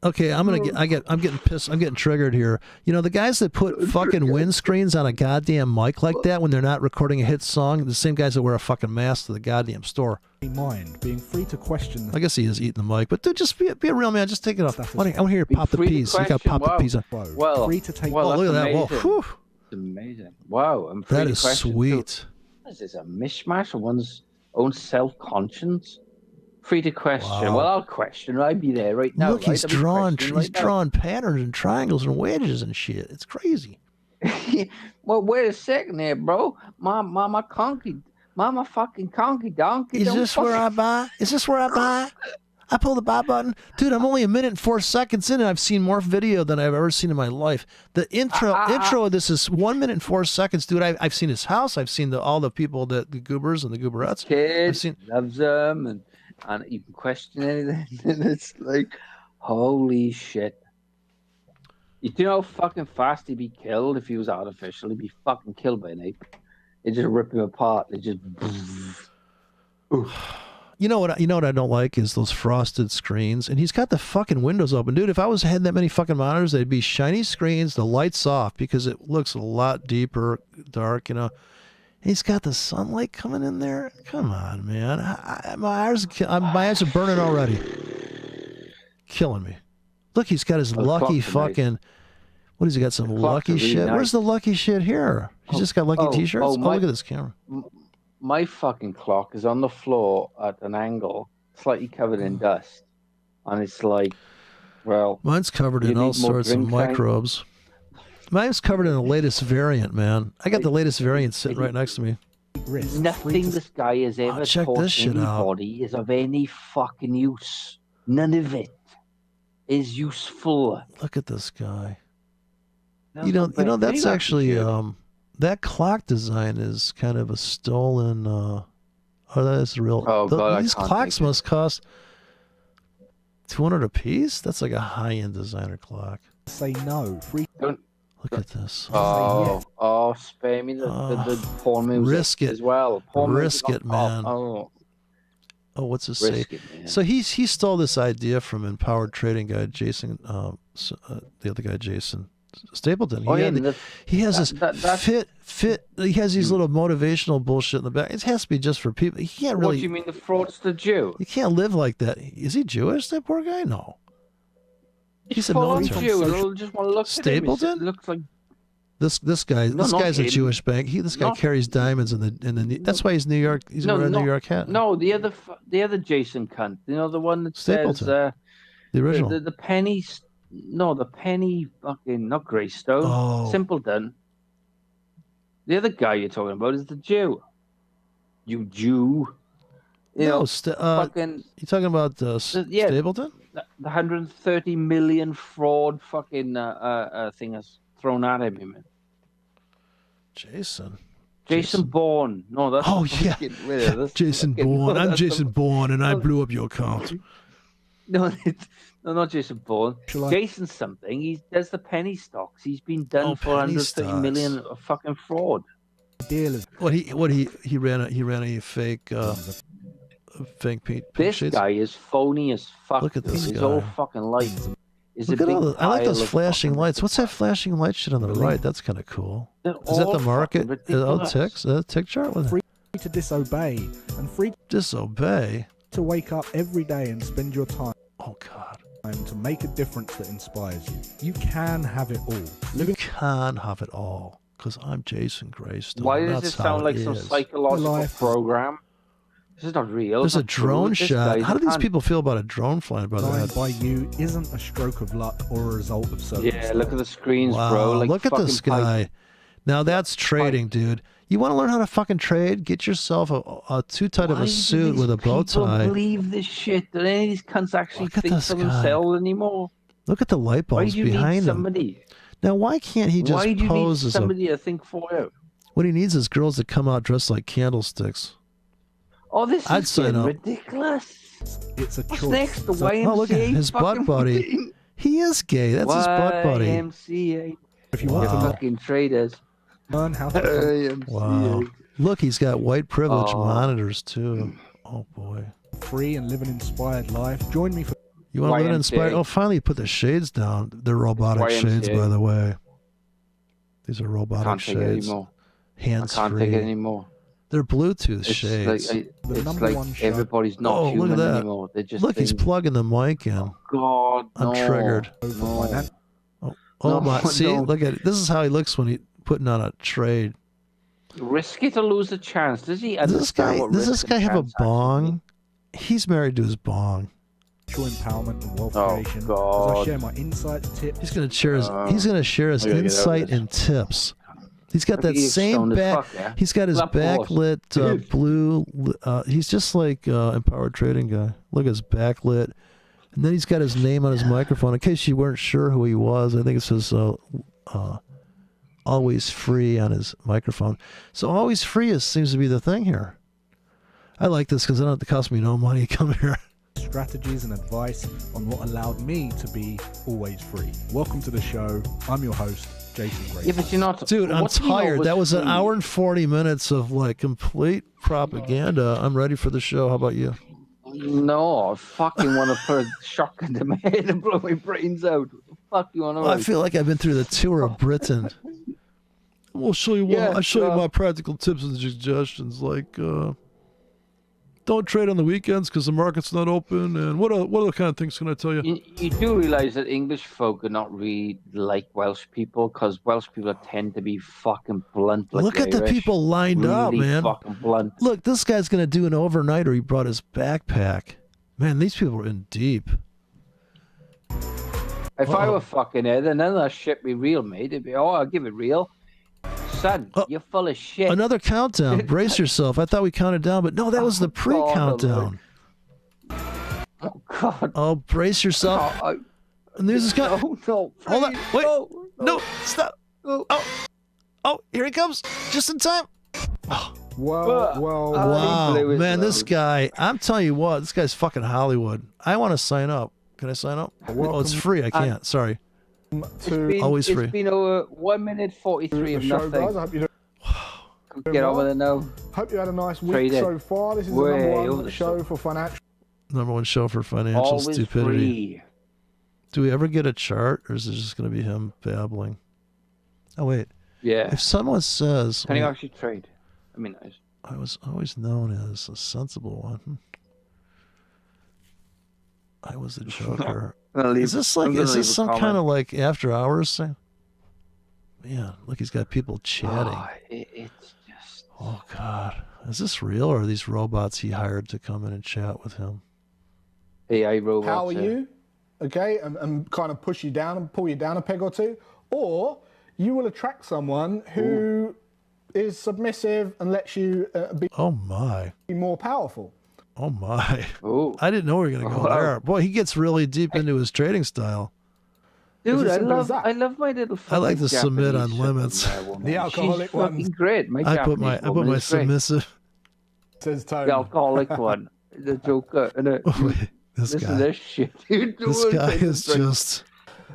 Speaker 1: Okay, I'm getting pissed. I'm getting triggered here. You know, the guys that put fucking windscreens on a goddamn mic like that when they're not recording a hit song, the same guys that wear a fucking mask to the goddamn store.
Speaker 4: Mind being free to question.
Speaker 1: I guess he is eating the mic, but dude, just be a real man. Just take it off. I want to hear you pop the peas. You got to pop the peas on.
Speaker 2: Well,
Speaker 4: free to take.
Speaker 2: Well,
Speaker 1: look at that. Whoa, whew.
Speaker 2: It's amazing. Wow, I'm free
Speaker 1: that
Speaker 2: to
Speaker 1: is
Speaker 2: question
Speaker 1: sweet.
Speaker 2: Too. What is this, a mishmash of one's own self-conscience? Free to question.
Speaker 1: Wow.
Speaker 2: Well, I'll question. I'd be there right now.
Speaker 1: Look, he's drawing patterns and triangles and wedges and shit. It's crazy.
Speaker 2: Well, wait a second there, bro. Mama fucking conky donkey.
Speaker 1: Is this where I buy? Is this where I buy? I pull the buy button. Dude, I'm only 1 minute and 4 seconds in, and I've seen more video than I've ever seen in my life. The intro of this is 1 minute and 4 seconds, dude. I've seen his house. I've seen all the people, the goobers and the gooberettes.
Speaker 2: Kids, loves them, and you can question anything. And it's like, holy shit. You know how fucking fast he'd be killed if he was artificial? He'd be fucking killed by an ape. It'd just rip him apart. It just...
Speaker 1: You know what I don't like is those frosted screens, and he's got the fucking windows open, dude. If I had that many fucking monitors, they'd be shiny screens, the lights off because it looks a lot deeper, dark. You know, he's got the sunlight coming in there. Come on, man. My eyes are burning already, killing me. Look, he's got his lucky fucking. What has he got? Some lucky shit. Nice. Where's the lucky shit here? He's just got lucky t-shirts. Oh, look at this camera.
Speaker 2: My fucking clock is on the floor at an angle, slightly covered in dust. And it's like, well...
Speaker 1: Mine's covered in all sorts of microbes. Mine's covered in the latest variant, man. I got the latest variant sitting right next to me.
Speaker 2: Nothing this guy has ever taught anybody is of any fucking use. None of it is useful.
Speaker 1: Look at this guy. You know, that's actually... that clock design is kind of a stolen. That is real.
Speaker 2: Oh God!
Speaker 1: These clocks must cost $200 a piece. That's like a high-end designer clock.
Speaker 4: Say no. Free.
Speaker 2: Don't.
Speaker 1: Look at this.
Speaker 2: Oh, spare me the porn music
Speaker 1: risk it
Speaker 2: as well.
Speaker 1: Risk it, man. Oh, what's his say? So he stole this idea from empowered trading guy Jason. The other guy Jason Stapleton. He has this fit. He has these little motivational bullshit in the back. It has to be just for people. He can't really.
Speaker 2: What do you mean the fraudster Jew?
Speaker 1: You can't live like that. Is he Jewish? That poor guy? No.
Speaker 2: He's a military. Jew. Just want to look
Speaker 1: Stapleton?
Speaker 2: At him. It looks like
Speaker 1: this guy. This guy's a Jewish bank. This guy carries diamonds in the. That's why he's New York. He's wearing a New York hat.
Speaker 2: No, the other Jason cunt. You know the one that
Speaker 1: Stapleton.
Speaker 2: says
Speaker 1: the original.
Speaker 2: The penny. No, the penny fucking, not Greystone.
Speaker 1: Oh.
Speaker 2: Simpleton. The other guy you're talking about is the Jew. You Jew.
Speaker 1: Fucking. You talking about Stapleton?
Speaker 2: The 130 million fraud fucking thing is thrown at him, man.
Speaker 1: Jason
Speaker 2: Bourne. No, that's
Speaker 1: Jason Bourne. I'm Jason Bourne, and I blew up your account.
Speaker 2: No, not Jason Bourne. Jason something. There's the penny stocks. He's been done for 130 million of fucking fraud.
Speaker 1: He ran a fake pink
Speaker 2: This
Speaker 1: sheets?
Speaker 2: guy is phony as fuck.
Speaker 1: Look at this
Speaker 2: His
Speaker 1: guy.
Speaker 2: whole fucking life is
Speaker 1: Look
Speaker 2: a
Speaker 1: at
Speaker 2: big
Speaker 1: I like those flashing lights. What's that
Speaker 2: fucking
Speaker 1: flashing light shit on the right? That's kind of cool. Is that the market? Ticks? Is that a tick chart?
Speaker 4: Free to disobey and free
Speaker 1: disobey
Speaker 4: to wake up every day and spend your time.
Speaker 1: Oh God.
Speaker 4: To make a difference that inspires you. You can have it all.
Speaker 1: You can have it all. Because I'm Jason Greystone.
Speaker 2: Why does this sound like some psychological program? This is not real.
Speaker 1: There's a drone shot. How do these people feel about a drone flying by their head?
Speaker 4: By you isn't a stroke of luck or a result of circumstance.
Speaker 2: Yeah, look at the screens,
Speaker 1: wow,
Speaker 2: bro. Like
Speaker 1: look at this guy. Now that's trading, dude. You want to learn how to fucking trade? Get yourself a too tight of a suit with a bow tie.
Speaker 2: People believe this shit. Do any of these cunts actually think for themselves anymore?
Speaker 1: Look at the light bulbs behind him.
Speaker 2: Somebody?
Speaker 1: Now, why can't he just pose as
Speaker 2: somebody to think for you?
Speaker 1: What he needs is girls that come out dressed like candlesticks.
Speaker 2: Oh, this
Speaker 1: I'd
Speaker 2: is
Speaker 1: sign up.
Speaker 2: ridiculous.
Speaker 4: It's a
Speaker 2: What's
Speaker 4: choice.
Speaker 2: next? The
Speaker 4: So-
Speaker 2: YMCA
Speaker 1: Oh, look at his butt buddy.
Speaker 2: thing?
Speaker 1: He is gay. That's his butt buddy.
Speaker 2: YMCA.
Speaker 4: If you
Speaker 1: Wow.
Speaker 4: want to
Speaker 2: Fucking traders.
Speaker 4: learn how to become
Speaker 2: YMCA.
Speaker 1: Wow. Look, he's got white privilege
Speaker 2: Oh.
Speaker 1: monitors too. Oh boy.
Speaker 4: free and live an inspired life, join me for
Speaker 1: You want to live
Speaker 2: YMCA.
Speaker 1: inspired? Oh, finally, you put the shades down. They're robotic shades,
Speaker 2: YMCA.
Speaker 1: by the way. These are robotic
Speaker 2: Can't take it
Speaker 1: shades.
Speaker 2: anymore.
Speaker 1: Hands
Speaker 2: I can't take it
Speaker 1: free.
Speaker 2: anymore.
Speaker 1: They're Bluetooth
Speaker 2: It's
Speaker 1: shades.
Speaker 2: like,
Speaker 4: The
Speaker 2: it's
Speaker 4: number
Speaker 2: like
Speaker 4: one show.
Speaker 2: everybody's not
Speaker 1: Oh, look at
Speaker 2: human
Speaker 1: that.
Speaker 2: anymore. They just
Speaker 1: Look, he's
Speaker 2: think,
Speaker 1: plugging the mic in.
Speaker 2: God,
Speaker 1: I'm
Speaker 2: no,
Speaker 1: triggered.
Speaker 4: for
Speaker 2: No.
Speaker 4: financial.
Speaker 1: Oh
Speaker 2: No,
Speaker 1: my! See,
Speaker 2: no.
Speaker 1: look at it. This is how he looks when he putting on a trade.
Speaker 2: Risky to lose a chance. Does he
Speaker 1: Does this
Speaker 2: understand
Speaker 1: guy?
Speaker 2: what
Speaker 1: Does
Speaker 2: risk
Speaker 1: this
Speaker 2: and
Speaker 1: guy have a
Speaker 2: chance actually
Speaker 1: bong?
Speaker 2: mean?
Speaker 1: He's married to his bong.
Speaker 4: Empowerment and wealth
Speaker 2: Oh,
Speaker 4: creation as I
Speaker 2: God.
Speaker 4: share my insights, tips.
Speaker 1: He's gonna share his.
Speaker 2: Uh,
Speaker 1: He's gonna share his
Speaker 2: I gotta get out of
Speaker 1: insight
Speaker 2: this.
Speaker 1: and tips. He's got
Speaker 2: Look
Speaker 1: that
Speaker 2: at you,
Speaker 1: same
Speaker 2: stoned as
Speaker 1: back.
Speaker 2: fuck, yeah?
Speaker 1: He's got his
Speaker 2: Lap horse.
Speaker 1: backlit blue. He's just like Empowered Trading guy. Look at his backlit, and then he's got his name on his microphone. In case you weren't sure who he was, I think it says "Always Free" on his microphone. So "Always Free" seems to be the thing here. I like this because it don't have to cost me no money to come here.
Speaker 4: Strategies and advice on what allowed me to be always free. Welcome to the show. I'm your host, Jason Gray.
Speaker 2: Yeah, but you're not.
Speaker 1: Dude, I'm
Speaker 2: what do you know
Speaker 1: tired. That was an
Speaker 2: free?
Speaker 1: hour and 40 minutes of like complete propaganda. I'm ready for the show. How about you?
Speaker 2: No, I fucking want to put a shotgun to my head and blow my brains out. What the fuck do you want to
Speaker 1: Well, I feel like I've been through the tour of Britain. We'll show you.
Speaker 2: Yeah,
Speaker 1: I'll show you my practical tips and suggestions. Like, don't trade on the weekends because the market's not open. And what other kind of things can I tell you?
Speaker 2: You do realize that English folk are not really like Welsh people because Welsh people tend to be fucking blunt. Like
Speaker 1: Look at the
Speaker 2: Irish.
Speaker 1: people lined up,
Speaker 2: Really
Speaker 1: man.
Speaker 2: Fucking blunt.
Speaker 1: Look, this guy's gonna do an overnighter. He brought his backpack. Man, these people are in deep.
Speaker 2: If I were fucking Ed, and then that shit be real, mate, it'd be, oh, I'll give it real. Son, you're full of shit.
Speaker 1: Another countdown. Brace yourself. I thought we counted down, but no, that was the pre-countdown.
Speaker 2: Oh, God.
Speaker 1: Oh, brace yourself.
Speaker 2: Oh,
Speaker 1: And there's this guy.
Speaker 2: no,
Speaker 1: Hold on.
Speaker 2: please,
Speaker 1: Wait.
Speaker 2: no,
Speaker 1: No, stop.
Speaker 2: no.
Speaker 1: Oh, here he comes. Just in time.
Speaker 4: Well,
Speaker 1: Wow,
Speaker 2: blew his
Speaker 1: man, this
Speaker 2: load.
Speaker 1: guy. I'm telling you what, this guy's fucking Hollywood. I want to sign up. Can I sign up? Oh, it's free. I can't. Sorry. Always free.
Speaker 2: It's been over 1 minute 43 of
Speaker 5: show,
Speaker 2: nothing.
Speaker 5: guys. I hope you
Speaker 2: Get on with it now.
Speaker 5: hope you had a nice week
Speaker 2: Trade it.
Speaker 5: so far. This is
Speaker 2: Way
Speaker 5: the
Speaker 2: over
Speaker 5: number one
Speaker 2: the
Speaker 5: show
Speaker 2: top.
Speaker 5: for financial.
Speaker 1: Number one show for financial
Speaker 2: Always
Speaker 1: stupidity.
Speaker 2: free.
Speaker 1: Do we ever get a chart, or is it just going to be him babbling? Oh wait.
Speaker 2: Yeah.
Speaker 1: If someone says,
Speaker 2: Can you actually trade? I mean,
Speaker 1: I was always known as a sensible one. I was the joker. Is this some kind of like after hours thing? Man, look, he's got people chatting.
Speaker 2: Oh, it's just.
Speaker 1: Oh God, is this real, or are these robots he hired to come in and chat with him?
Speaker 2: AI robots.
Speaker 5: How are you? Okay, and kind of push you down and pull you down a peg or two, or you will attract someone who is submissive and lets you be
Speaker 1: Oh my,
Speaker 5: more powerful.
Speaker 1: oh my!
Speaker 2: Oh,
Speaker 1: I didn't know we were gonna go
Speaker 2: Wow.
Speaker 1: there. Boy, he gets really deep into his trading style.
Speaker 2: dude,
Speaker 5: as
Speaker 2: I
Speaker 5: simple as
Speaker 2: love,
Speaker 5: that.
Speaker 2: I love my little.
Speaker 1: I like
Speaker 2: fucking
Speaker 1: to submit on
Speaker 2: Japanese
Speaker 1: limits.
Speaker 2: woman.
Speaker 5: The alcoholic
Speaker 2: She's fucking
Speaker 5: one.
Speaker 2: great. My
Speaker 1: I put my
Speaker 2: Japanese woman is great.
Speaker 1: submissive.
Speaker 5: Says Tony.
Speaker 2: The alcoholic one, the Joker, and
Speaker 1: Wait, this
Speaker 2: listen to
Speaker 1: guy.
Speaker 2: this shit, dude.
Speaker 1: This
Speaker 2: Don't
Speaker 1: guy
Speaker 2: take
Speaker 1: is
Speaker 2: the drink.
Speaker 1: just.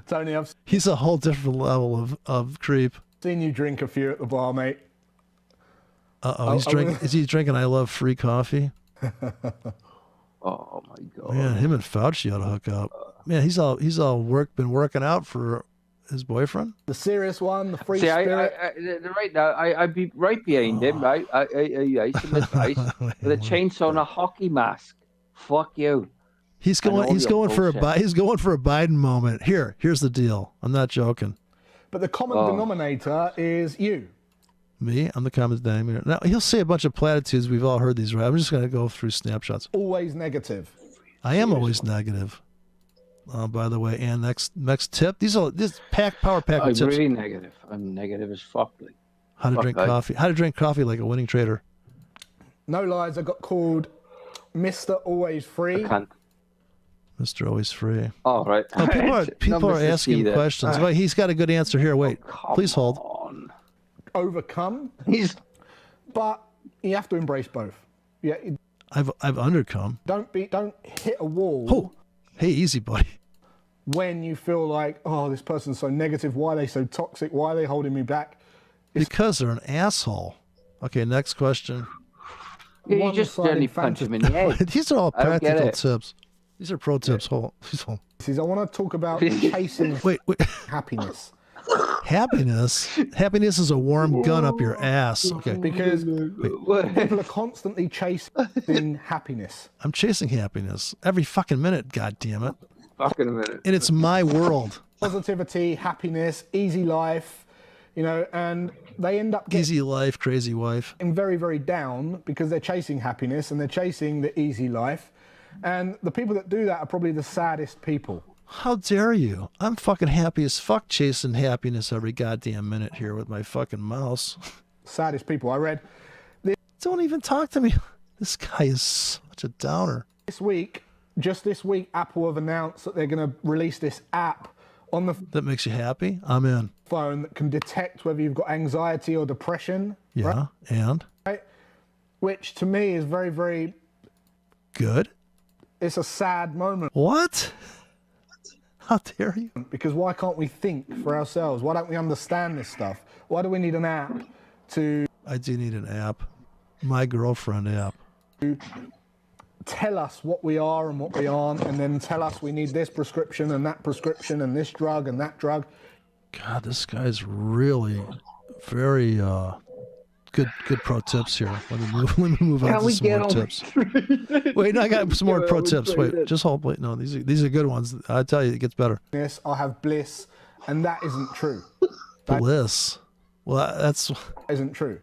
Speaker 5: Tony, I've
Speaker 1: He's a whole different level of creep.
Speaker 5: seen you drink a few at the bar, mate.
Speaker 1: He's drinking. Is he drinking? I love free coffee.
Speaker 2: Oh my god.
Speaker 1: Man, him and Fauci ought to hook up. Man, he's all been working out for his boyfriend.
Speaker 5: The serious one, the free
Speaker 2: See,
Speaker 5: spirit.
Speaker 2: right now, I'd be right behind him, right? I submit ice with a chainsaw and a hockey mask. Fuck you.
Speaker 1: He's
Speaker 2: I know
Speaker 1: going. He's
Speaker 2: your
Speaker 1: going for a
Speaker 2: bullshit.
Speaker 1: He's going for a Biden moment. Here's the deal. I'm not joking.
Speaker 5: But the common
Speaker 2: Oh.
Speaker 5: denominator is you.
Speaker 1: Me, I'm the common denominator. Now he'll say a bunch of platitudes. We've all heard these, right? I'm just going to go through snapshots.
Speaker 5: Always negative.
Speaker 1: I am always negative. By the way, and next tip. This power pack
Speaker 2: I'm
Speaker 1: of tips.
Speaker 2: really negative. I'm negative as fuck. Like,
Speaker 1: How to
Speaker 2: fuck
Speaker 1: drink
Speaker 2: that.
Speaker 1: coffee. How to drink coffee like a winning trader.
Speaker 5: No lies, I got called Mr. Always Free.
Speaker 2: I can't.
Speaker 1: Mr. Always Free.
Speaker 2: Oh, right.
Speaker 1: Oh, people are
Speaker 2: Numbers to
Speaker 1: asking
Speaker 2: see there.
Speaker 1: questions. Wait, he's got a good answer here. Wait,
Speaker 2: Come
Speaker 1: please hold.
Speaker 2: on.
Speaker 5: overcome. But you have to embrace both. Yeah.
Speaker 1: I've undercome.
Speaker 5: Don't hit a wall.
Speaker 1: Oh, hey, easy, buddy.
Speaker 5: When you feel like, oh, this person's so negative, why are they so toxic? Why are they holding me back?
Speaker 1: Because they're an asshole. Okay, next question.
Speaker 2: Yeah, you just generally punch him in the head.
Speaker 1: These are all practical tips. These are pro tips. I
Speaker 5: want to talk about chasing happiness.
Speaker 1: Happiness? Happiness is a warm gun up your ass. Okay.
Speaker 5: Because people are constantly chasing happiness.
Speaker 1: I'm chasing happiness every fucking minute, God damn it.
Speaker 2: Fucking minute.
Speaker 1: And it's my world.
Speaker 5: Positivity, happiness, easy life, and they end up
Speaker 1: easy life, crazy wife.
Speaker 5: Very, very down because they're chasing happiness and they're chasing the easy life. And the people that do that are probably the saddest people.
Speaker 1: How dare you? I'm fucking happy as fuck chasing happiness every goddamn minute here with my fucking mouse.
Speaker 5: Saddest people. I read this.
Speaker 1: Don't even talk to me. This guy is such a downer.
Speaker 5: Just this week, Apple have announced that they're going to release this app on the
Speaker 1: that makes you happy. I'm in.
Speaker 5: Phone that can detect whether you've got anxiety or depression.
Speaker 1: Yeah, right? And?
Speaker 5: Right? Which to me is very, very
Speaker 1: good.
Speaker 5: It's a sad moment.
Speaker 1: What? How dare you?
Speaker 5: Because why can't we think for ourselves? Why don't we understand this stuff? Why do we need an app to...
Speaker 1: I do need an app. My girlfriend app.
Speaker 5: To tell us what we are and what we aren't, and then tell us we need this prescription and that prescription and this drug and that drug.
Speaker 1: God, this guy's really very good pro tips here. Let me move on to some more tips. Wait, no, I got some more pro tips. Wait, just hold. Wait, no, these are good ones. I tell you, it gets better.
Speaker 5: Yes, I'll have bliss, and that isn't true.
Speaker 1: Bliss? Well, that's
Speaker 5: isn't true.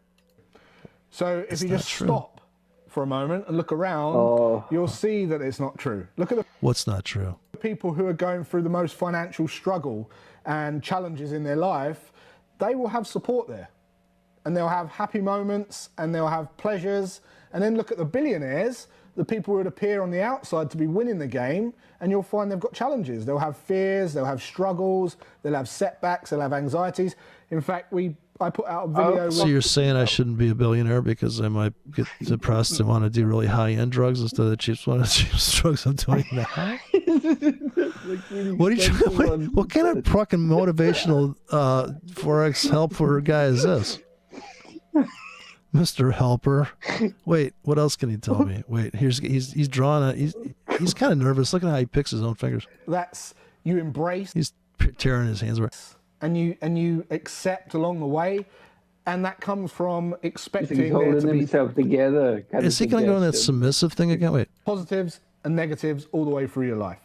Speaker 5: So if you just stop for a moment and look around, you'll see that it's not true. Look at
Speaker 1: what's not true.
Speaker 5: The people who are going through the most financial struggle and challenges in their life, they will have support there. And they'll have happy moments and they'll have pleasures. And then look at the billionaires, the people who would appear on the outside to be winning the game, and you'll find they've got challenges. They'll have fears, they'll have struggles, they'll have setbacks, they'll have anxieties. In fact, I put out a video.
Speaker 1: So you're saying I shouldn't be a billionaire because I might get depressed and want to do really high-end drugs instead of the cheapest drugs I'm doing now? What kind of fucking motivational forex helper guy is this? Mr. Helper. Wait, what else can he tell me? Wait, he's drawing he's kind of nervous. Look at how he picks his own fingers.
Speaker 5: That's you embrace.
Speaker 1: He's tearing his hands away.
Speaker 5: And you accept along the way, and that comes from expecting
Speaker 2: he's holding himself together.
Speaker 1: Is he going to go on that submissive thing again? Wait.
Speaker 5: Positives and negatives all the way through your life.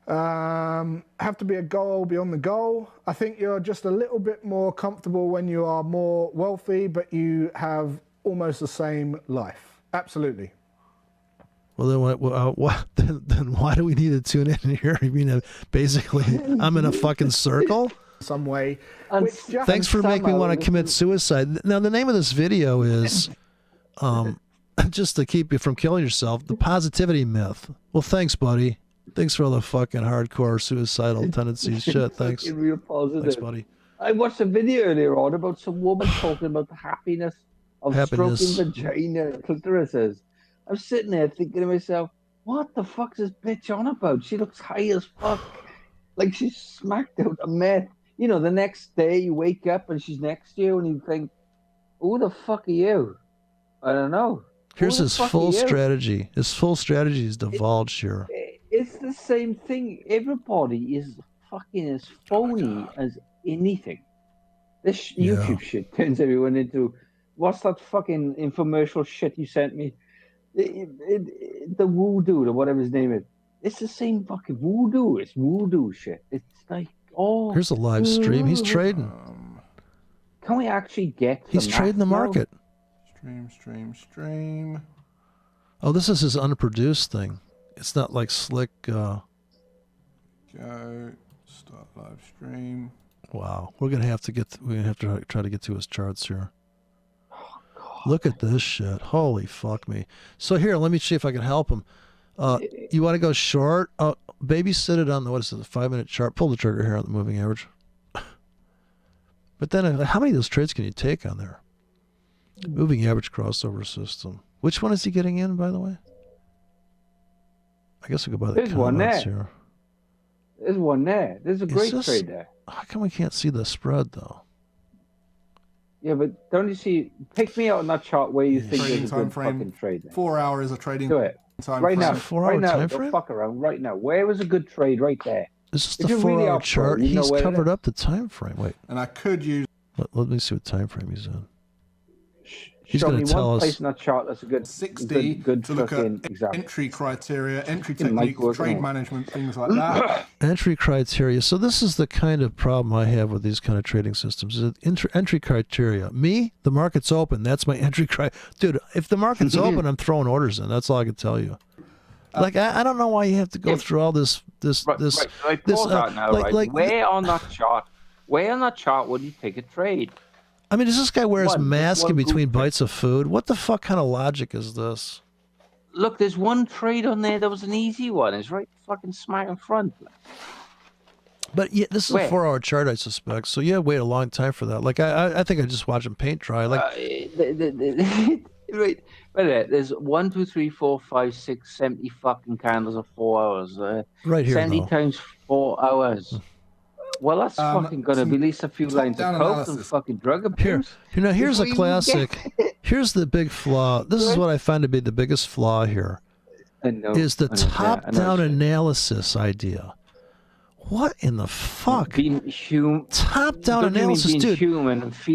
Speaker 5: Have to be a goal beyond the goal. I think you're just a little bit more comfortable when you are more wealthy, but you have almost the same life. Absolutely.
Speaker 1: Well, then why do we need to tune in here? I mean, basically, I'm in a fucking circle?
Speaker 5: Some way.
Speaker 1: Thanks for making me want to commit suicide. Now, the name of this video is, just to keep you from killing yourself, the positivity myth. Well, thanks, buddy. Thanks for all the fucking hardcore suicidal tendencies. Shit, thanks.
Speaker 2: Real positive.
Speaker 1: Thanks, buddy.
Speaker 2: I watched a video earlier on about some woman talking about the happiness of stroking vagina and clitorises. I'm sitting there thinking to myself, what the fuck's this bitch on about? She looks high as fuck. Like she's smacked out a meth. You know, the next day you wake up and she's next to you and you think, who the fuck are you? I don't know.
Speaker 1: Here's his full strategy. His full strategy is divulged here.
Speaker 2: It's the same thing. Everybody is fucking as phony as anything. This YouTube shit turns everyone into, what's that fucking infomercial shit you sent me? The voodoo or whatever his name is. It's the same fucking voodoo. It's voodoo shit. It's like,
Speaker 1: here's a live stream. He's trading.
Speaker 2: Can we actually get?
Speaker 1: He's trading the market.
Speaker 4: Stream.
Speaker 1: Oh, this is his unproduced thing. It's not like slick.
Speaker 4: Go start live stream.
Speaker 1: Wow, we're gonna have to try to get to his charts here. Look at this shit. Holy fuck me. So here, let me see if I can help him. You want to go short? Babysit it on the, what is it, the 5-minute chart. Pull the trigger here on the moving average. But then how many of those trades can you take on there? Moving average crossover system. Which one is he getting in, by the way? I guess we'll go by the
Speaker 2: There's one there.
Speaker 1: Here.
Speaker 2: There's one there. There's a great trade there.
Speaker 1: How come we can't see the spread, though?
Speaker 2: Yeah, but don't you see? Pick me out on that chart where you think there's a good fucking trade there.
Speaker 4: 4 hours of trading.
Speaker 2: Do it.
Speaker 4: Time
Speaker 2: right
Speaker 4: frame.
Speaker 2: now.
Speaker 1: 4 hour
Speaker 2: right now.
Speaker 1: time
Speaker 2: Don't
Speaker 1: frame?
Speaker 2: fuck around. Right now. Where was a good trade right there?
Speaker 1: This is the 4 hour chart. He's covered up the time frame. Wait.
Speaker 4: And I could use.
Speaker 1: Let me see what time frame he's in.
Speaker 2: He's going to tell us. Place in that chart that's a good
Speaker 4: 60
Speaker 2: good
Speaker 4: to look at
Speaker 2: example.
Speaker 4: Entry criteria, entry technique, trade management, things like that.
Speaker 1: Entry criteria. So this is the kind of problem I have with these kind of trading systems. Is entry criteria. Me, the market's open. That's my entry criteria. Dude, if the market's open, I'm throwing orders in. That's all I can tell you. Like I don't know why you have to go through all this.
Speaker 2: Right. Pause that now, right? Where on that chart would you take a trade?
Speaker 1: I mean, does this guy wear his mask in between bites of food? What the fuck kind of logic is this?
Speaker 2: Look, there's one trade on there that was an easy one. It's right fucking smack in front.
Speaker 1: But yeah, this is a 4 hour chart, I suspect. So yeah, wait a long time for that. Like I think I just watch him paint dry. Like
Speaker 2: right, there's 1, 2, 3, 4, 5, 6, 70 fucking candles of 4 hours.
Speaker 1: Right here,
Speaker 2: 70 times 4 hours. Well, that's fucking going to be at least a few lines of coke and fucking drug abuse.
Speaker 1: Here, here's a classic. Here's the big flaw. This is what I find to be the biggest flaw here. Is the top-down analysis idea. What in the fuck? Top-down analysis, dude.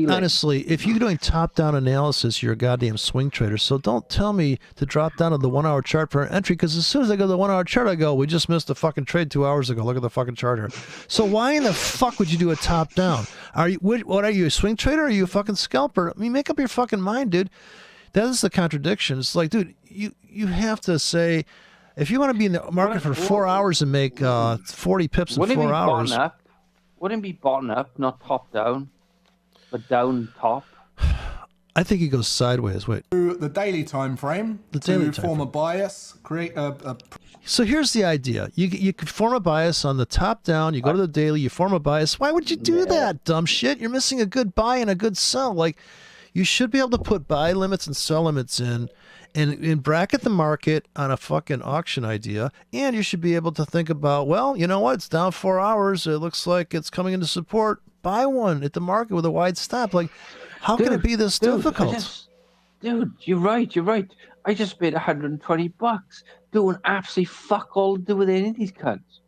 Speaker 1: Honestly, if you're doing top-down analysis, you're a goddamn swing trader. So don't tell me to drop down to the 1 hour chart for an entry, because as soon as I go to the 1 hour chart, I go, we just missed a fucking trade 2 hours ago. Look at the fucking chart here. So why in the fuck would you do a top-down? What are you, a swing trader or are you a fucking scalper? I mean, make up your fucking mind, dude. That is the contradiction. It's like, dude, you have to say, if you want to be in the market for 4 hours and make 40 pips in 4 hours.
Speaker 2: Wouldn't it be bottom up, not top down, but down top?
Speaker 1: I think he goes sideways. Wait.
Speaker 4: The daily time frame.
Speaker 1: The daily
Speaker 4: to
Speaker 1: time
Speaker 4: form
Speaker 1: frame.
Speaker 4: a bias, create a.
Speaker 1: So here's the idea. You could form a bias on the top down. You go to the daily, you form a bias. Why would you do that, dumb shit? You're missing a good buy and a good sell. Like, you should be able to put buy limits and sell limits in. And bracket the market on a fucking auction idea, and you should be able to think about, well, you know what? It's down 4 hours. It looks like it's coming into support. Buy one at the market with a wide stop. Like, how can it be this difficult?
Speaker 2: Dude, you're right. I just paid $120 doing absolutely fuck all to do with any of these cunts.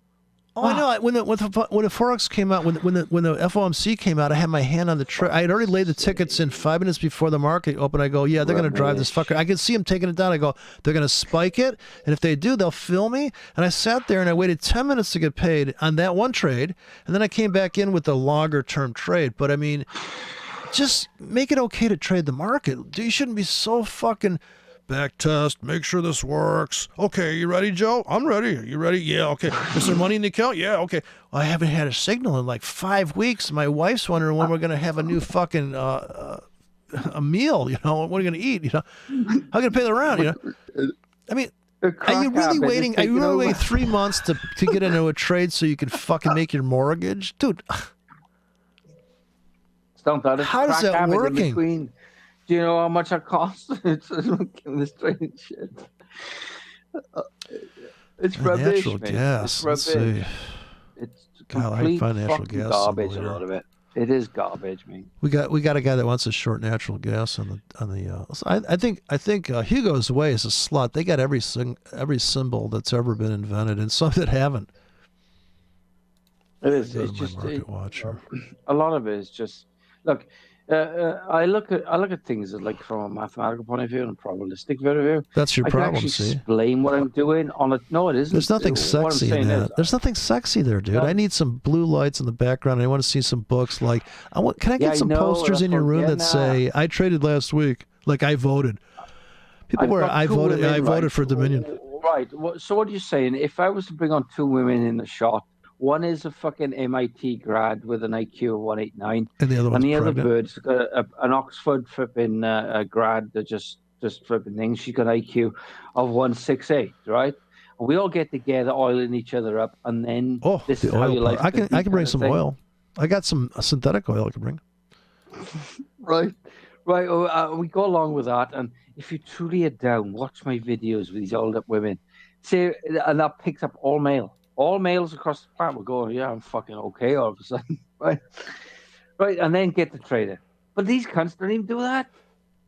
Speaker 1: Oh, I know. When the forex came out, when the FOMC came out, I had my hand on the trade. I had already laid the tickets in 5 minutes before the market opened. I go, yeah, they're going to drive this fucker. I could see them taking it down. I go, they're going to spike it, and if they do, they'll fill me. And I sat there and I waited 10 minutes to get paid on that one trade, and then I came back in with the longer term trade. But I mean, just make it okay to trade the market. You shouldn't be so fucking. Back test, make sure this works. Okay, you ready, Joe? I'm ready. You ready? Yeah, okay. Is there money in the account? Yeah, okay. Well, I haven't had a signal in like 5 weeks. My wife's wondering when we're going to have a new fucking a meal, you know? What are you going to eat, you know? How are you going to pay the rent, you know? I mean, are you really waiting? Are you really waiting 3 months to get into a trade so you can fucking make your mortgage? Dude. How is that working?
Speaker 2: Do you know how much that costs? It's this trading shit. It's rubbish,
Speaker 1: natural
Speaker 2: man.
Speaker 1: gas.
Speaker 2: It's rubbish. It's complete fucking garbage. A lot of it. It is garbage, man.
Speaker 1: We got a guy that wants to short natural gas on the. I think Hugo's Way is a slut. They got every symbol that's ever been invented, and some that haven't.
Speaker 2: It is. It's just a lot of it is just look. I look at things like from a mathematical point of view and a probabilistic point of view.
Speaker 1: That's your problem.
Speaker 2: I can
Speaker 1: see,
Speaker 2: explain what I'm doing on it. No, it isn't.
Speaker 1: There's nothing sexy in that. There's nothing sexy there, dude. I need some blue lights in the background. I want to see some books. Like, can I get some posters in your room that say "I traded last week"? Like I voted. People were I voted. I voted for Dominion.
Speaker 2: Right. So what are you saying? If I was to bring on 2 women in the shot. One is a fucking MIT grad with an IQ of 189,
Speaker 1: and the other
Speaker 2: bird's got an Oxford flipping grad that just flipping things. She's got an IQ of 168, right? And we all get together, oiling each other up, and then
Speaker 1: this is how you like. I can bring some oil. I got some synthetic oil I can bring.
Speaker 2: Right. We go along with that, and if you truly are down, watch my videos with these old up women. See, and that picks up all males across the planet will go, yeah, I'm fucking okay all of a sudden, right? Right, and then get the trader. But these cunts don't even do that.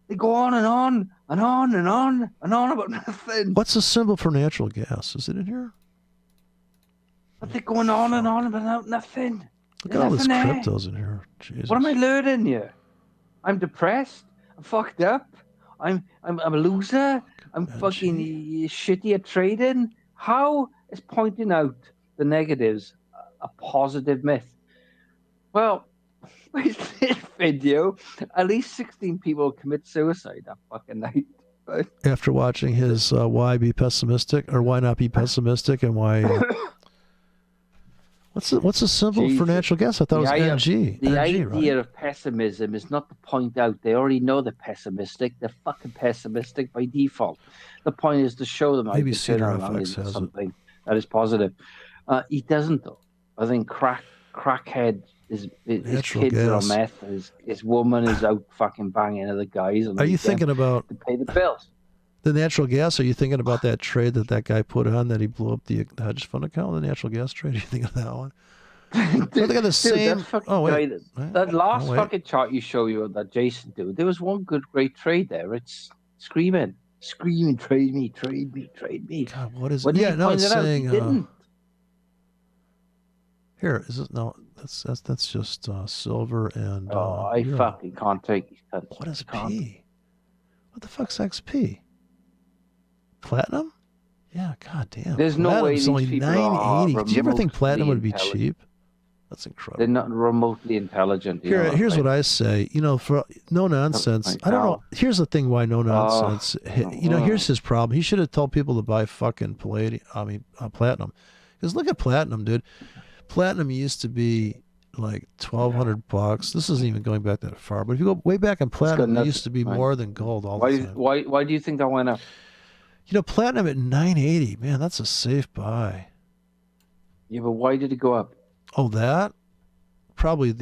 Speaker 2: They go on and on and on and on and on about nothing.
Speaker 1: What's the symbol for natural gas? Is it in here?
Speaker 2: But they're going on and on about nothing.
Speaker 1: Look at all this cryptos in here. Jesus.
Speaker 2: What am I learning here? I'm depressed. I'm fucked up. I'm a loser. I'm fucking shitty at trading. How is pointing out the negatives a positive myth? Well, with this video, at least 16 people commit suicide that fucking night. Right?
Speaker 1: After watching his why be pessimistic or why not be pessimistic and why... What's the symbol for natural gas? I thought it was NG.
Speaker 2: The
Speaker 1: idea
Speaker 2: right? Of pessimism is not to point out they already know they're pessimistic. They're fucking pessimistic by default. The point is to show them how to turn around into something that is positive. He doesn't though. I think crackhead his kids are on meth. His woman is out fucking banging other guys. And
Speaker 1: are you thinking about
Speaker 2: to pay the bills?
Speaker 1: The natural gas, are you thinking about that trade that guy put on that he blew up the hedge fund account, the natural gas trade? Are you thinking of that one?
Speaker 2: Dude, they got the same. That last fucking chart you show you that Jason did, there was one great trade there. It's screaming, trade me.
Speaker 1: God, what is it? Yeah, no, it's saying. Here, is it? No, that's just silver and.
Speaker 2: I fucking can't take these cuts.
Speaker 1: What is P? What the fuck's XP? Platinum? Yeah, goddamn.
Speaker 2: There's no way these
Speaker 1: only
Speaker 2: people
Speaker 1: $9.80. Do you ever think platinum would be cheap? That's incredible.
Speaker 2: They're not remotely intelligent.
Speaker 1: Here's what I say. For no nonsense. I don't know. Here's the thing why no nonsense. Here's his problem. He should have told people to buy fucking platinum. Because look at platinum, dude. Platinum used to be like $1,200. This isn't even going back that far. But if you go way back in platinum, it used to be more than gold all the time.
Speaker 2: Why do you think that went up?
Speaker 1: Platinum at $9.80, man, that's a safe buy.
Speaker 2: Yeah, but why did it go up?
Speaker 1: Oh, that? Probably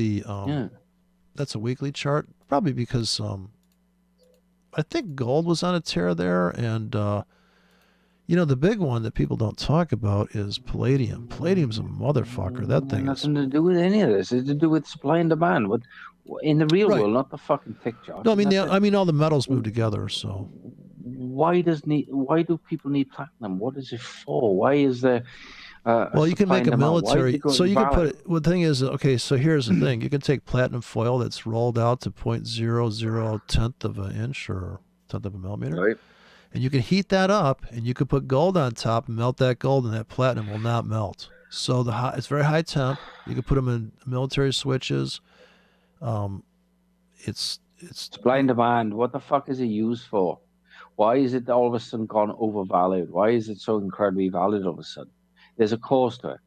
Speaker 1: that's a weekly chart. Probably because I think gold was on a tear there, and the big one that people don't talk about is palladium. Palladium's a motherfucker. That thing
Speaker 2: nothing to do with any of this. It's to do with supply and demand. In the real world, not the fucking tick chart.
Speaker 1: No, I mean all the metals move together, so.
Speaker 2: Why do people need platinum? What is it for? Why is there?
Speaker 1: Well, you can make a military. So you can put it. Well, the thing is, okay. So here's the thing: you can take platinum foil that's rolled out to 0.00 tenth of an inch or tenth of a millimeter,
Speaker 2: right?
Speaker 1: And you can heat that up, and you can put gold on top and melt that gold, and that platinum will not melt. So it's very high temp. You can put them in military switches. It's
Speaker 2: supply and demand. What the fuck is it used for? Why is it all of a sudden gone overvalued? Why is it so incredibly valued all of a sudden? There's a cause to it.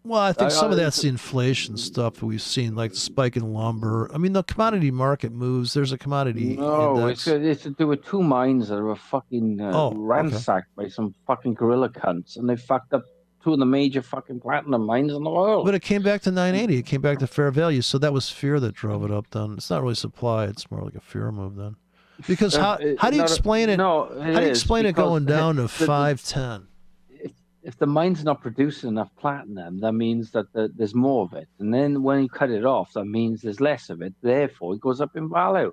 Speaker 1: Well, I think some of that's the inflation stuff that we've seen, like the spike in lumber. I mean, the commodity market moves. There's a commodity index.
Speaker 2: It's to do with two mines that were fucking ransacked by some fucking guerrilla cunts, and they fucked up two of the major fucking platinum mines in the world.
Speaker 1: But it came back to 980. It came back to fair value. So that was fear that drove it up then. It's not really supply. It's more like a fear move then. Because how do you explain it? How do you explain it going down to 510?
Speaker 2: If the mine's not producing enough platinum, that means that there's more of it. And then when you cut it off, that means there's less of it. Therefore, it goes up in value.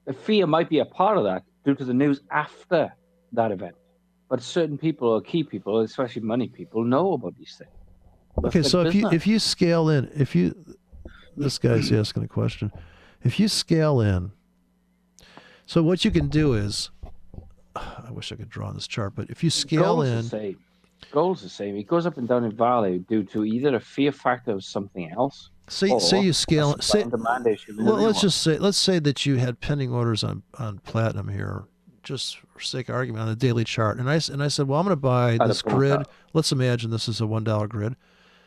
Speaker 2: The fear might be a part of that due to the news after that event. But certain people or key people, especially money people, know about these things.
Speaker 1: Okay, so if you scale in, this guy's asking a question. If you scale in, so what you can do is, I wish I could draw on this chart, but if you scale in,
Speaker 2: gold's the same. It goes up and down in value due to either a fear factor of something else.
Speaker 1: Say you scale. Let's say that you had pending orders on platinum here, just for sake of argument, on the daily chart, and I said, well, I'm going to buy this grid. Let's imagine this is a $1 grid.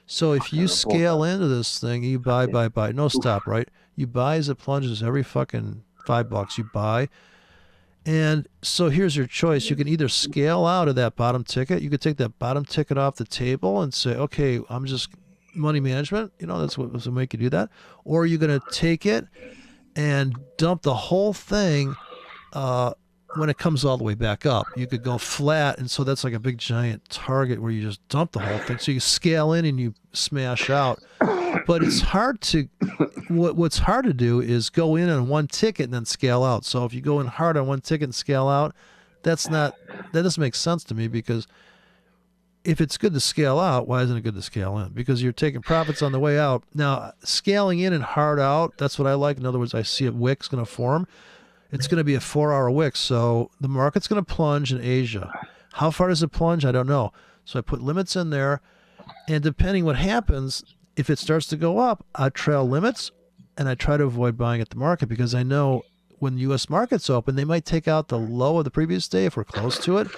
Speaker 1: So if you scale into this thing, you buy, no stop, right? You buy as it plunges every fucking $5 you buy. And so here's your choice. You can either scale out of that bottom ticket. You could take that bottom ticket off the table and say, okay, I'm just money management. That's what will make you do that. Or are you going to take it and dump the whole thing when it comes all the way back up? You could go flat, and so that's like a big giant target where you just dump the whole thing. So you scale in and you smash out. But it's hard to what's hard to do is go in on one ticket and then scale out. So if you go in hard on one ticket and scale out, that doesn't make sense to me, because if it's good to scale out, why isn't it good to scale in? Because you're taking profits on the way out. Now, scaling in and hard out, that's what I like. In other words, I see a wick's going to form. It's going to be a 4-hour wick. So the market's going to plunge in Asia. How far does it plunge? I don't know. So I put limits in there. And depending what happens, if it starts to go up, I trail limits and I try to avoid buying at the market, because I know when the U.S. market's open, they might take out the low of the previous day if we're close to it,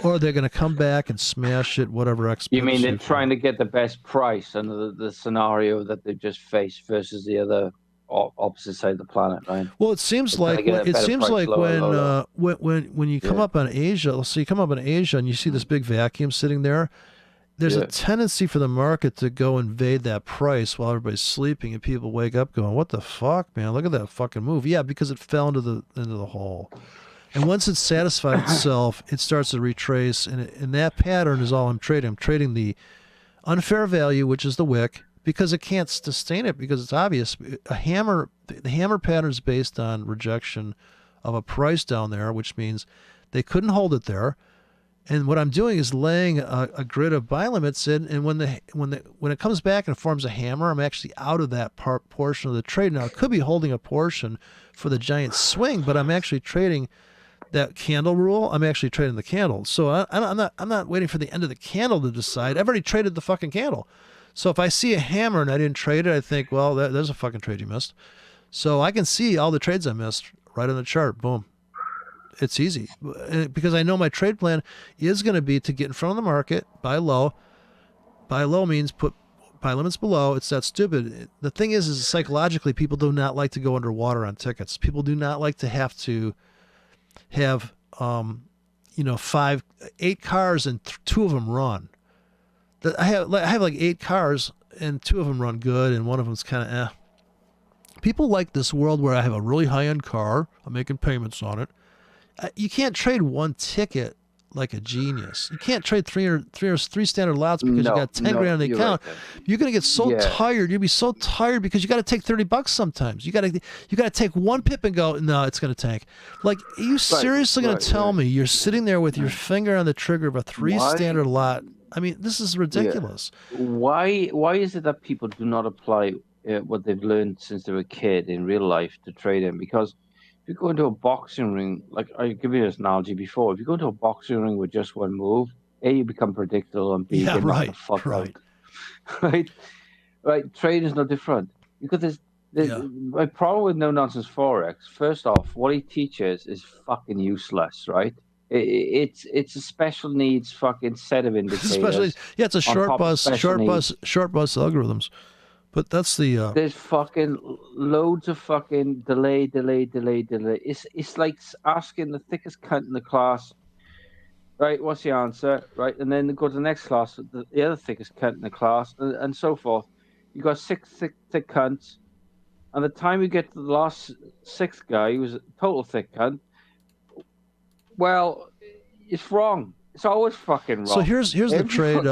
Speaker 1: or they're going to come back and smash it, whatever experts.
Speaker 2: You mean they're trying to get the best price under the scenario that they've just faced versus the other opposite side of the planet, right?
Speaker 1: Well, it seems like when you come up on Asia, so you come up on Asia and you see this big vacuum sitting there. There's a tendency for the market to go invade that price while everybody's sleeping, and people wake up going, "What the fuck, man? Look at that fucking move!" Yeah, because it fell into the hole, and once it's satisfied itself, it starts to retrace, and that pattern is all I'm trading. I'm trading the unfair value, which is the wick, because it can't sustain it, because it's obvious. The hammer pattern is based on rejection of a price down there, which means they couldn't hold it there. And what I'm doing is laying a grid of buy limits in, and when it comes back and forms a hammer, I'm actually out of that portion of the trade. Now, it could be holding a portion for the giant swing, but I'm actually trading that candle rule. I'm actually trading the candle. So I'm not waiting for the end of the candle to decide. I've already traded the fucking candle. So if I see a hammer and I didn't trade it, I think, well, there's a fucking trade you missed. So I can see all the trades I missed right on the chart. Boom. It's easy, because I know my trade plan is going to be to get in front of the market, buy low. Buy low means put buy limits below. It's that stupid. The thing is psychologically, people do not like to go underwater on tickets. People do not like to have 8 cars and 2 of them run. I have like 8 cars and 2 of them run good, and one of them's kind of eh. People like this world where I have a really high-end car. I'm making payments on it. You can't trade one ticket like a genius. You can't trade three standard lots because you got 10 grand on the account. Right. You're gonna get so tired. You'll be so tired because you got to take $30 sometimes. You got to take one pip and go, no, it's gonna tank. Like, are you seriously gonna tell me you're sitting there with your finger on the trigger of a 3 standard lot? I mean, this is ridiculous.
Speaker 2: Yeah. Why is it that people do not apply what they've learned since they were a kid in real life to trade in? Because if you go into a boxing ring, like I give you this analogy before, if you go into a boxing ring with just one move, A, you become predictable, and B, you get knocked the fuck out. Right? Trade is no different. Because my problem with no nonsense forex, first off, what he teaches is fucking useless, right? It's a special needs fucking set of indicators.
Speaker 1: It's a short bus algorithms. But that's the
Speaker 2: there's fucking loads of fucking delay. It's like asking the thickest cunt in the class, right? What's the answer, right? And then go to the next class, the other thickest cunt in the class, and so forth. You got 6 thick cunts, and the time you get to the last 6th guy, who's a total thick cunt, well, it's wrong. It's always fucking wrong.
Speaker 1: So here's the trade.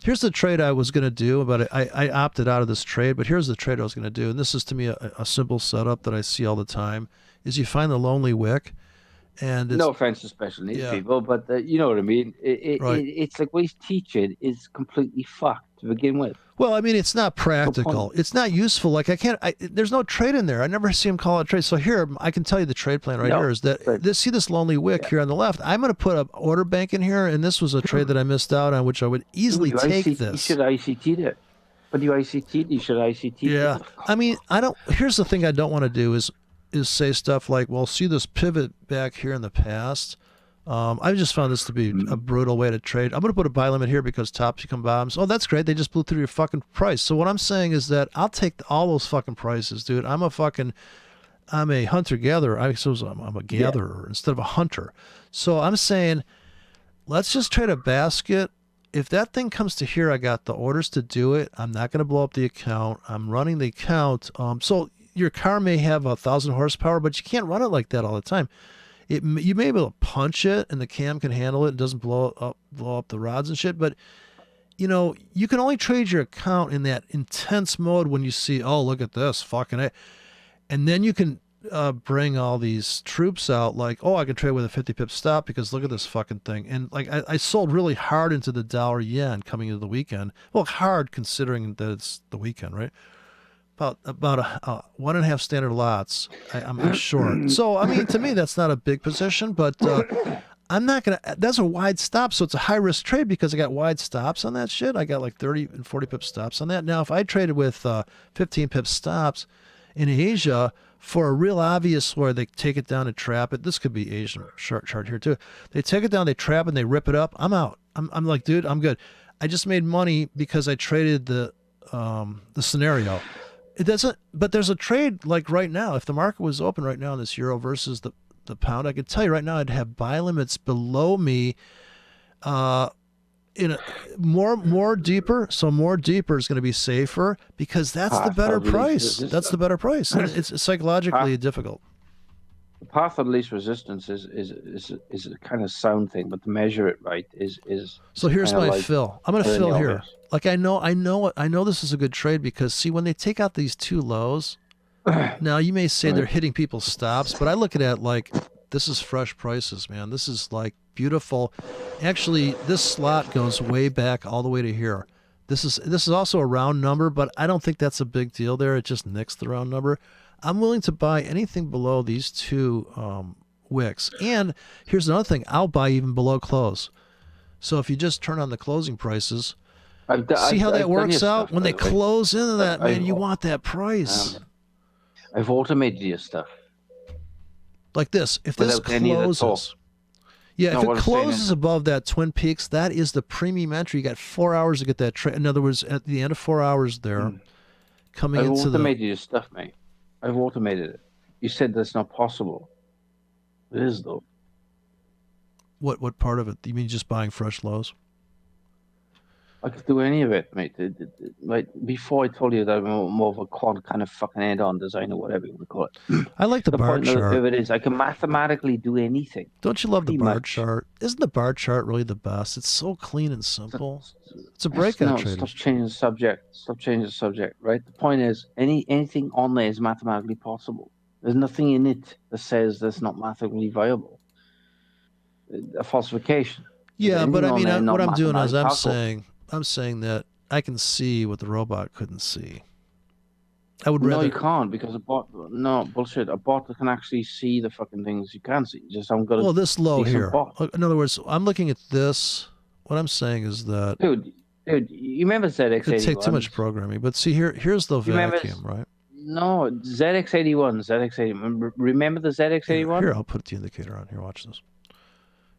Speaker 1: Here's the trade I was going to do, but I opted out of this trade. But here's the trade I was going to do, and this is to me a simple setup that I see all the time: is you find the lonely wick, and
Speaker 2: no offense to special needs people, but you know what I mean. It's like what he's teaching is completely fucked to begin with.
Speaker 1: Well, I mean, it's not practical. It's not useful. Like there's no trade in there. I never see him call it trade. So here, I can tell you the trade plan here is that see this lonely wick here on the left. I'm going to put an order bank in here, and this was a trade that I missed out on, which I would easily take this.
Speaker 2: You should ICT it. But you ICT, you should ICT it.
Speaker 1: Yeah. I mean, here's the thing I don't want to do is say stuff like, well, see this pivot back here in the past. I just found this to be a brutal way to trade. I'm going to put a buy limit here because tops become bottoms. Oh, that's great. They just blew through your fucking price. So what I'm saying is that I'll take all those fucking prices, dude. I'm a hunter-gatherer. I suppose I'm a gatherer instead of a hunter. So I'm saying let's just trade a basket if that thing comes to here, I got the orders to do it. I'm not going to blow up the account. I'm running the account. So your car may have 1,000 horsepower, but you can't run it like that all the time. You may be able to punch it, and the cam can handle it. It doesn't blow up the rods and shit. But you know, you can only trade your account in that intense mode when you see, oh, look at this, fucking A. And then you can bring all these troops out like, oh, I can trade with a 50 pip stop because look at this fucking thing. And like I sold really hard into the dollar yen coming into the weekend. Well, hard considering that it's the weekend, right? About a 1.5 standard lots. I'm short. So, I mean, to me, that's not a big position, but I'm not going to, that's a wide stop. So it's a high risk trade because I got wide stops on that shit. I got like 30 and 40 pip stops on that. Now, if I traded with 15 pip stops in Asia for a real obvious where they take it down and trap it, this could be Asian chart here too. They take it down, they trap it, and they rip it up. I'm out. I'm like, dude, I'm good. I just made money because I traded the scenario. It doesn't, but there's a trade like right now. If the market was open right now in this euro versus the pound, I could tell you right now I'd have buy limits below me in a more deeper. So more deeper is going to be safer because that's the better price. That's the better price. And it's psychologically difficult.
Speaker 2: The path of least resistance is a kind of sound thing, but to measure it right is.
Speaker 1: So here's my fill. I'm going to fill here. Like I know this is a good trade because see when they take out these two lows. Now you may say they're hitting people's stops, but I look at it like this is fresh prices, man. This is like beautiful. Actually, this slot goes way back all the way to here. This is also a round number, but I don't think that's a big deal there. It just nicks the round number. I'm willing to buy anything below these two wicks. And here's another thing. I'll buy even below close. So if you just turn on the closing prices, see how that works out? When they close into that, man, you want that price.
Speaker 2: I've automated your stuff.
Speaker 1: Like this. If this closes, if it closes above that Twin Peaks, that is the premium entry. You got 4 hours to get that trade. In other words, at the end of 4 hours there, coming into
Speaker 2: I've automated your stuff, mate. I've automated it. You said that's not possible. It is, though.
Speaker 1: What part of it? You mean just buying fresh lows?
Speaker 2: I could do any of it, mate. Like before, I told you that I'm more of a quad kind of fucking head-on designer, whatever you want to call it.
Speaker 1: I like the bar chart.
Speaker 2: The point of it is, I can mathematically do anything.
Speaker 1: Don't you love the bar chart? Isn't the bar chart really the best? It's so clean and simple. It's a breakout trade.
Speaker 2: Stop changing the subject. Stop changing the subject. Right. The point is, anything on there is mathematically possible. There's nothing in it that says that's not mathematically viable. A falsification.
Speaker 1: Yeah, but I mean, what I'm doing is I'm saying that I can see what the robot couldn't see. I would rather.
Speaker 2: No, you can't because a bot. No bullshit. A bot can actually see the fucking things you can see. Just I'm gonna.
Speaker 1: Well, this low here. In other words, I'm looking at this. What I'm saying is that.
Speaker 2: Dude, you remember ZX81?
Speaker 1: It could take too much programming, but see here's the vacuum, right?
Speaker 2: No, ZX81. Remember the ZX81?
Speaker 1: Here, I'll put the indicator on. Here, watch this.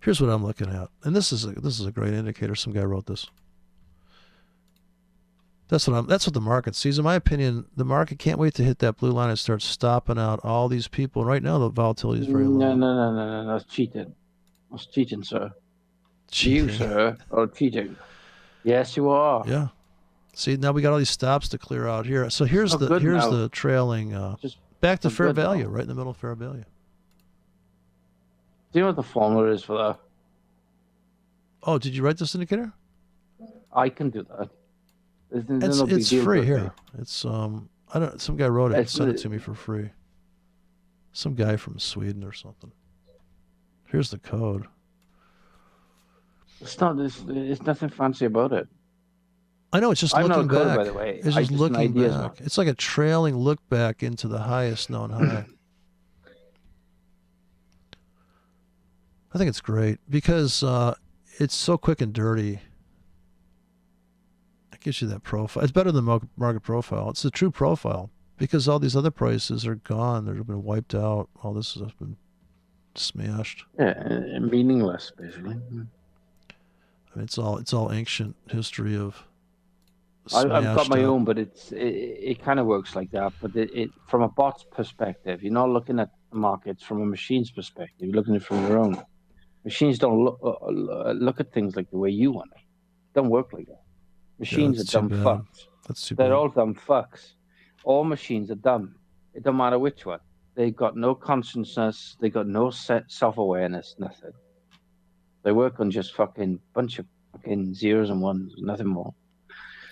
Speaker 1: Here's what I'm looking at, and this is a great indicator. Some guy wrote this. That's what the market sees. In my opinion, the market can't wait to hit that blue line and start stopping out all these people. And right now, the volatility is very low.
Speaker 2: No. That's cheating. That's cheating, sir. Cheating. You, sir, are cheating. Yes, you are.
Speaker 1: Yeah. See, now we got all these stops to clear out here. So here's the trailing back to fair value, right in the middle of fair value.
Speaker 2: Do you know what the formula is for that?
Speaker 1: Oh, did you write this indicator?
Speaker 2: I can do that.
Speaker 1: It's free here. It's some guy wrote it. Sent it to me for free. Some guy from Sweden or something. Here's the code.
Speaker 2: It's nothing fancy about it.
Speaker 1: I know, it's just looking back.
Speaker 2: Code, by the way.
Speaker 1: It's just looking back. It's like a trailing look back into the highest known high. I think it's great because it's so quick and dirty. It gives you that profile. It's better than market profile. It's the true profile because all these other prices are gone. They've been wiped out. All this has been smashed.
Speaker 2: Yeah, meaningless, basically.
Speaker 1: I mean, it's all ancient history of.
Speaker 2: I've got my own, but it kind of works like that. But it from a bot's perspective, you're not looking at the markets from a machine's perspective. You're looking at it from your own. Machines don't look at things like the way you want it. Don't work like that. Machines are dumb fucks.
Speaker 1: That's too bad.
Speaker 2: They're all dumb fucks. All machines are dumb. It don't matter which one. They got no consciousness. They got no self-awareness. Nothing. They work on just fucking bunch of fucking zeros and ones, nothing more.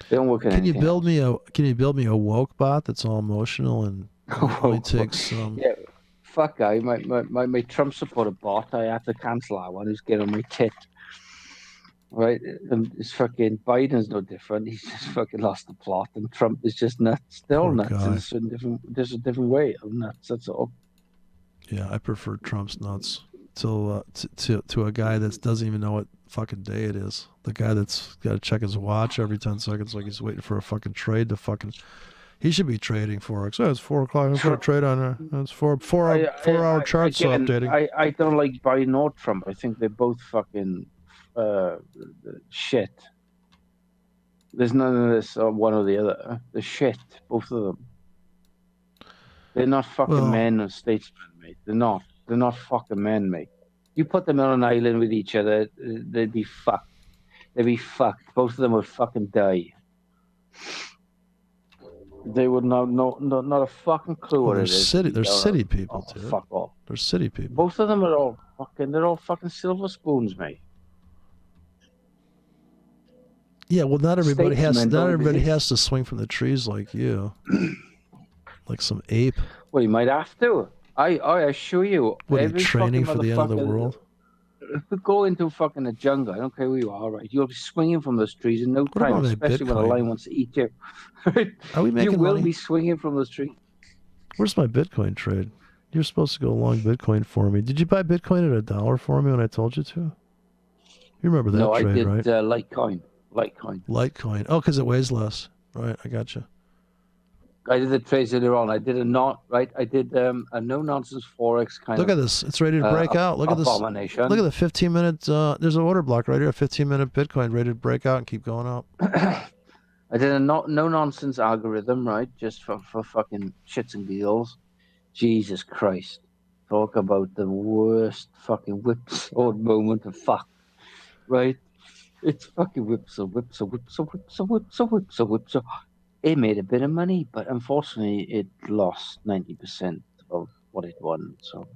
Speaker 2: They don't work on anything. Can
Speaker 1: you build me a woke bot that's all emotional and only takes
Speaker 2: Yeah, fuck guy. My Trump supporter bot. I had to cancel that one. Who's getting on my tit. Right, and it's fucking Biden's no different. He's just fucking lost the plot, and Trump is just nuts. They're all nuts in a different way of nuts. That's all.
Speaker 1: Yeah, I prefer Trump's nuts to a guy that doesn't even know what fucking day it is. The guy that's got to check his watch every 10 seconds, like he's waiting for a fucking trade to fucking. He should be trading forex. Oh, it's 4 o'clock. I'm gonna trade on there. It's four hour charts updating.
Speaker 2: I don't like Biden or Trump. I think they're both fucking. Shit. There's none of this one or the other. The shit, both of them. They're not fucking men or statesmen, mate. They're not. They're not fucking men, mate. You put them on an island with each other, they'd be fucked. They'd be fucked. Both of them would fucking die. They would not a fucking clue what it is.
Speaker 1: They're city people, dude.
Speaker 2: Fuck off.
Speaker 1: They're city people.
Speaker 2: Both of them are all fucking silver spoons, mate.
Speaker 1: Yeah, well, not everybody has to swing from the trees like you, like some ape.
Speaker 2: Well, you might have to. I assure you.
Speaker 1: What are you training for the end of the world?
Speaker 2: If we go into fucking a jungle, I don't care who you are, right? You'll be swinging from those trees in no time, especially when a lion wants to eat you.
Speaker 1: Are we making
Speaker 2: You will
Speaker 1: money?
Speaker 2: be swinging from those trees.
Speaker 1: Where's my Bitcoin trade? You're supposed to go long Bitcoin for me. Did you buy Bitcoin at $1 for me when I told you to? You remember that trade, right?
Speaker 2: No, I did Litecoin.
Speaker 1: Litecoin. Oh, because it weighs less. Right, I got you.
Speaker 2: I did the trades earlier on. I did a no-nonsense forex kind of.
Speaker 1: Look at this. It's ready to break out. Look at this.
Speaker 2: Abomination.
Speaker 1: Look at the 15-minute. There's an order block right here. 15-minute Bitcoin ready to break out and keep going up.
Speaker 2: I did a no-nonsense algorithm, right? Just for fucking shits and giggles. Jesus Christ. Talk about the worst fucking whipsawed moment of fuck. Right? It's fucking whipsaw. It made a bit of money, but unfortunately it lost 90% of what it won. So,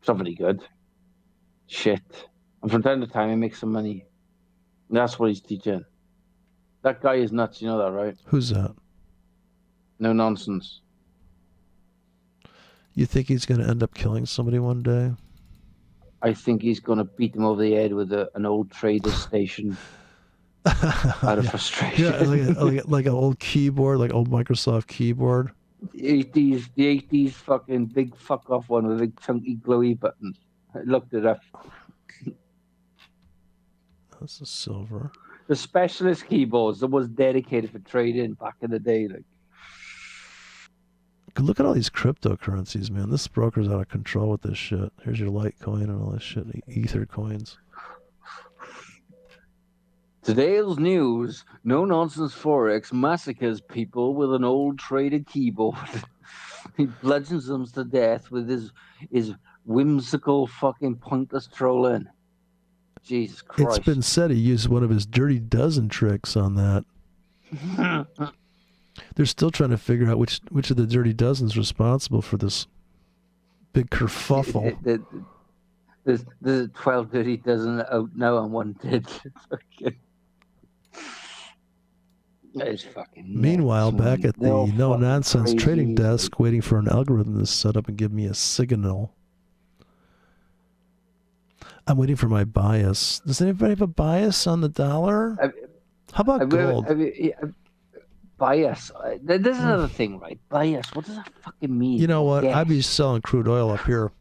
Speaker 2: somebody good. Shit. And from time to time he makes some money. And that's what he's teaching. That guy is nuts, you know that, right?
Speaker 1: Who's that?
Speaker 2: No nonsense.
Speaker 1: You think he's going to end up killing somebody one day?
Speaker 2: I think he's going to beat them over the head with an old trader station out of frustration.
Speaker 1: Yeah, like an old keyboard, like old Microsoft keyboard.
Speaker 2: The 80s fucking big fuck off one with a big chunky glowy button. I looked it up.
Speaker 1: That's a silver.
Speaker 2: The specialist keyboards that was dedicated for trading back in the day. Like,
Speaker 1: look at all these cryptocurrencies, man. This broker's out of control with this shit. Here's your Litecoin and all this shit, Ether coins.
Speaker 2: Today's news: no nonsense forex massacres people with an old traded keyboard. He bludgeons them to death with his whimsical fucking pointless trolling. Jesus Christ!
Speaker 1: It's been said he used one of his dirty dozen tricks on that. They're still trying to figure out which of the dirty dozen's responsible for this big kerfuffle.
Speaker 2: There's 12 dirty dozen out now and one dead. It's fucking
Speaker 1: Meanwhile,
Speaker 2: nuts,
Speaker 1: back at the no-nonsense trading desk, waiting for an algorithm to set up and give me a signal. I'm waiting for my bias. Does anybody have a bias on the dollar? How about gold?
Speaker 2: Bias. This is another thing, right? Bias. What does that fucking mean?
Speaker 1: You know what?
Speaker 2: Yes.
Speaker 1: I'd be selling crude oil up here.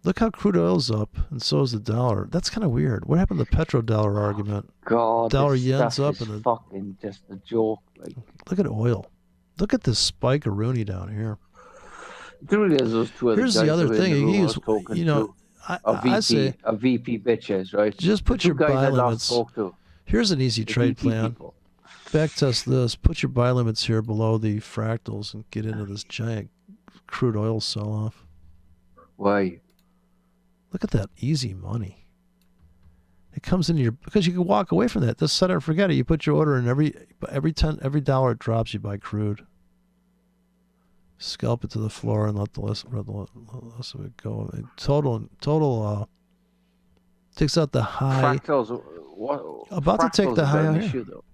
Speaker 1: Look how crude oil's up, and so is the dollar. That's kind of weird. What happened to the petrodollar argument?
Speaker 2: God,
Speaker 1: dollar yen's up, and
Speaker 2: fucking just a joke. Like,
Speaker 1: look at oil. Look at this spike of Rooney down here.
Speaker 2: Truly, there's those two other
Speaker 1: Here's
Speaker 2: guys
Speaker 1: the other thing.
Speaker 2: He's, you know, I say a VP bitches, right?
Speaker 1: Just put your buy limits. Here's an easy trade plan. Backtest this. Put your buy limits here below the fractals and get into this giant crude oil sell-off.
Speaker 2: Why?
Speaker 1: Look at that easy money. It comes in because you can walk away from that. Just set it and forget it. You put your order in every dollar it drops, you buy crude. Scalp it to the floor and let the rest of it go. Total takes out the high.
Speaker 2: Fractals,
Speaker 1: About to take the high out
Speaker 2: issue, though.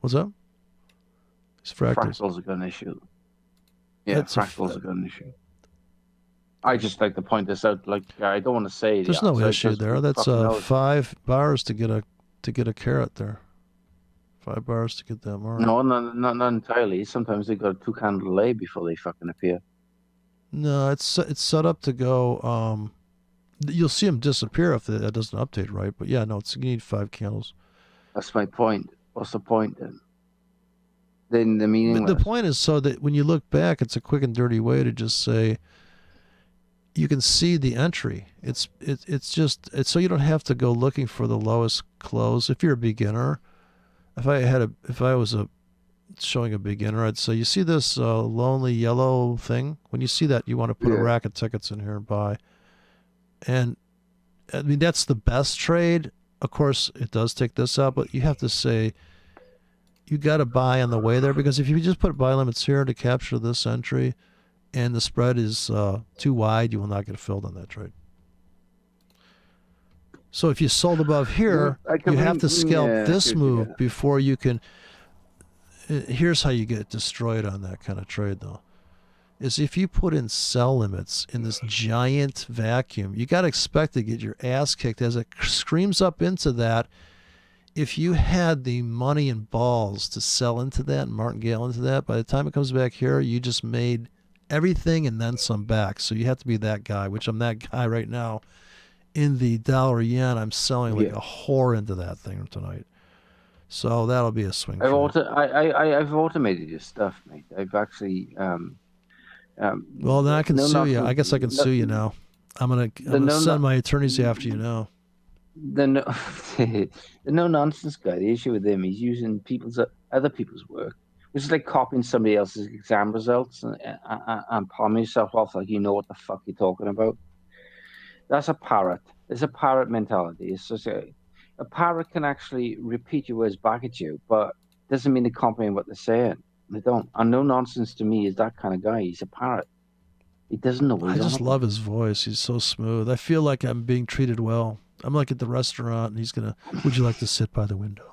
Speaker 1: What's up? It's fractals.
Speaker 2: Fractals are got an issue. Yeah, fractals are got an issue. I just like to point this out. Like, I don't want to say
Speaker 1: there's no issue there. That's 5 bars to get a carat there. 5 bars to get that mark.
Speaker 2: No, not entirely. Sometimes they got a 2-candle delay before they fucking appear.
Speaker 1: No, it's set up to go. You'll see them disappear if that doesn't update right. But yeah, no, you need 5 candles.
Speaker 2: That's my point. What's the point then? Then the meaning.
Speaker 1: The point is so that when you look back, it's a quick and dirty way to just say. You can see the entry. It's so you don't have to go looking for the lowest close. If you're a beginner, if I was showing a beginner, I'd say you see this lonely yellow thing. When you see that, you want to put a rack of tickets in here and buy. And I mean that's the best trade. Of course, it does take this out, but you have to say you got to buy on the way there because if you just put buy limits here to capture this entry. And the spread is too wide, you will not get filled on that trade. So if you sold above here, you have to scalp this move before you can. Here's how you get destroyed on that kind of trade, though. Is if you put in sell limits in this giant vacuum, you got to expect to get your ass kicked as it screams up into that. If you had the money and balls to sell into that and martingale into that, by the time it comes back here, you just made everything and then some back. So you have to be that guy, which I'm that guy right now. In the dollar yen, I'm selling like a whore into that thing tonight. So that'll be a swing.
Speaker 2: I've automated your stuff, mate. I've actually.
Speaker 1: Well, then I can sue you. I guess I can sue you now. I'm gonna send my attorneys after you now.
Speaker 2: The no nonsense guy. The issue with him, he's using other people's work. Which is like copying somebody else's exam results and palming yourself off like you know what the fuck you're talking about. That's a parrot. It's a parrot mentality. It's just a parrot can actually repeat your words back at you, but doesn't mean they comprehend what they're saying. They don't. And no nonsense to me is that kind of guy. He's a parrot. He doesn't know what he's on.
Speaker 1: I just love his voice. He's so smooth. I feel like I'm being treated well. I'm like at the restaurant and he's gonna. Would you like to sit by the window?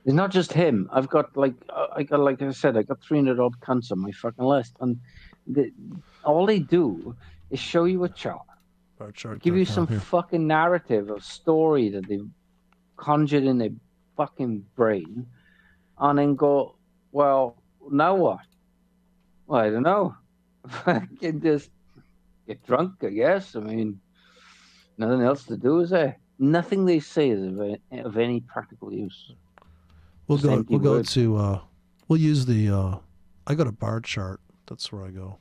Speaker 2: It's not just him. I've got like I said, I got 300 odd cunts on my fucking list, and all they do is show you a chart, give you some fucking narrative or story that they've conjured in their fucking brain, and then go, well, now what? Well, I don't know. I can just get drunk, I guess. I mean, nothing else to do, is there? Nothing they say is of any practical use.
Speaker 1: We'll use the, I got a bar chart. That's where I go.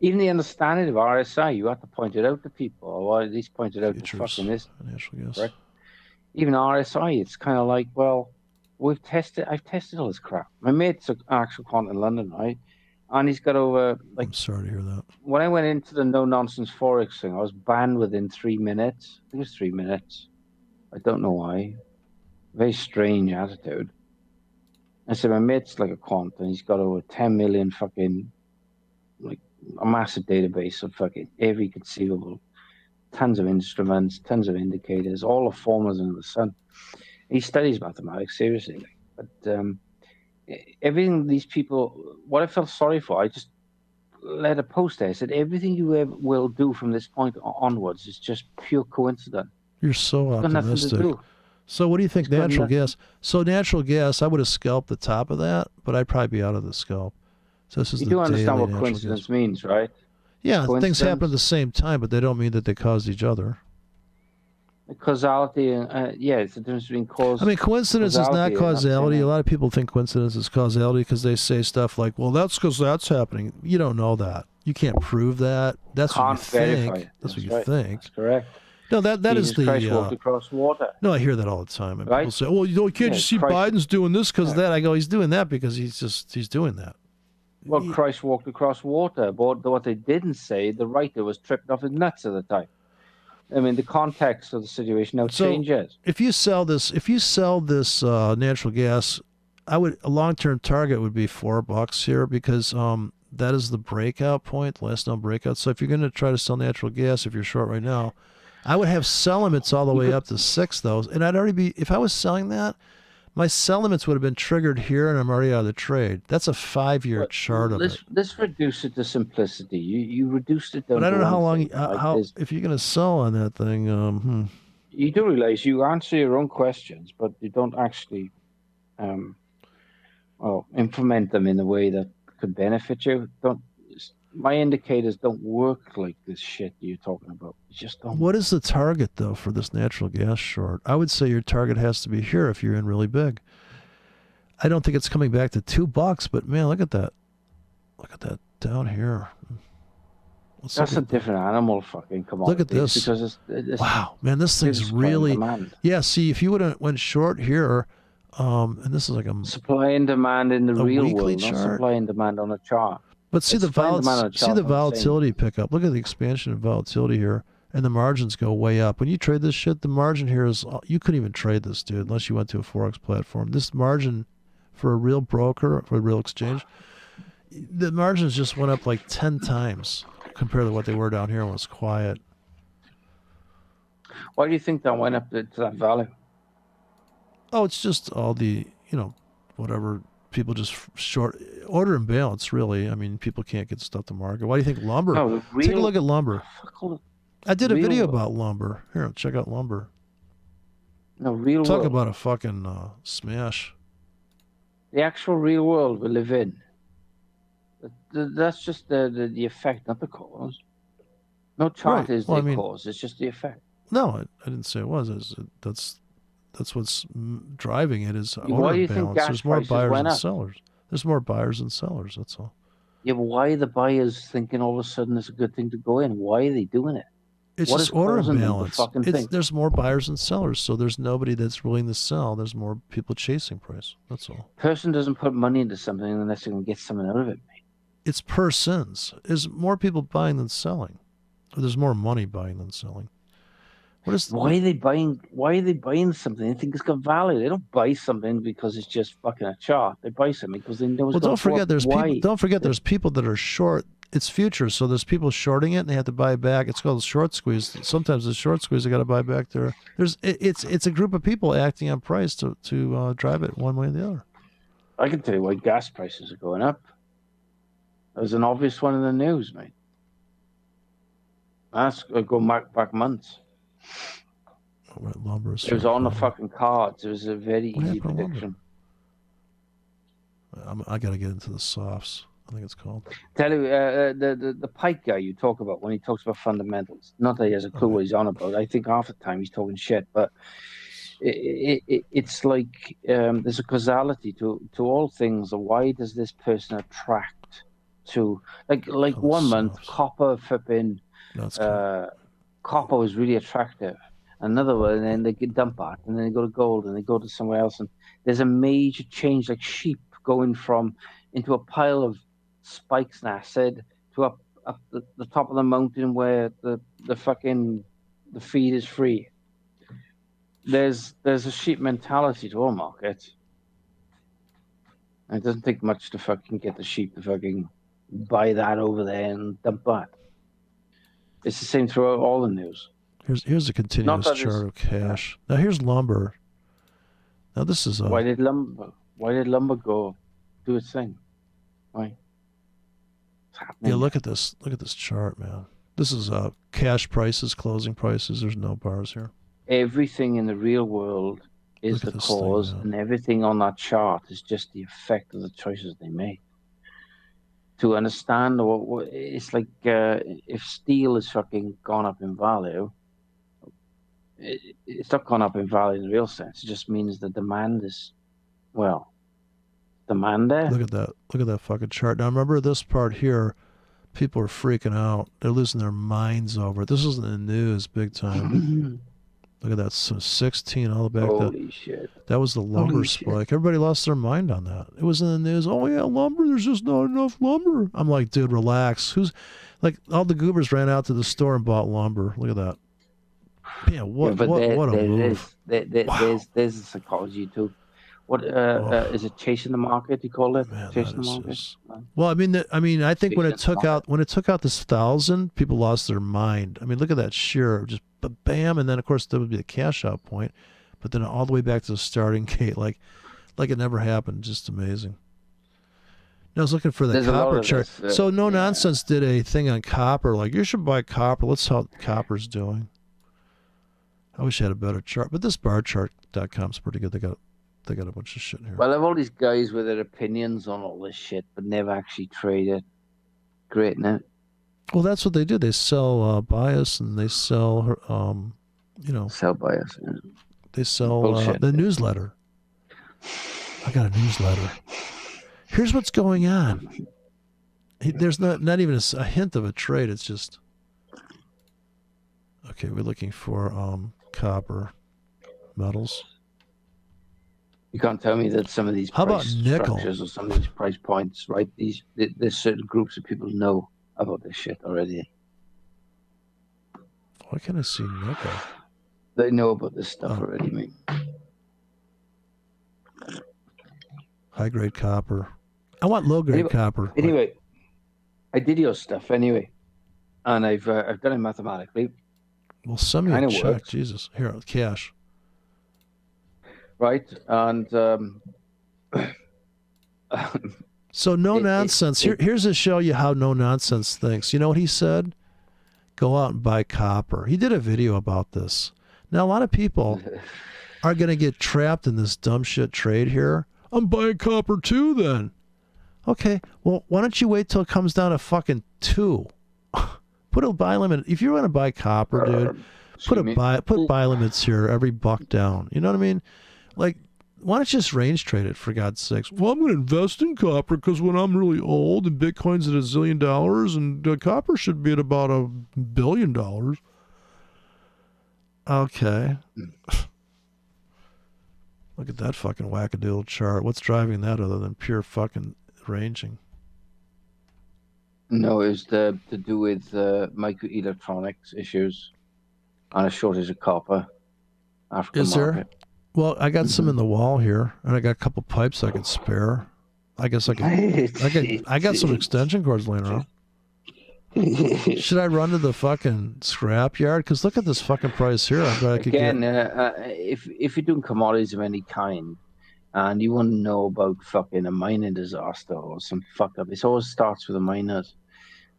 Speaker 2: Even the understanding of RSI, you have to point it out to people, or at least point it out to fucking this. Right? Even RSI, it's kind of like, well, I've tested all this crap. My mate's an actual quant in London, right? And he's got over, like...
Speaker 1: I'm sorry to hear that.
Speaker 2: When I went into the no-nonsense forex thing, I was banned within 3 minutes. I think it was 3 minutes. I don't know why. Very strange attitude. I said, my mate's like a quant, and he's got over 10 million fucking, like, a massive database of fucking every conceivable, tons of instruments, tons of indicators, all the formulas under the sun. He studies mathematics, seriously. But everything these people, what I felt sorry for, I just let a post there. I said, everything you ever will do from this point onwards is just pure coincidence.
Speaker 1: You're so optimistic. So what do you think natural gas? So natural gas, I would have scalped the top of that, but I'd probably be out of the scalp. So this is
Speaker 2: you do understand what coincidence means, right?
Speaker 1: Yeah, things happen at the same time, but they don't mean that they caused each other.
Speaker 2: Causality, it's the difference between cause.
Speaker 1: I mean, coincidence is not causality. A lot of people think coincidence is causality because they say stuff like, well, that's because that's happening. You don't know that. You can't prove that. That's what you think. That's what you think.
Speaker 2: That's correct.
Speaker 1: No, that is the.
Speaker 2: Christ walked across water.
Speaker 1: No, I hear that all the time. And people say, "Well, you can't just see Biden's doing this because of that." I go, "He's doing that because he's doing that."
Speaker 2: Well, Christ walked across water, but what they didn't say, the writer was tripping off his nuts at the time. I mean, the context of the situation now changes.
Speaker 1: If you sell this natural gas, a long-term target would be $4 here because that is the breakout point, the last known breakout. So if you're going to try to sell natural gas, if you're short right now, I would have sell limits all the way up to 6, though, and I'd already be, if I was selling that, my sell limits would have been triggered here, and I'm already out of the trade. That's a 5-year chart of it.
Speaker 2: Let's reduce it to simplicity. You reduced it down.
Speaker 1: But I don't know how long. If you're going to sell on that thing,
Speaker 2: you do realize you answer your own questions, but you don't actually, implement them in a way that could benefit you. My indicators don't work like this shit you're talking about. It's just don't.
Speaker 1: What is the target, though, for this natural gas short? I would say your target has to be here if you're in really big. I don't think it's coming back to $2, but man, look at that. Look at that down here.
Speaker 2: That's a different animal, fucking come on.
Speaker 1: Look at this.
Speaker 2: Because it's
Speaker 1: wow, man, this thing's really. Yeah, see, if you would have went short here, and this is like a
Speaker 2: supply and demand in the real world,
Speaker 1: chart.
Speaker 2: Not supply and demand on a chart.
Speaker 1: But see the volatility pickup. Look at the expansion of volatility here, and the margins go way up. When you trade this shit, the margin here is, you couldn't even trade this, dude, unless you went to a forex platform. This margin for a real broker, for a real exchange, the margins just went up like 10 times compared to what they were down here when it was quiet.
Speaker 2: Why do you think that went up to that value?
Speaker 1: Oh, it's just all the, whatever. People just short order imbalance, really. I mean, people can't get stuff to market. Why do you think lumber? Take a look at lumber. I did a video about lumber. Here, check out lumber. Talk about a fucking smash.
Speaker 2: The actual real world we live in. That's just the effect, not the cause. No chart is the cause. It's just the effect.
Speaker 1: No, I didn't say it was. That's what's driving it is order imbalance. There's more buyers than sellers. There's more buyers than sellers. That's all.
Speaker 2: Yeah, but why are the buyers thinking all of a sudden it's a good thing to go in? Why are they doing it?
Speaker 1: It's just order imbalance. There's more buyers than sellers, so there's nobody that's willing to sell. There's more people chasing price. That's all.
Speaker 2: Person doesn't put money into something unless they're going to get something out of it, mate.
Speaker 1: It's persons. There's more people buying than selling. Or there's more money buying than selling. Why
Speaker 2: are they buying something? They think it's got value. They don't buy something because it's just fucking a chart. They buy something because they know it's
Speaker 1: don't forget there's people that are short. It's futures, so there's people shorting it and they have to buy back. It's called a short squeeze. Sometimes the short squeeze they got to buy back there. It's a group of people acting on price to drive it one way or the other.
Speaker 2: I can tell you why gas prices are going up. There's an obvious one in the news, mate. That's go back months.
Speaker 1: Lumber.
Speaker 2: It was on the fucking cards. It was a very easy prediction.
Speaker 1: I got to get into the softs. I think it's called.
Speaker 2: Tell you, the Pike guy you talk about when he talks about fundamentals. Not that he has a clue what he's on about. I think half the time he's talking shit. But it's like there's a causality to all things. Why does this person attract to like 1 month copper flipping? Copper was really attractive. Another one, and then they get dump it, and then they go to gold, and they go to somewhere else, and there's a major change, like sheep going from into a pile of spikes and acid to up the top of the mountain where the feed is free. There's a sheep mentality to all markets. And it doesn't take much to fucking get the sheep to fucking buy that over there and dump that. It's the same throughout all the news.
Speaker 1: Here's a continuous chart of cash. Now here's lumber. Now this is
Speaker 2: why did lumber go do its thing? Why? It's happening.
Speaker 1: Yeah, look at this. Look at this chart, man. This is cash prices, closing prices. There's no bars here.
Speaker 2: Everything in the real world is the cause, and everything on that chart is just the effect of the choices they make. To understand what it's like, if steel is fucking gone up in value, it's not gone up in value in the real sense. It just means the demand is, demand there.
Speaker 1: Look at that. Look at that fucking chart. Now remember this part here. People are freaking out. They're losing their minds over it. This is in the news big time. Look at that. So 16 all the way back.
Speaker 2: Holy shit.
Speaker 1: That was the lumber spike. Everybody lost their mind on that. It was in the news. Oh, yeah, lumber. There's just not enough lumber. I'm like, dude, relax. All the goobers ran out to the store and bought lumber. Look at that. Yeah, what a move.
Speaker 2: There's the psychology too. What is it? Chasing the market? You call it?
Speaker 1: Man,
Speaker 2: chasing the market.
Speaker 1: Well, I think when it took out this 1,000, people lost their mind. I mean, look at that sheer, just bam, and then of course there would be the cash out point, but then all the way back to the starting gate, like it never happened. Just amazing. I was looking for the copper chart. So No Nonsense did a thing on copper, like you should buy copper. Let's see how copper's doing. I wish I had a better chart, but this barchart.com is pretty good. They got a bunch of shit here.
Speaker 2: Well, I have all these guys with their opinions on all this shit, but never actually trade it. Great, now.
Speaker 1: Well, that's what they do. They sell bias, and they sell,
Speaker 2: sell bias. Yeah.
Speaker 1: They sell the newsletter. I got a newsletter. Here's what's going on. There's not even a hint of a trade. It's just okay. We're looking for copper metals.
Speaker 2: You can't tell me that some of these price structures or some of these price points, right? There's certain groups of people who know about this shit already.
Speaker 1: Why can't I see nickel?
Speaker 2: They know about this stuff already, mate.
Speaker 1: High grade copper. I want low grade copper.
Speaker 2: Anyway, I did your stuff anyway, and I've done it mathematically.
Speaker 1: Well, send me a check. Works. Jesus, here, cash.
Speaker 2: Right, and
Speaker 1: so No Nonsense. Here's to show you how No Nonsense thinks. You know what he said? Go out and buy copper. He did a video about this. Now a lot of people are going to get trapped in this dumb shit trade here. I'm buying copper too, then. Okay, well, why don't you wait till it comes down to fucking 2? Put a buy limit. If you're going to buy copper, dude, put buy limits here every buck down. You know what I mean? Like, why don't you just range trade it, for God's sakes? Well, I'm going to invest in copper because when I'm really old and Bitcoin's at $1 zillion and copper should be at about $1 billion. Okay. Look at that fucking wackadoodle chart. What's driving that other than pure fucking ranging?
Speaker 2: No, it's to do with microelectronics issues and a shortage of copper.
Speaker 1: Is there? Well, I got some in the wall here, and I got a couple pipes I could spare. I guess I got some extension cords laying around. Should I run to the fucking scrap yard? Because look at this fucking price here. I bet I could get.
Speaker 2: If you're doing commodities of any kind, and you want to know about fucking a mining disaster or some fuck up, it always starts with the miners.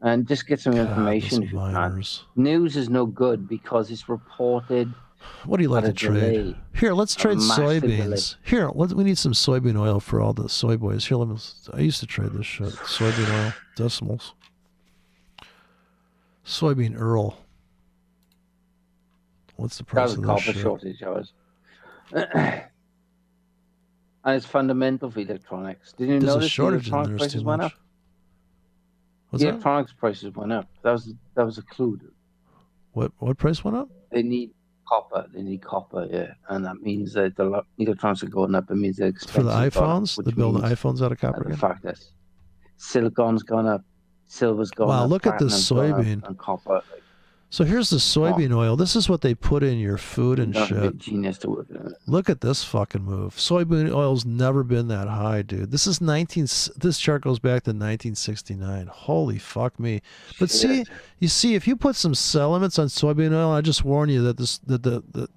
Speaker 2: And just get some information if you can. News is no good because it's reported.
Speaker 1: What do you like to trade? Delay. Here, let's trade soybeans. Here, we need some soybean oil for all the soy boys. Here, I used to trade this shit. Soybean oil, decimals. Soybean Earl. What's the price of that shit?
Speaker 2: Copper shortage, and it's fundamental for electronics. Did you notice the electronics prices went up?
Speaker 1: What's that?
Speaker 2: Electronics prices went up. That was a clue.
Speaker 1: What price went up?
Speaker 2: They need copper. Yeah, and that means that the electronics are going up. It means they're expensive.
Speaker 1: For the iPhones, they're building iPhones out of copper.
Speaker 2: The fact that silicon's gone up, silver's gone up.
Speaker 1: Wow, look at this soybean
Speaker 2: and copper.
Speaker 1: So here's the soybean oil. This is what they put in your food and shit.
Speaker 2: Genius to work in it.
Speaker 1: Look at this fucking move. Soybean oil's never been that high, dude. This chart goes back to 1969. Holy fuck me. But you see, if you put some sell limits on soybean oil, I just warn you that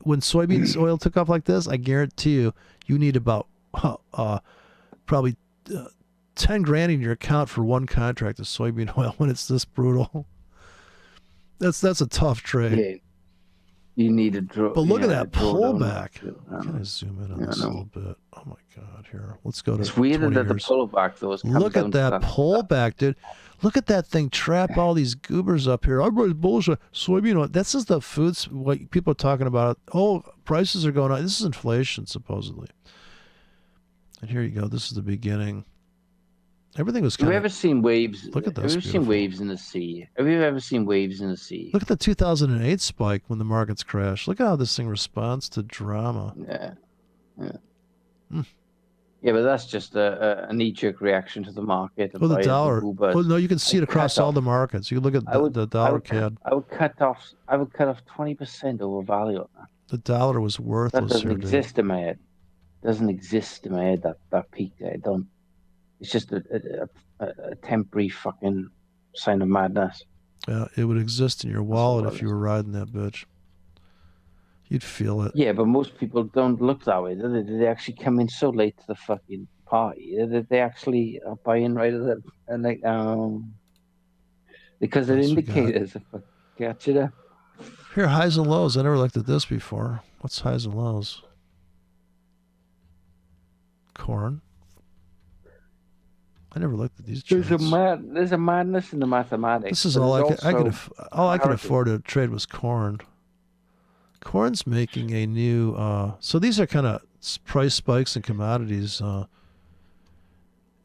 Speaker 1: when soybean oil took off like this, I guarantee you need about probably 10 grand in your account for one contract of soybean oil when it's this brutal. That's a tough trade.
Speaker 2: Yeah. You need to draw.
Speaker 1: But look at that pullback. Can I zoom in on this a little bit? Oh my God! Here, let's go to.
Speaker 2: It's weird that the pullback though.
Speaker 1: Look at that pullback, dude. Look at that thing trap all these goobers up here. Everybody's bullish on soybean oil. This is the foods. What people are talking about. Oh, prices are going up. This is inflation supposedly. And here you go. This is the beginning. Everything was kind of...
Speaker 2: Have you ever seen waves?
Speaker 1: Look at this.
Speaker 2: Have you ever seen waves in the sea? Have you ever seen waves in the sea?
Speaker 1: Look at the 2008 spike when the markets crashed. Look at how this thing responds to drama.
Speaker 2: Yeah. Yeah, but that's just a knee-jerk reaction to the market.
Speaker 1: Oh, the dollar. Oh, no, you can see it across all the markets. You look at the dollar CAD.
Speaker 2: I would cut off 20% over value on that.
Speaker 1: The dollar was worthless.
Speaker 2: That doesn't exist in my head. Doesn't exist in my head. That peak there. I don't. It's just a temporary fucking sign of madness.
Speaker 1: Yeah, it would exist in your wallet if you were riding that bitch. You'd feel it.
Speaker 2: Yeah, but most people don't look that way. They actually come in so late to the fucking party. They actually are buying right at the because they're indicators. Catch it up.
Speaker 1: Here, highs and lows. I never looked at this before. What's highs and lows? Corn. I never looked at these charts.
Speaker 2: There's a madness in the mathematics.
Speaker 1: This is all I could afford to trade was corn. Corn's making a new. So these are kind of price spikes in commodities. And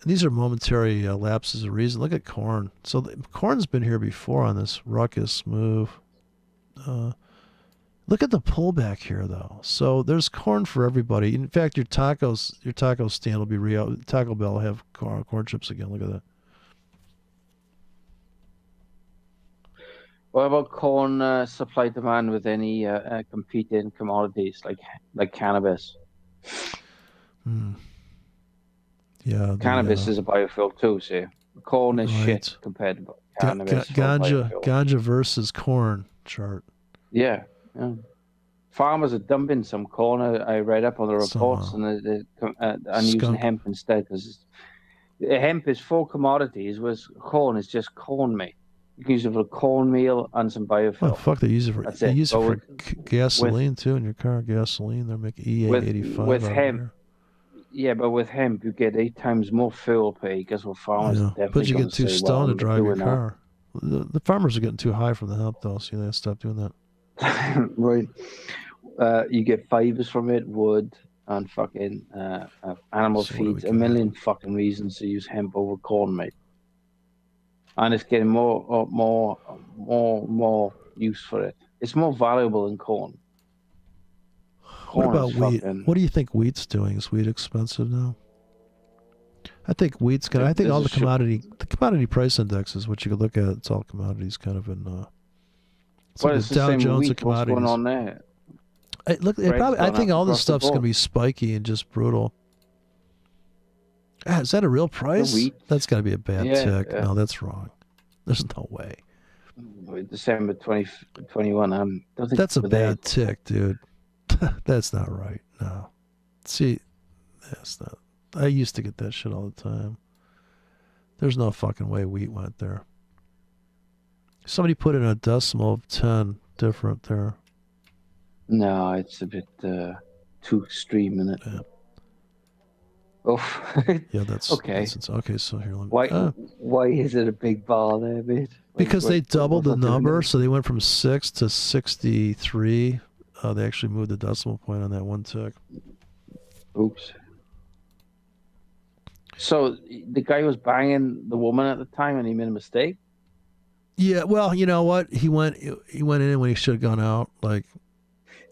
Speaker 1: these are momentary lapses of reason. Look at corn. So corn's been here before on this ruckus move. Look at the pullback here, though. So there's corn for everybody. In fact, your taco stand will be real. Taco Bell will have corn chips again. Look at that.
Speaker 2: What about corn supply demand with any competing commodities like cannabis?
Speaker 1: Yeah,
Speaker 2: cannabis is a biofuel too. So corn is shit compared to cannabis.
Speaker 1: Ganja versus corn chart.
Speaker 2: Yeah. Farmers are dumping some corn. I read up on the reports, and using hemp instead because hemp is 4 commodities, whereas corn is just corn meat. You can use it for cornmeal and some biofuel.
Speaker 1: Oh fuck! They use it for gasoline too in your car. Gasoline. They're making E85
Speaker 2: with hemp. Yeah, but with hemp you get 8 times more fuel pay because what farmers definitely.
Speaker 1: But you get too stoned to drive your car. The farmers are getting too high from the hemp though, so they have to stop doing that.
Speaker 2: Right. You get fibers from it, wood, and fucking animal feeds. A million fucking reasons to use hemp over corn, mate. And it's getting more use for it. It's more valuable than corn.
Speaker 1: What about wheat? What do you think wheat's doing? Is wheat expensive now? I think wheat's gonna. I think all the commodity price indexes, which you could look at, it's all commodities kind of in.
Speaker 2: It's like the Dow Jones of commodities. What's going on there?
Speaker 1: I think all this stuff's gonna be spiky and just brutal. Is that a real price? That's got to be a bad tick. Yeah. No, that's wrong. There's no way.
Speaker 2: December 2021.
Speaker 1: That's a bad tick, dude. That's not right. No. See, that's not. I used to get that shit all the time. There's no fucking way wheat went there. Somebody put in a decimal of 10 different there.
Speaker 2: No, it's a bit too extreme, isn't it?
Speaker 1: Yeah.
Speaker 2: Oh,
Speaker 1: yeah, that's
Speaker 2: okay.
Speaker 1: Okay, so here.
Speaker 2: Why is it a big bar there, mate?
Speaker 1: Because they doubled the number, so they went from 6 to 63. They actually moved the decimal point on that one tick.
Speaker 2: Oops. So the guy was banging the woman at the time, and he made a mistake.
Speaker 1: Yeah, well, you know what? He went in when he should have gone out. Like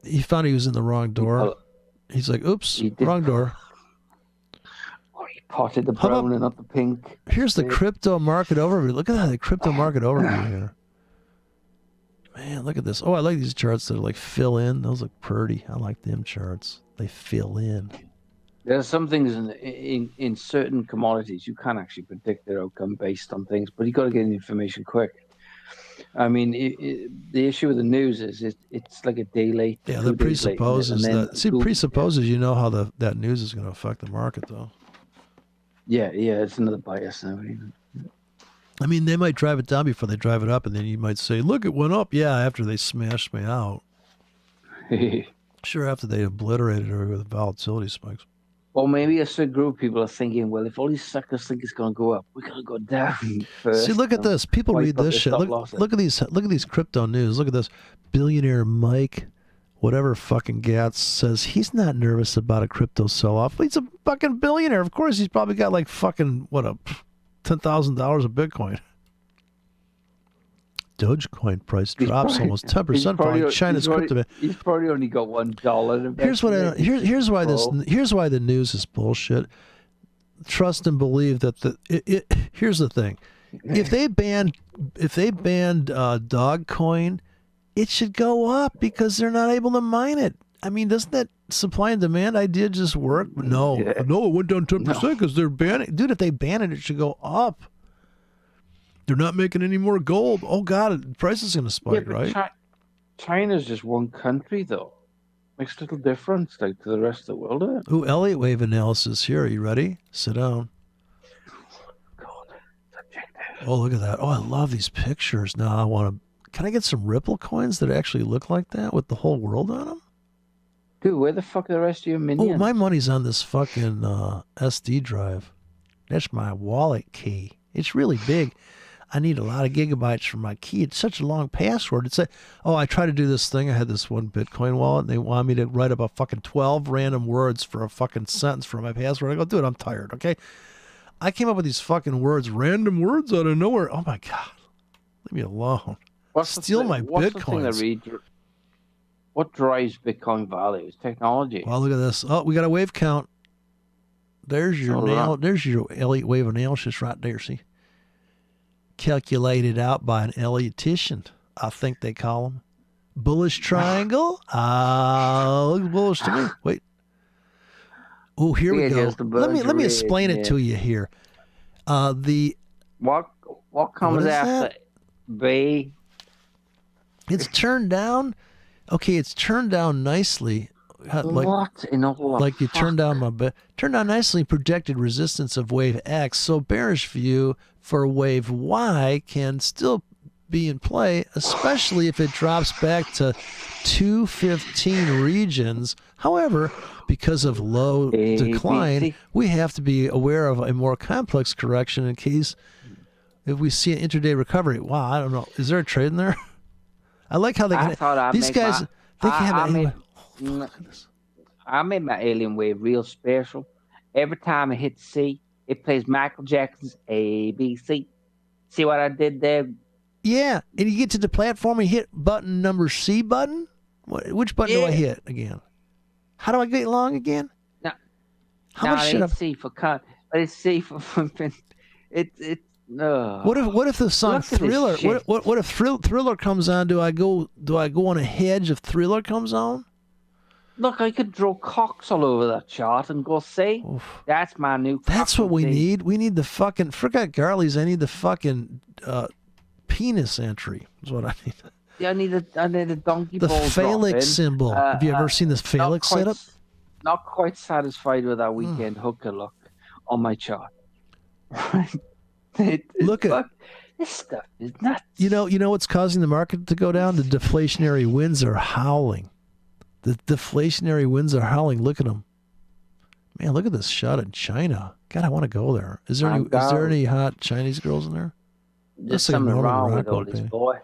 Speaker 1: he found he was in the wrong door. He's like, "Oops, wrong door."
Speaker 2: Potted the brown and not the pink.
Speaker 1: Here's the crypto market overview. Look at that, the crypto market overview here. Man, look at this. Oh, I like these charts that are like fill in. Those look pretty. I like them charts. They fill in.
Speaker 2: There are some things in certain commodities you can't actually predict their outcome based on things, but you got to get the information quick. I mean, the issue with the news is it's like a day late.
Speaker 1: Yeah, that presupposes that. See, presupposes you know how that news is going to affect the market, though.
Speaker 2: Yeah, it's another bias now.
Speaker 1: I mean, they might drive it down before they drive it up, and then you might say, look, it went up. Yeah, after they smashed me out. Sure, after they obliterated her with volatility spikes.
Speaker 2: Or maybe a certain group of people are thinking, well, if all these suckers think it's going to go up, we got to go down first.
Speaker 1: See, look at this. People read this shit. Look at these crypto news. Look at this. Billionaire Mike, whatever fucking Gatz says, he's not nervous about a crypto sell-off. He's a fucking billionaire. Of course, he's probably got like fucking, $10,000 of Bitcoin. Dogecoin price drops almost 10% following China's crypto.
Speaker 2: He's probably only got $1.
Speaker 1: Here's why the news is bullshit. trust and believe that here's the thing. If they banned Dogecoin, it should go up because they're not able to mine it. I mean, doesn't that supply and demand idea just work? No, it went down 10% because they're banning. Dude, if they ban it, it should go up. They're not making any more gold. Oh God, the price is going to spike, right?
Speaker 2: China's just one country, though. Makes a little difference, like to the rest of the world.
Speaker 1: Ooh, Elliott wave analysis here. Are you ready? Sit down. Oh, look at that. Oh, I love these pictures. Now can I get some Ripple coins that actually look like that with the whole world on them?
Speaker 2: Dude, where the fuck are the rest of your minions?
Speaker 1: Oh, my money's on this fucking SD drive. That's my wallet key. It's really big. I need a lot of gigabytes for my key. It's such a long password. It's like, I tried to do this thing. I had this one Bitcoin wallet, and they wanted me to write about fucking 12 random words for a fucking sentence for my password. I go, dude, I'm tired, okay? I came up with these fucking words, random words out of nowhere. Oh, my God. Leave me alone. Steal my Bitcoins.
Speaker 2: What drives Bitcoin value? It's technology.
Speaker 1: Well, look at this. Oh, we got a wave count. There's your nail. There's your Elliott wave analysis right there, see? Calculated out by an Elliotician, I think they call them. Bullish triangle. Looks bullish to me. Wait. Oh, here we go. Let me explain it to you here.
Speaker 2: What comes after B?
Speaker 1: It's turned down. Okay, it's turned down nicely.
Speaker 2: Like
Speaker 1: you turned down nicely. Projected resistance of wave X. So bearish view for wave Y can still be in play, especially if it drops back to 215 regions. However, because of low decline, we have to be aware of a more complex correction in case if we see an intraday recovery. Wow, I don't know. Is there a trade in there? I like how these guys. They can have
Speaker 2: I made my alien wave real special. Every time I hit C, it plays Michael Jackson's ABC. See what I did there?
Speaker 1: Yeah, and you get to the platform and hit button number C button. Which button do I hit again? How do I get along again?
Speaker 2: No,
Speaker 1: how much should I?
Speaker 2: C for cut. Let's see for it.
Speaker 1: What if the song Thriller? What if Thriller comes on? Do I go on a hedge if Thriller comes on?
Speaker 2: Look, I could draw cocks all over that chart and go see.
Speaker 1: Oof.
Speaker 2: That's my new.
Speaker 1: That's what we need. We need the fucking. Forget Garley's. I need the fucking penis entry. Is what I need.
Speaker 2: Yeah, I need a donkey ball.
Speaker 1: The phallic symbol. Have you ever seen this phallic setup?
Speaker 2: Not quite satisfied with that weekend hooker look on my chart.
Speaker 1: Look at
Speaker 2: this stuff is nuts.
Speaker 1: You know what's causing the market to go down? The deflationary winds are howling. The deflationary winds are howling. Look at them. Man, look at this shot in China. God, I want to go there. Is there any hot Chinese girls in there?
Speaker 2: There's something wrong with all this, boy.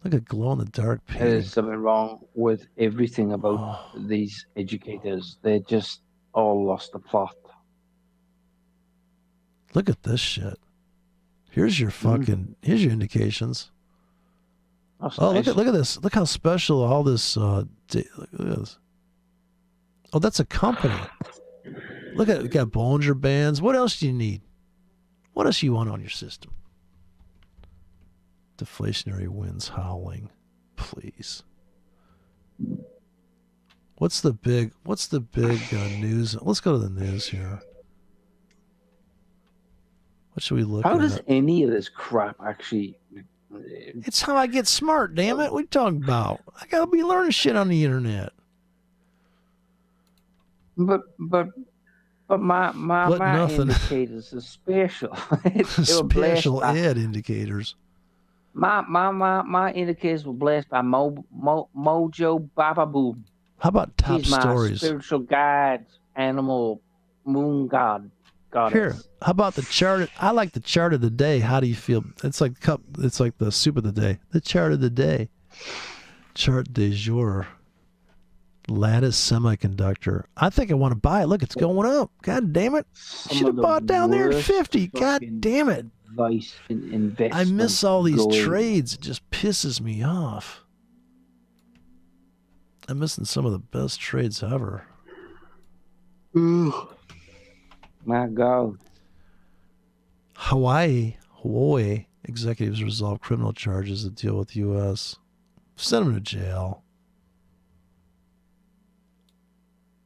Speaker 1: Look at glow in the dark painting.
Speaker 2: There's something wrong with everything about these educators. They just all lost the plot.
Speaker 1: Look at this shit. Here's your fucking. Here's your indications.
Speaker 2: That's
Speaker 1: nice.
Speaker 2: Nice.
Speaker 1: Look at this. Look how special all this. Look at this. Oh, that's a company. Look at it. Got Bollinger Bands. What else do you need? What else you want on your system? Deflationary winds howling. Please. What's the big news? Let's go to the news here. What should we look at?
Speaker 2: How does any of this crap actually...
Speaker 1: It's how I get smart, damn it. What are you talking about? I gotta be learning shit on the internet.
Speaker 2: But my indicators are special.
Speaker 1: Special ed indicators.
Speaker 2: My indicators were blessed by Mojo Baba Boom.
Speaker 1: How about top
Speaker 2: She's
Speaker 1: stories?
Speaker 2: My spiritual guide, animal, moon god.
Speaker 1: Here, how about the chart? I like the chart of the day. How do you feel? It's like the soup of the day. The chart of the day. Chart du jour. Lattice semiconductor. I think I want to buy it. Look, it's going up. God damn it. Should have bought down there at 50. God damn it. I miss all these trades. It just pisses me off. I'm missing some of the best trades ever.
Speaker 2: My God.
Speaker 1: Hawaii executives resolve criminal charges that deal with U.S. Send them to jail.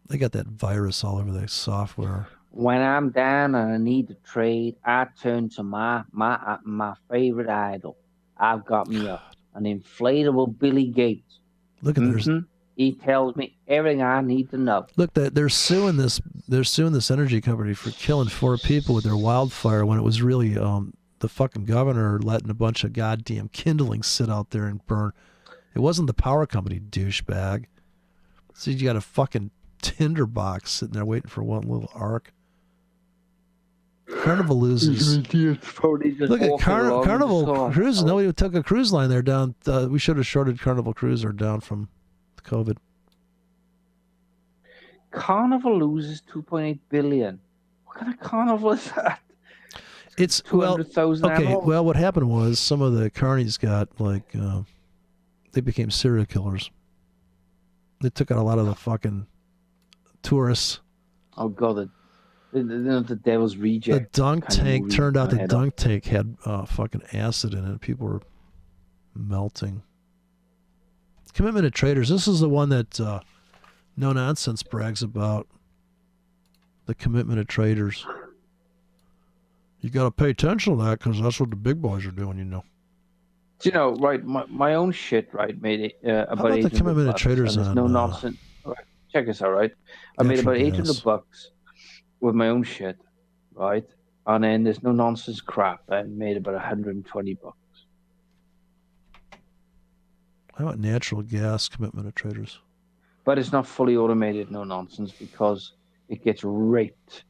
Speaker 1: They got that virus all over their software.
Speaker 2: When I'm down and I need to trade, I turn to my favorite idol. I've got me an inflatable Billy Gates.
Speaker 1: Look at this.
Speaker 2: He tells me everything I need to know.
Speaker 1: Look, they're suing this energy company for killing 4 people with their wildfire when it was really the fucking governor letting a bunch of goddamn kindling sit out there and burn. It wasn't the power company, douchebag. See, you got a fucking tinderbox sitting there waiting for one little arc. Carnival loses. Look at Carnival Cruises. Nobody took a cruise line there down. We should have shorted Carnival Cruiser down from COVID.
Speaker 2: Carnival loses 2.8 billion. What kind of carnival is that?
Speaker 1: It's 200,000 okay. Animals? Well, what happened was some of the carnies got they became serial killers. They took out a lot of the fucking tourists.
Speaker 2: Oh God, the devil's reject.
Speaker 1: The dunk tank turned out the dunk tank had fucking acid in it. People were melting. Commitment to traders. This is the one that No Nonsense brags about. The commitment of traders. You got to pay attention to that because that's what the big boys are doing, you know.
Speaker 2: You know, right? My own shit, right? Made it about,
Speaker 1: how about the commitment of traders on
Speaker 2: no nonsense. Right, check this out, right? I made about $800 with my own shit, right? And then there's no nonsense crap. I made about $120.
Speaker 1: How about natural gas commitment of traders?
Speaker 2: But it's not fully automated, no nonsense, because it gets raped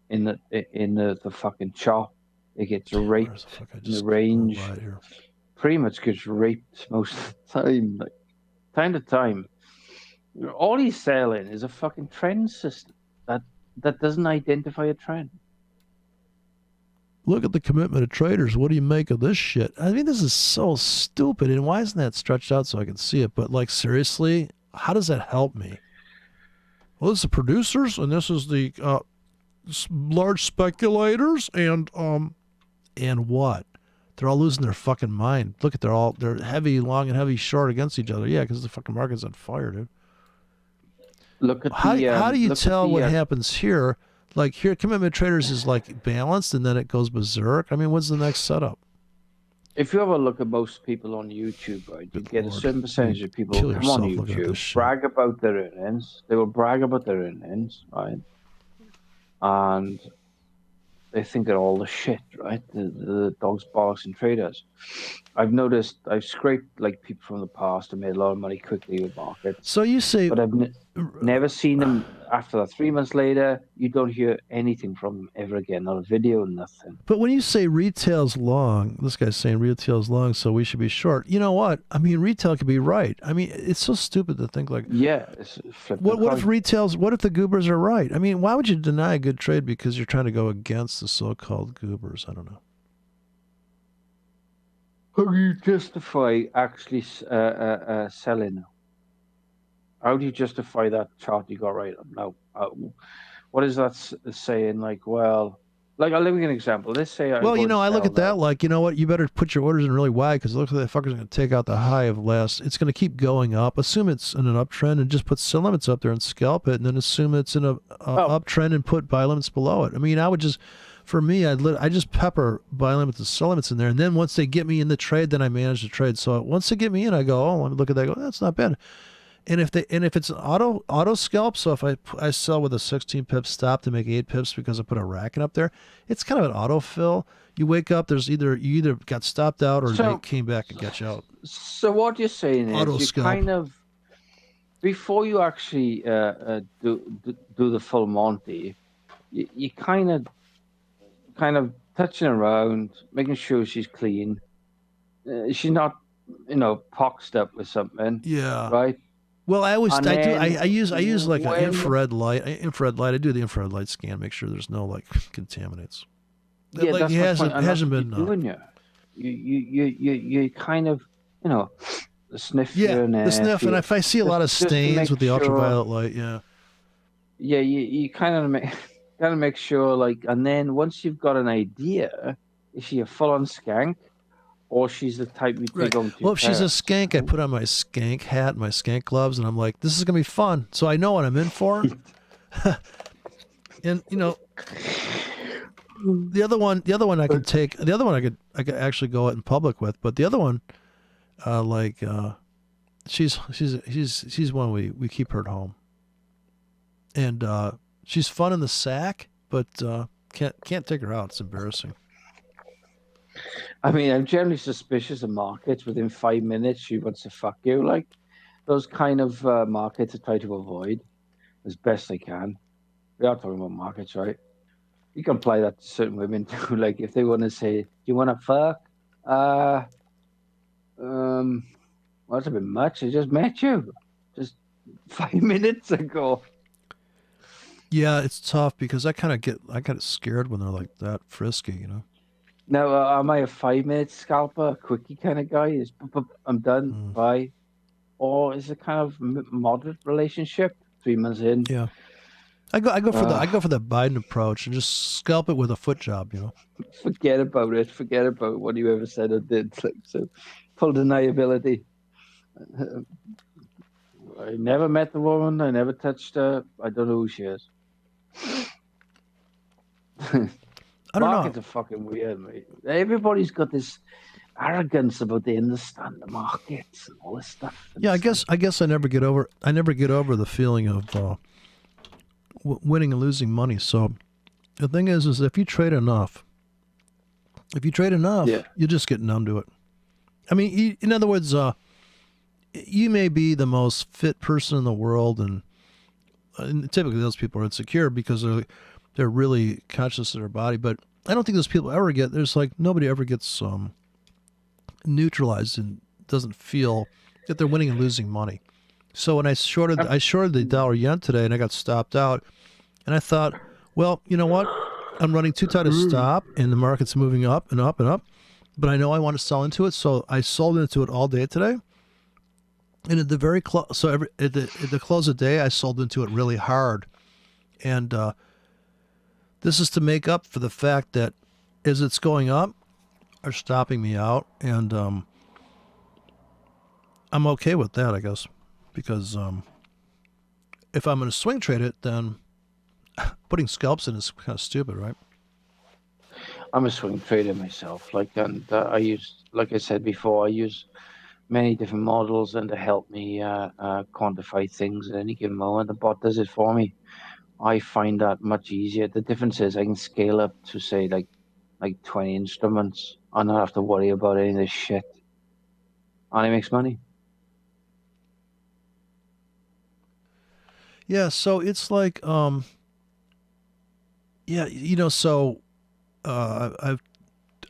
Speaker 2: in the fucking chop. It gets raped in the range. Right, pretty much gets raped most of the time, like time to time. All he's selling is a fucking trend system that doesn't identify a trend.
Speaker 1: Look at the commitment of traders. What do you make of this shit? I mean, this is so stupid. And why isn't that stretched out so I can see it? But like, seriously, how does that help me? Well, this is the producers, and this is the large speculators, and what? They're all losing their fucking mind. Look at they're heavy long and heavy short against each other. Yeah, because the fucking market's on fire, dude.
Speaker 2: Look at
Speaker 1: how do you tell what happens here? Like here, commitment traders is like balanced, and then it goes berserk. I mean, what's the next setup?
Speaker 2: If you ever look at most people on YouTube, right, you get a certain percentage of people who come on YouTube, brag about their earnings. They will brag about their earnings, right? And they think they're all the shit, right? The dogs, bollocks, and traders. I've noticed I've scraped like people from the past and made a lot of money quickly with markets.
Speaker 1: So you say,
Speaker 2: but I've never seen them after that. 3 months later, you don't hear anything from them ever again. Not a video, nothing.
Speaker 1: But when you say retail's long, this guy's saying retail's long, so we should be short. You know what? I mean, retail could be right. I mean, it's so stupid to think like,
Speaker 2: yeah.
Speaker 1: What if the goobers are right? I mean, why would you deny a good trade because you're trying to go against the so-called goobers? I don't know.
Speaker 2: How do you justify actually selling? How do you justify that chart you got right now? What is that saying? Like, well, like I'll give you an example. Let's say
Speaker 1: I look at that like, you know what? You better put your orders in really wide because it looks like that fucker's going to take out the high of last. It's going to keep going up. Assume it's in an uptrend and just put sell limits up there and scalp it, and then assume it's in a uptrend and put buy limits below it. I mean, I would just. For me, I just pepper buy limits and sell limits in there, and then once they get me in the trade, then I manage the trade. So once they get me in, I go, oh, let me look at that. I go, that's not bad. And if it's an auto scalp, so if I sell with a 16 pips stop to make 8 pips because I put a racket up there, it's kind of an auto fill. You wake up, you either got stopped out or they came back and got you out.
Speaker 2: So what you're saying is you kind of before you actually do the full Monty, you kind of touching around, making sure she's clean. She's not, poxed up with something.
Speaker 1: Yeah.
Speaker 2: Right.
Speaker 1: Well, I use like an infrared light. I do the infrared light scan, make sure there's no like contaminants.
Speaker 2: Yeah,
Speaker 1: like
Speaker 2: that's
Speaker 1: it hasn't been.
Speaker 2: You kind of, the sniff.
Speaker 1: Yeah, the sniff, and if I see a lot of stains with the ultraviolet light, yeah.
Speaker 2: Yeah, you kind of make. gotta make sure, like, and then once you've got an idea, is she a full-on skank, or she's the type you'd take on to
Speaker 1: Well, if she's a
Speaker 2: Paris,
Speaker 1: skank, I put on my skank hat, my skank gloves, and I'm like, this is gonna be fun. So I know what I'm in for. And the other one I could take. The other one I could actually go out in public with. But the other one, she's one we keep her at home, and she's fun in the sack, but can't take her out. It's embarrassing.
Speaker 2: I mean, I'm generally suspicious of markets. Within 5 minutes, she wants to fuck you. Like, those kind of markets I try to avoid as best I can. We are talking about markets, right? You can apply that to certain women too. Like, if they want to say, "Do you want to fuck?" Well, that's a bit much. I just met you just 5 minutes ago.
Speaker 1: Yeah, it's tough because I get scared when they're like that frisky, you know.
Speaker 2: Now, am I a 5-minute scalper, a quickie kind of guy? I'm done, bye. Or is it kind of moderate relationship? 3 months in.
Speaker 1: Yeah, I go for the Biden approach and just scalp it with a foot job, you know.
Speaker 2: Forget about it. Forget about what you ever said or did. Like, so, full deniability. I never met the woman. I never touched her. I don't know who she is.
Speaker 1: I don't
Speaker 2: Markets
Speaker 1: know.
Speaker 2: are fucking weird, mate. Everybody's got this arrogance about they understand the markets and all this stuff. And
Speaker 1: Yeah, I guess I never get over the feeling of winning and losing money. So the thing is if you trade enough,
Speaker 2: Yeah.
Speaker 1: you just get numb to it. I mean, in other words, you may be the most fit person in the world, and typically those people are insecure because they're really conscious of their body. But I don't think those people ever get. There's like nobody ever gets neutralized and doesn't feel that they're winning and losing money. So when I shorted the dollar yen today and I got stopped out, and I thought, well, you know what? I'm running too tight a stop and the market's moving up and up and up, but I know I want to sell into it, so I sold into it all day today. And at the very at the close of the day, I sold into it really hard, and this is to make up for the fact that as it's going up, are stopping me out, and I'm okay with that, I guess, because if I'm going to swing trade it, then putting scalps in is kind of stupid, right?
Speaker 2: I'm a swing trader myself, and I use, like I said before, I use many different models and to help me quantify things at any given moment. The bot does it for me. I find that much easier. The difference is I can scale up to say like 20 instruments and not have to worry about any of this shit. And it makes money.
Speaker 1: Yeah, so it's like yeah, you know, so I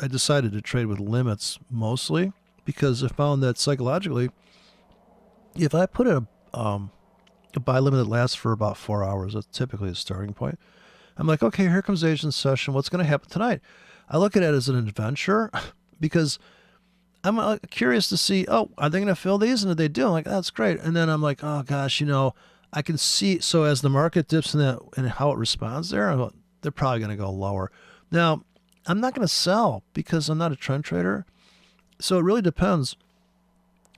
Speaker 1: decided to trade with limits mostly because I found that psychologically, if I put a buy limit that lasts for about 4 hours, that's typically a starting point. I'm like, okay, here comes Asian session. What's going to happen tonight? I look at it as an adventure because I'm curious to see, oh, are they going to fill these? And if they do, I'm like, that's great. And then I'm like, oh gosh, you know, I can see. So as the market dips in that and how it responds there, they're probably going to go lower. Now, I'm not going to sell because I'm not a trend trader. So it really depends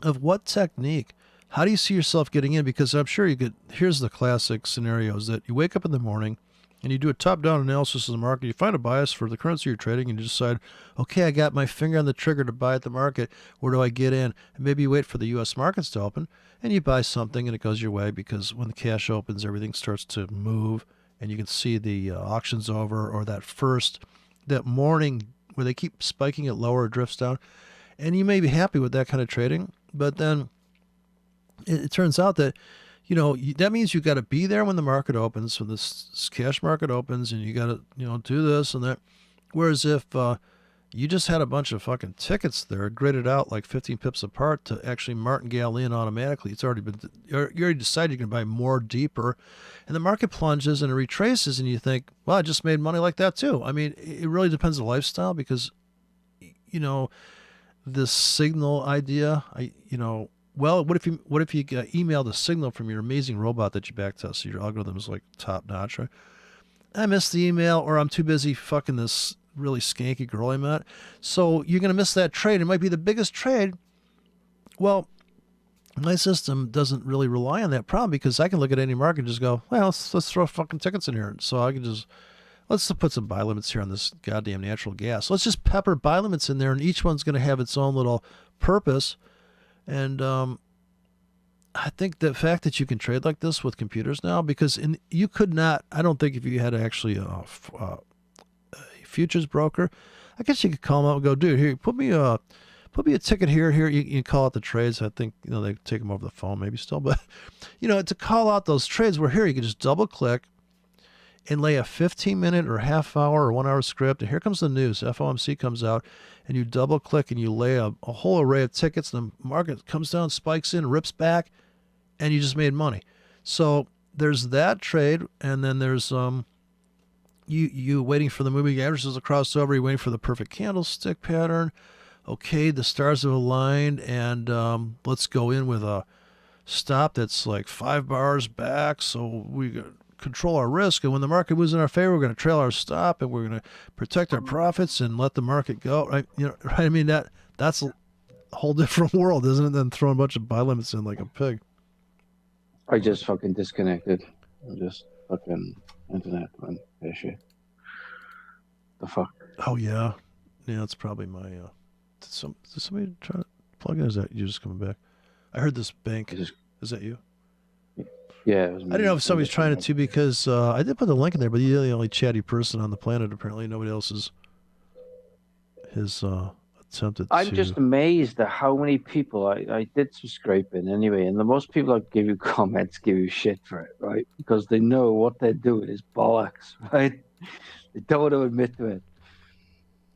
Speaker 1: of what technique. How do you see yourself getting in? Because I'm sure you could. Here's the classic scenarios that you wake up in the morning and you do a top-down analysis of the market. You find a bias for the currency you're trading and you decide, okay, I got my finger on the trigger to buy at the market. Where do I get in? And maybe you wait for the U.S. markets to open and you buy something and it goes your way because when the cash opens, everything starts to move and you can see the auction's over or that morning where they keep spiking it lower, drifts down. And you may be happy with that kind of trading, but then it turns out that, you know, that means you got to be there when the market opens, when this cash market opens, and you got to, you know, do this and that. Whereas if you just had a bunch of fucking tickets there, graded out like 15 pips apart to actually martingale in automatically, you already decided you're going to buy more deeper, and the market plunges and it retraces, and you think, well, I just made money like that too. I mean, it really depends on the lifestyle because, you know, this signal idea, well, what if you email the signal from your amazing robot that you backtest, so your algorithm is like top notch, right? I missed the email, or I'm too busy fucking this really skanky girl I met. So you're going to miss that trade. It might be the biggest trade. Well, my system doesn't really rely on that problem because I can look at any market and just go, well, let's throw fucking tickets in here. So I can just, let's put some buy limits here on this goddamn natural gas. Let's just pepper buy limits in there, and each one's going to have its own little purpose. And I think the fact that you can trade like this with computers now, because you could not, I don't think if you had actually a futures broker, I guess you could call them up and go, dude, here, put me a ticket here. You call out the trades. I think, they take them over the phone maybe still, but, to call out those trades where here you can just double click and lay a 15-minute or half hour or 1 hour script. And here comes the news. FOMC comes out, and you double click and you lay a whole array of tickets, and the market comes down, spikes in, rips back, and you just made money. So there's that trade, and then there's you waiting for the moving averages to cross over. You're waiting for the perfect candlestick pattern. Okay, the stars have aligned, and let's go in with a stop that's like 5 bars back, so we control our risk. And when the market moves in our favor, we're going to trail our stop, and we're going to protect our profits and let the market go. Right? Right? I mean, that's a whole different world, isn't it? Than throwing a bunch of buy limits in like a pig.
Speaker 2: I just fucking disconnected. I'm just fucking internet went issue. The fuck?
Speaker 1: Oh yeah, it's probably my. Did somebody try to plug in? Or is that you just coming back? I heard this bank. Is that you?
Speaker 2: Yeah, it was me.
Speaker 1: I don't know if somebody's trying it too, because I did put the link in there, but you're the only chatty person on the planet. Apparently, nobody else has attempted.
Speaker 2: I'm just amazed at how many people I did some scraping anyway, and the most people that give you comments give you shit for it, right? Because they know what they're doing is bollocks, right? They don't want to admit to it,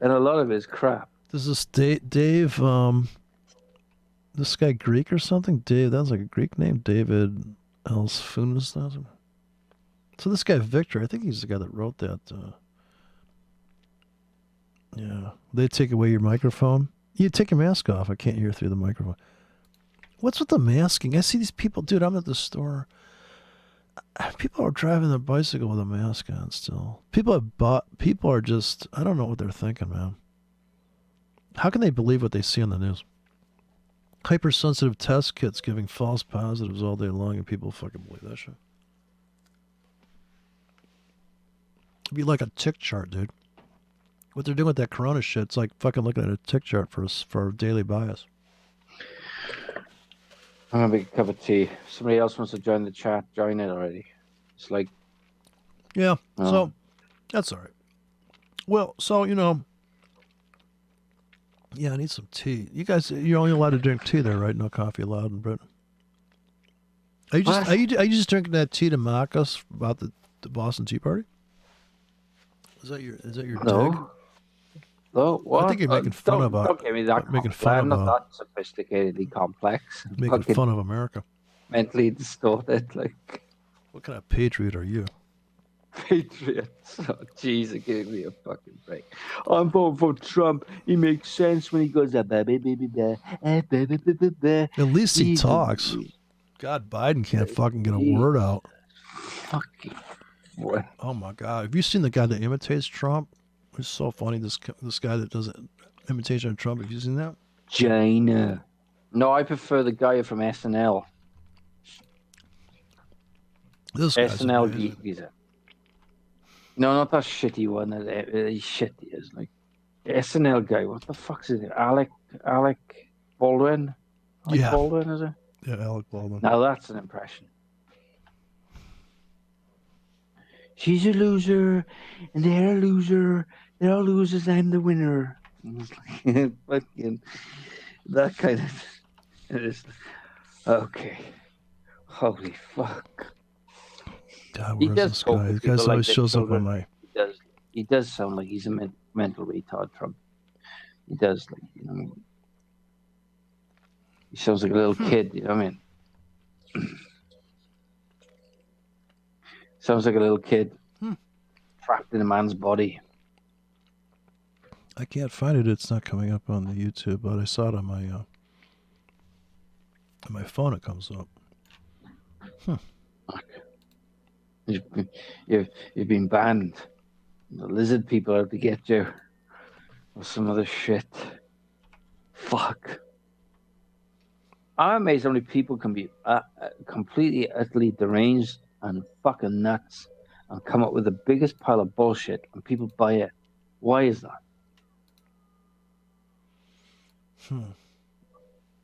Speaker 2: and a lot of it is crap.
Speaker 1: This is Dave. This guy Greek or something? Dave. That's like a Greek name. David Elsfunas. So this guy Victor, I think he's the guy that wrote that. Yeah. They take away your microphone. You take your mask off. I can't hear through the microphone. What's with the masking? I see these people, dude. I'm at the store. People are driving their bicycle with a mask on still. People are just, I don't know what they're thinking, man. How can they believe what they see on the news? Hypersensitive test kits giving false positives all day long, and people fucking believe that shit. It'd be like a tick chart, dude. What they're doing with that corona shit, it's like fucking looking at a tick chart for daily bias.
Speaker 2: I'm gonna make a cup of tea. Somebody else wants to join the chat, join it already. It's like...
Speaker 1: Yeah, so that's all right. Well, so, yeah, I need some tea. You guys, you're only allowed to drink tea there, right? No coffee allowed in Britain. Are you just drinking that tea to mock us about the Boston Tea Party? Is that your dig?
Speaker 2: No, what?
Speaker 1: I think you're making fun of
Speaker 2: Don't give me that. I'm not that sophisticatedly complex.
Speaker 1: Making fun of America.
Speaker 2: Mentally distorted, like.
Speaker 1: What kind of patriot are you?
Speaker 2: Patriots. Oh, jeez, give me a fucking break. I'm voting for Trump. He makes sense when he goes, at
Speaker 1: least he talks. God, Biden can't fucking get a word out.
Speaker 2: Fucking boy.
Speaker 1: Oh my God. Have you seen the guy that imitates Trump? It's so funny, this guy that does an imitation of Trump. Have you seen that?
Speaker 2: China. No, I prefer the guy from SNL.
Speaker 1: This
Speaker 2: SNL geezer. No, not that shitty one. He's shitty is like SNL guy. What the fuck's his name? Alec Baldwin.
Speaker 1: Yeah.
Speaker 2: Baldwin, is it?
Speaker 1: Yeah, Alec Baldwin.
Speaker 2: Now that's an impression. She's a loser, and they're a loser. They're all losers. I'm the winner. Fucking that kind of. It is okay. Holy fuck.
Speaker 1: God, where's this guy? This guy always shows up on my.
Speaker 2: He does sound like he's a mental retard, Trump. He does, like, he sounds like a little kid. You know what I mean? Sounds like a little kid trapped in a man's body.
Speaker 1: I can't find it. It's not coming up on the YouTube, but I saw it on my phone. It comes up.
Speaker 2: Okay. You've been banned. The lizard people are out to get you. Or some other shit. Fuck. I'm amazed how many people can be completely, utterly deranged and fucking nuts and come up with the biggest pile of bullshit and people buy it. Why is that?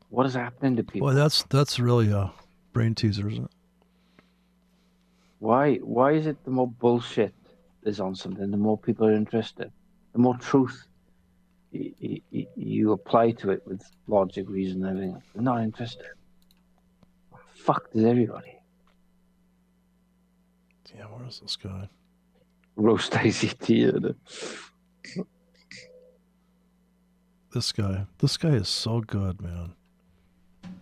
Speaker 2: What is happening to people?
Speaker 1: Well, that's really a brain teaser, isn't it?
Speaker 2: Why is it the more bullshit is on something, the more people are interested, the more truth you apply to it with logic, reason, and everything. They're not interested. Fuck does everybody?
Speaker 1: Yeah, where is this guy?
Speaker 2: Roast ICT.
Speaker 1: This guy is so good, man.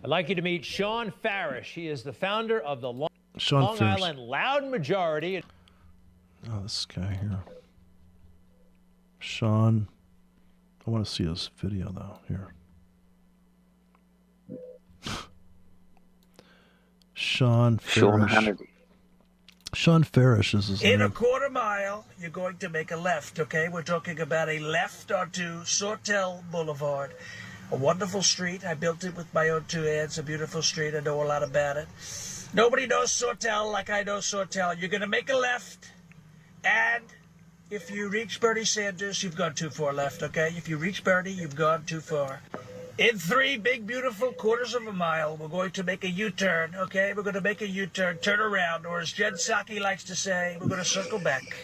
Speaker 6: I'd like you to meet Sean Farish. He is the founder of the Long
Speaker 1: Farish.
Speaker 6: Island Loud Majority.
Speaker 1: Oh, this guy here. Sean. I want to see his video now. Here. Sean Farish. Sean Farish is his name.
Speaker 7: In a quarter mile, you're going to make a left, okay? We're talking about a left onto Sawtell Boulevard. A wonderful street. I built it with my own two hands. A beautiful street. I know a lot about it. Nobody knows Sawtell like I know Sawtell. You're going to make a left, and if you reach Bernie Sanders, you've gone too far left, okay? If you reach Bernie, you've gone too far. In 3 big, beautiful quarters of a mile, we're going to make a U-turn, okay? We're going to make a U-turn, turn around, or as Jen Psaki likes to say, we're going to circle back,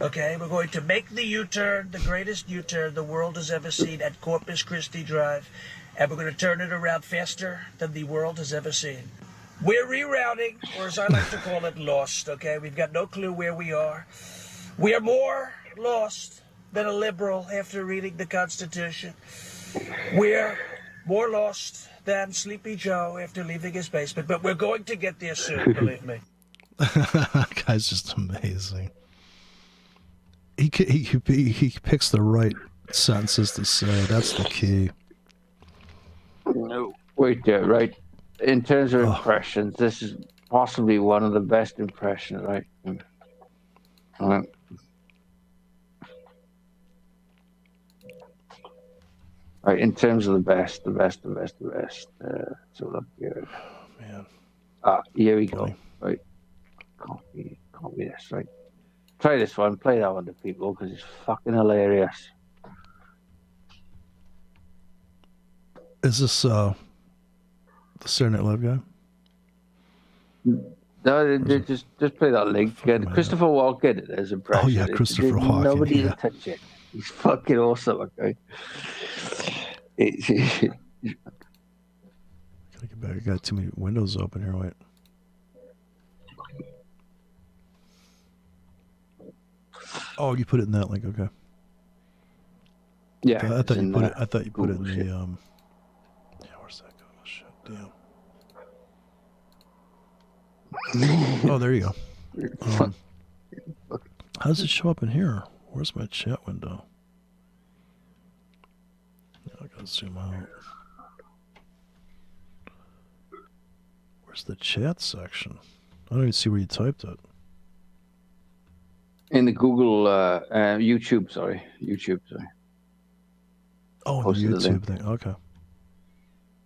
Speaker 7: okay? We're going to make the U-turn, the greatest U-turn the world has ever seen at Corpus Christi Drive, and we're going to turn it around faster than the world has ever seen. We're rerouting, or as I like to call it, lost, okay? We've got no clue where we are. We are more lost than a liberal after reading the Constitution. We're more lost than Sleepy Joe after leaving his basement, but we're going to get there soon, believe me.
Speaker 1: That guy's just amazing. He picks the right sentences to say. That's the key.
Speaker 2: No, wait there, right? In terms of impressions, this is possibly one of the best impressions, right? Right, in terms of the best. So look here.
Speaker 1: Oh, man.
Speaker 2: Here we go. Right. Copy this, right? Try this one, play that one to people because it's fucking hilarious.
Speaker 1: Is this the Saturday Night Live guy?
Speaker 2: No, just play that link. And Christopher Walken as impression.
Speaker 1: Oh yeah, Christopher Walken.
Speaker 2: Nobody will touch it. He's fucking awesome, okay?
Speaker 1: Gotta get back. I got too many windows open here. Wait. Oh, you put it in that link, okay?
Speaker 2: Yeah,
Speaker 1: I thought you put it. I thought you put it in the. Yeah, where's that going? Oh, shit, damn. Oh, there you go. How does it show up in here? Where's my chat window? I gotta zoom out. Where's the chat section? I don't even see where you typed it.
Speaker 2: In the Google, YouTube, sorry.
Speaker 1: Oh, the YouTube thing. Okay.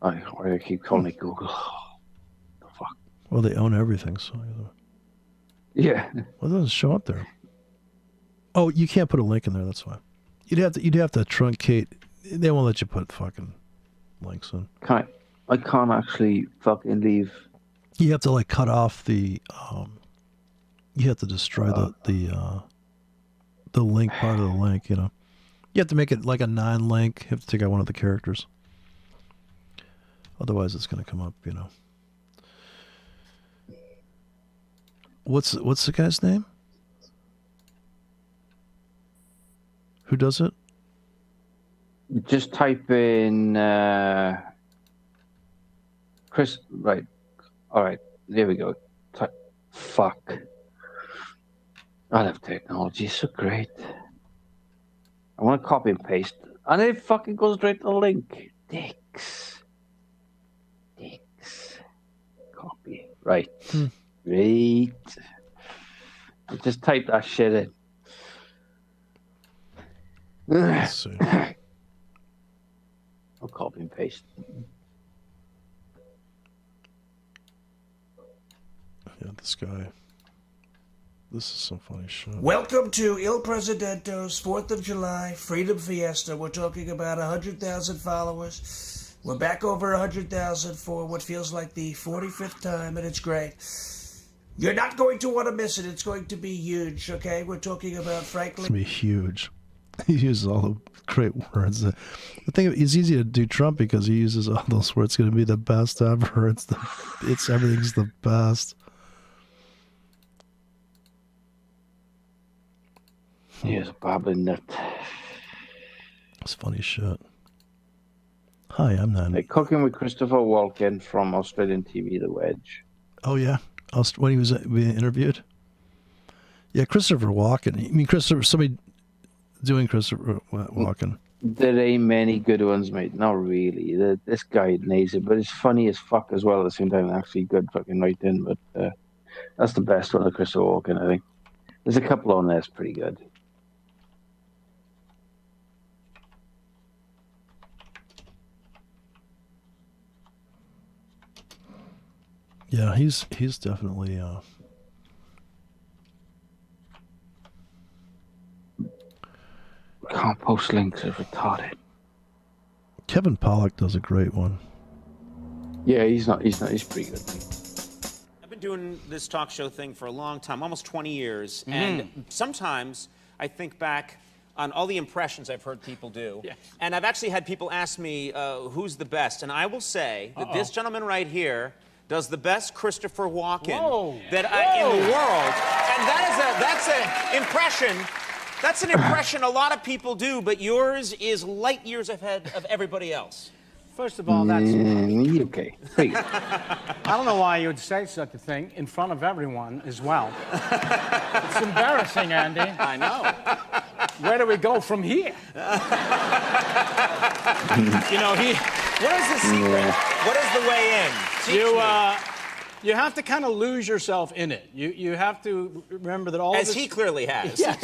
Speaker 2: I keep calling it Google. The fuck.
Speaker 1: Well, they own everything, so.
Speaker 2: Yeah.
Speaker 1: Well, it doesn't show up there. Oh, you can't put a link in there. That's why. You'd have to truncate. They won't let you put fucking links in.
Speaker 2: I can't actually fucking leave.
Speaker 1: You have to like cut off the. You have to destroy the link part of the link. You know, you have to make it like a non-link. You have to take out one of the characters. Otherwise, it's going to come up. You know. What's the guy's name? Who does it?
Speaker 2: Just type in Chris. Right. All right. There we go. Fuck. I love technology. It's so great. I want to copy and paste, and it fucking goes straight to the link. Dicks. Copy. Right. Great. Just type that shit in.
Speaker 1: Let's see.
Speaker 2: I'll copy and paste.
Speaker 1: Yeah, this guy. This is some funny shit.
Speaker 7: Welcome to Il Presidento's 4th of July Freedom Fiesta. We're talking about 100,000 followers. We're back over 100,000 for what feels like the 45th time, and it's great. You're not going to want to miss it. It's going to be huge, okay? We're talking about Franklin.
Speaker 1: It's going to be huge. He uses all the great words. The thing, it's easy to do Trump because he uses all those words. It's going to be the best ever. Everything's the best.
Speaker 2: He's a babbling nut.
Speaker 1: It's funny shit. Hi, I'm Nan.
Speaker 2: Hey, Cooking with Christopher Walken from Australian TV, The Wedge.
Speaker 1: Oh, yeah? When he was being interviewed? Yeah, Christopher Walken. I mean, somebody doing Christopher Walken.
Speaker 2: There ain't many good ones, mate. Not really. This guy nails it, but it's funny as fuck as well at the same time. Actually good fucking writing, but that's the best one of Christopher Walken, I think. There's a couple on there that's pretty good.
Speaker 1: Yeah, he's definitely
Speaker 2: can't post links are retarded.
Speaker 1: Kevin Pollak does a great one.
Speaker 2: Yeah, he's pretty good.
Speaker 8: I've been doing this talk show thing for a long time, almost 20 years, and sometimes I think back on all the impressions I've heard people do. Yes. And I've actually had people ask me who's the best, and I will say that this gentleman right here does the best Christopher Walken in the world. And that's an impression. That's an impression a lot of people do, but yours is light years ahead of everybody else.
Speaker 9: First of all, that's
Speaker 2: okay.
Speaker 9: I don't know why you would say such a thing in front of everyone as well. It's embarrassing, Andy.
Speaker 8: I know.
Speaker 9: Where do we go from here?
Speaker 8: What is the secret? What is the way in?
Speaker 9: You have to kind of lose yourself in it. You have to remember that all
Speaker 8: as
Speaker 9: of this,
Speaker 8: he clearly has.
Speaker 9: Yes.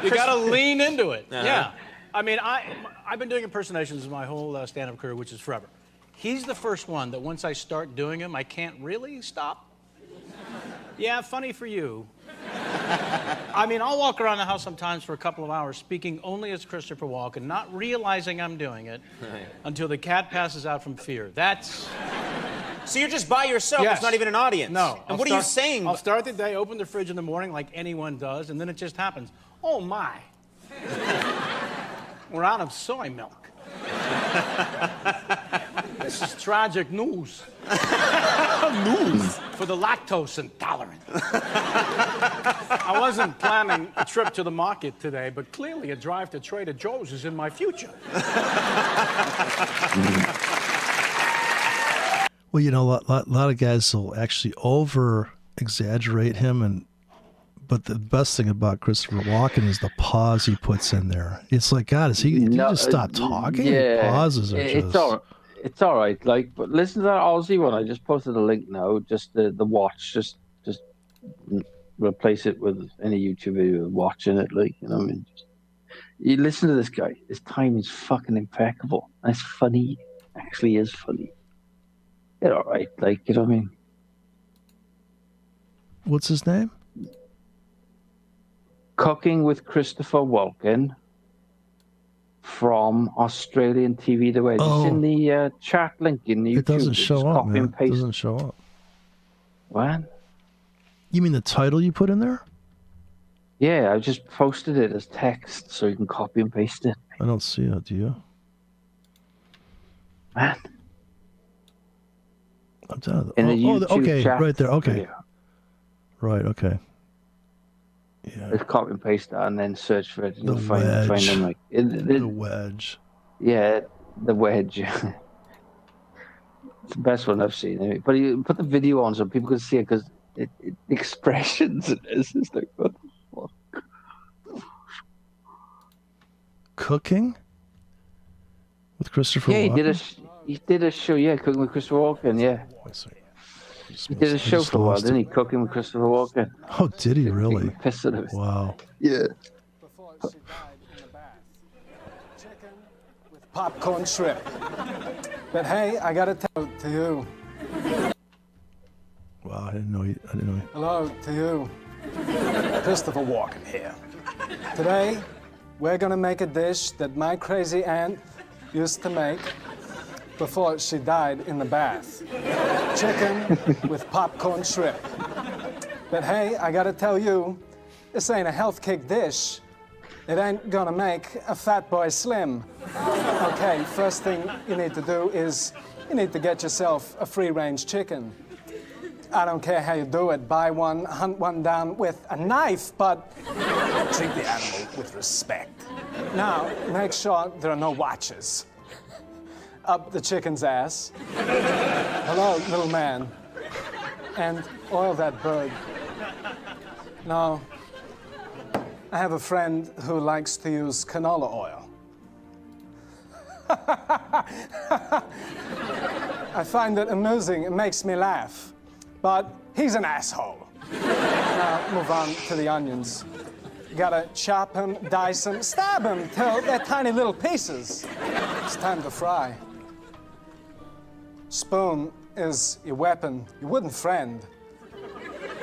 Speaker 9: You got to lean into it. Yeah. I mean, I've been doing impersonations my whole stand-up career, which is forever. He's the first one that once I start doing him, I can't really stop. Yeah, funny for you. I mean, I'll walk around the house sometimes for a couple of hours speaking only as Christopher Walken, not realizing I'm doing it until the cat passes out from fear. That's...
Speaker 8: So you're just by yourself?
Speaker 9: Yes.
Speaker 8: It's not even an audience?
Speaker 9: No.
Speaker 8: And what are you saying?
Speaker 9: I'll start the day, open the fridge in the morning like anyone does, and then it just happens. Oh, my. We're out of soy milk. This is tragic news. News for the lactose intolerant. I wasn't planning a trip to the market today, but clearly a drive to Trader Joe's is in my future.
Speaker 1: Well, a lot of guys will actually over-exaggerate him, but the best thing about Christopher Walken is the pause he puts in there. It's like, God, did he just stop talking?
Speaker 2: Yeah,
Speaker 1: Pauses are
Speaker 2: it's all right. Like, but listen to that Aussie one. I just posted a link now. Just the watch. Just replace it with any YouTube video watching it. Like, I mean, you listen to this guy. His time is fucking impeccable. That's funny. Actually, is funny. It's all right. Like, you know what I mean?
Speaker 1: What's his name?
Speaker 2: Cooking with Christopher Walken from Australian TV The Wedge. It's in the chat link in YouTube.
Speaker 1: It doesn't show up, man. It doesn't show up.
Speaker 2: What?
Speaker 1: You mean the title you put in there?
Speaker 2: Yeah, I just posted it as text so you can copy and paste it.
Speaker 1: I don't see it, do you?
Speaker 2: Man.
Speaker 1: I'm done.
Speaker 2: Okay, chat
Speaker 1: right there. Okay.
Speaker 2: video.
Speaker 1: Right, okay. Yeah.
Speaker 2: Just copy and paste that and then search for it. And
Speaker 1: The
Speaker 2: you'll find them like
Speaker 1: the Wedge.
Speaker 2: Yeah, the Wedge. It's the best one I've seen. But you put the video on so people can see it because expressions in this is like, what the fuck?
Speaker 1: Cooking with Christopher
Speaker 2: Walken?
Speaker 1: Yeah,
Speaker 2: he did a show. Yeah, Cooking with Christopher Walken. Yeah. He did a show for a while, didn't he? Cooking with Christopher Walken.
Speaker 1: Oh, did he really?
Speaker 2: Piss out of it.
Speaker 1: Wow.
Speaker 2: Yeah.
Speaker 10: Before she died in the bath. Chicken with popcorn shrimp. But hey, I gotta tell to you.
Speaker 1: Wow, I didn't know he.
Speaker 10: Hello to you. Christopher Walken here. Today, we're gonna make a dish that my crazy aunt used to make before she died in the bath. Chicken with popcorn shrimp. But hey, I gotta tell you, this ain't a health kick dish. It ain't gonna make a fat boy slim. Okay, first thing you need to do is you need to get yourself a free-range chicken. I don't care how you do it. Buy one, hunt one down with a knife, but treat the animal with respect. Now, make sure there are no watches. Up the chicken's ass. Hello, little man. And oil that bird. No, I have a friend who likes to use canola oil. I find it amusing. It makes me laugh. But he's an asshole. Now, move on to the onions. You gotta chop them, dice them, stab them till they're tiny little pieces. It's time to fry. Spoon is your weapon, your wooden friend.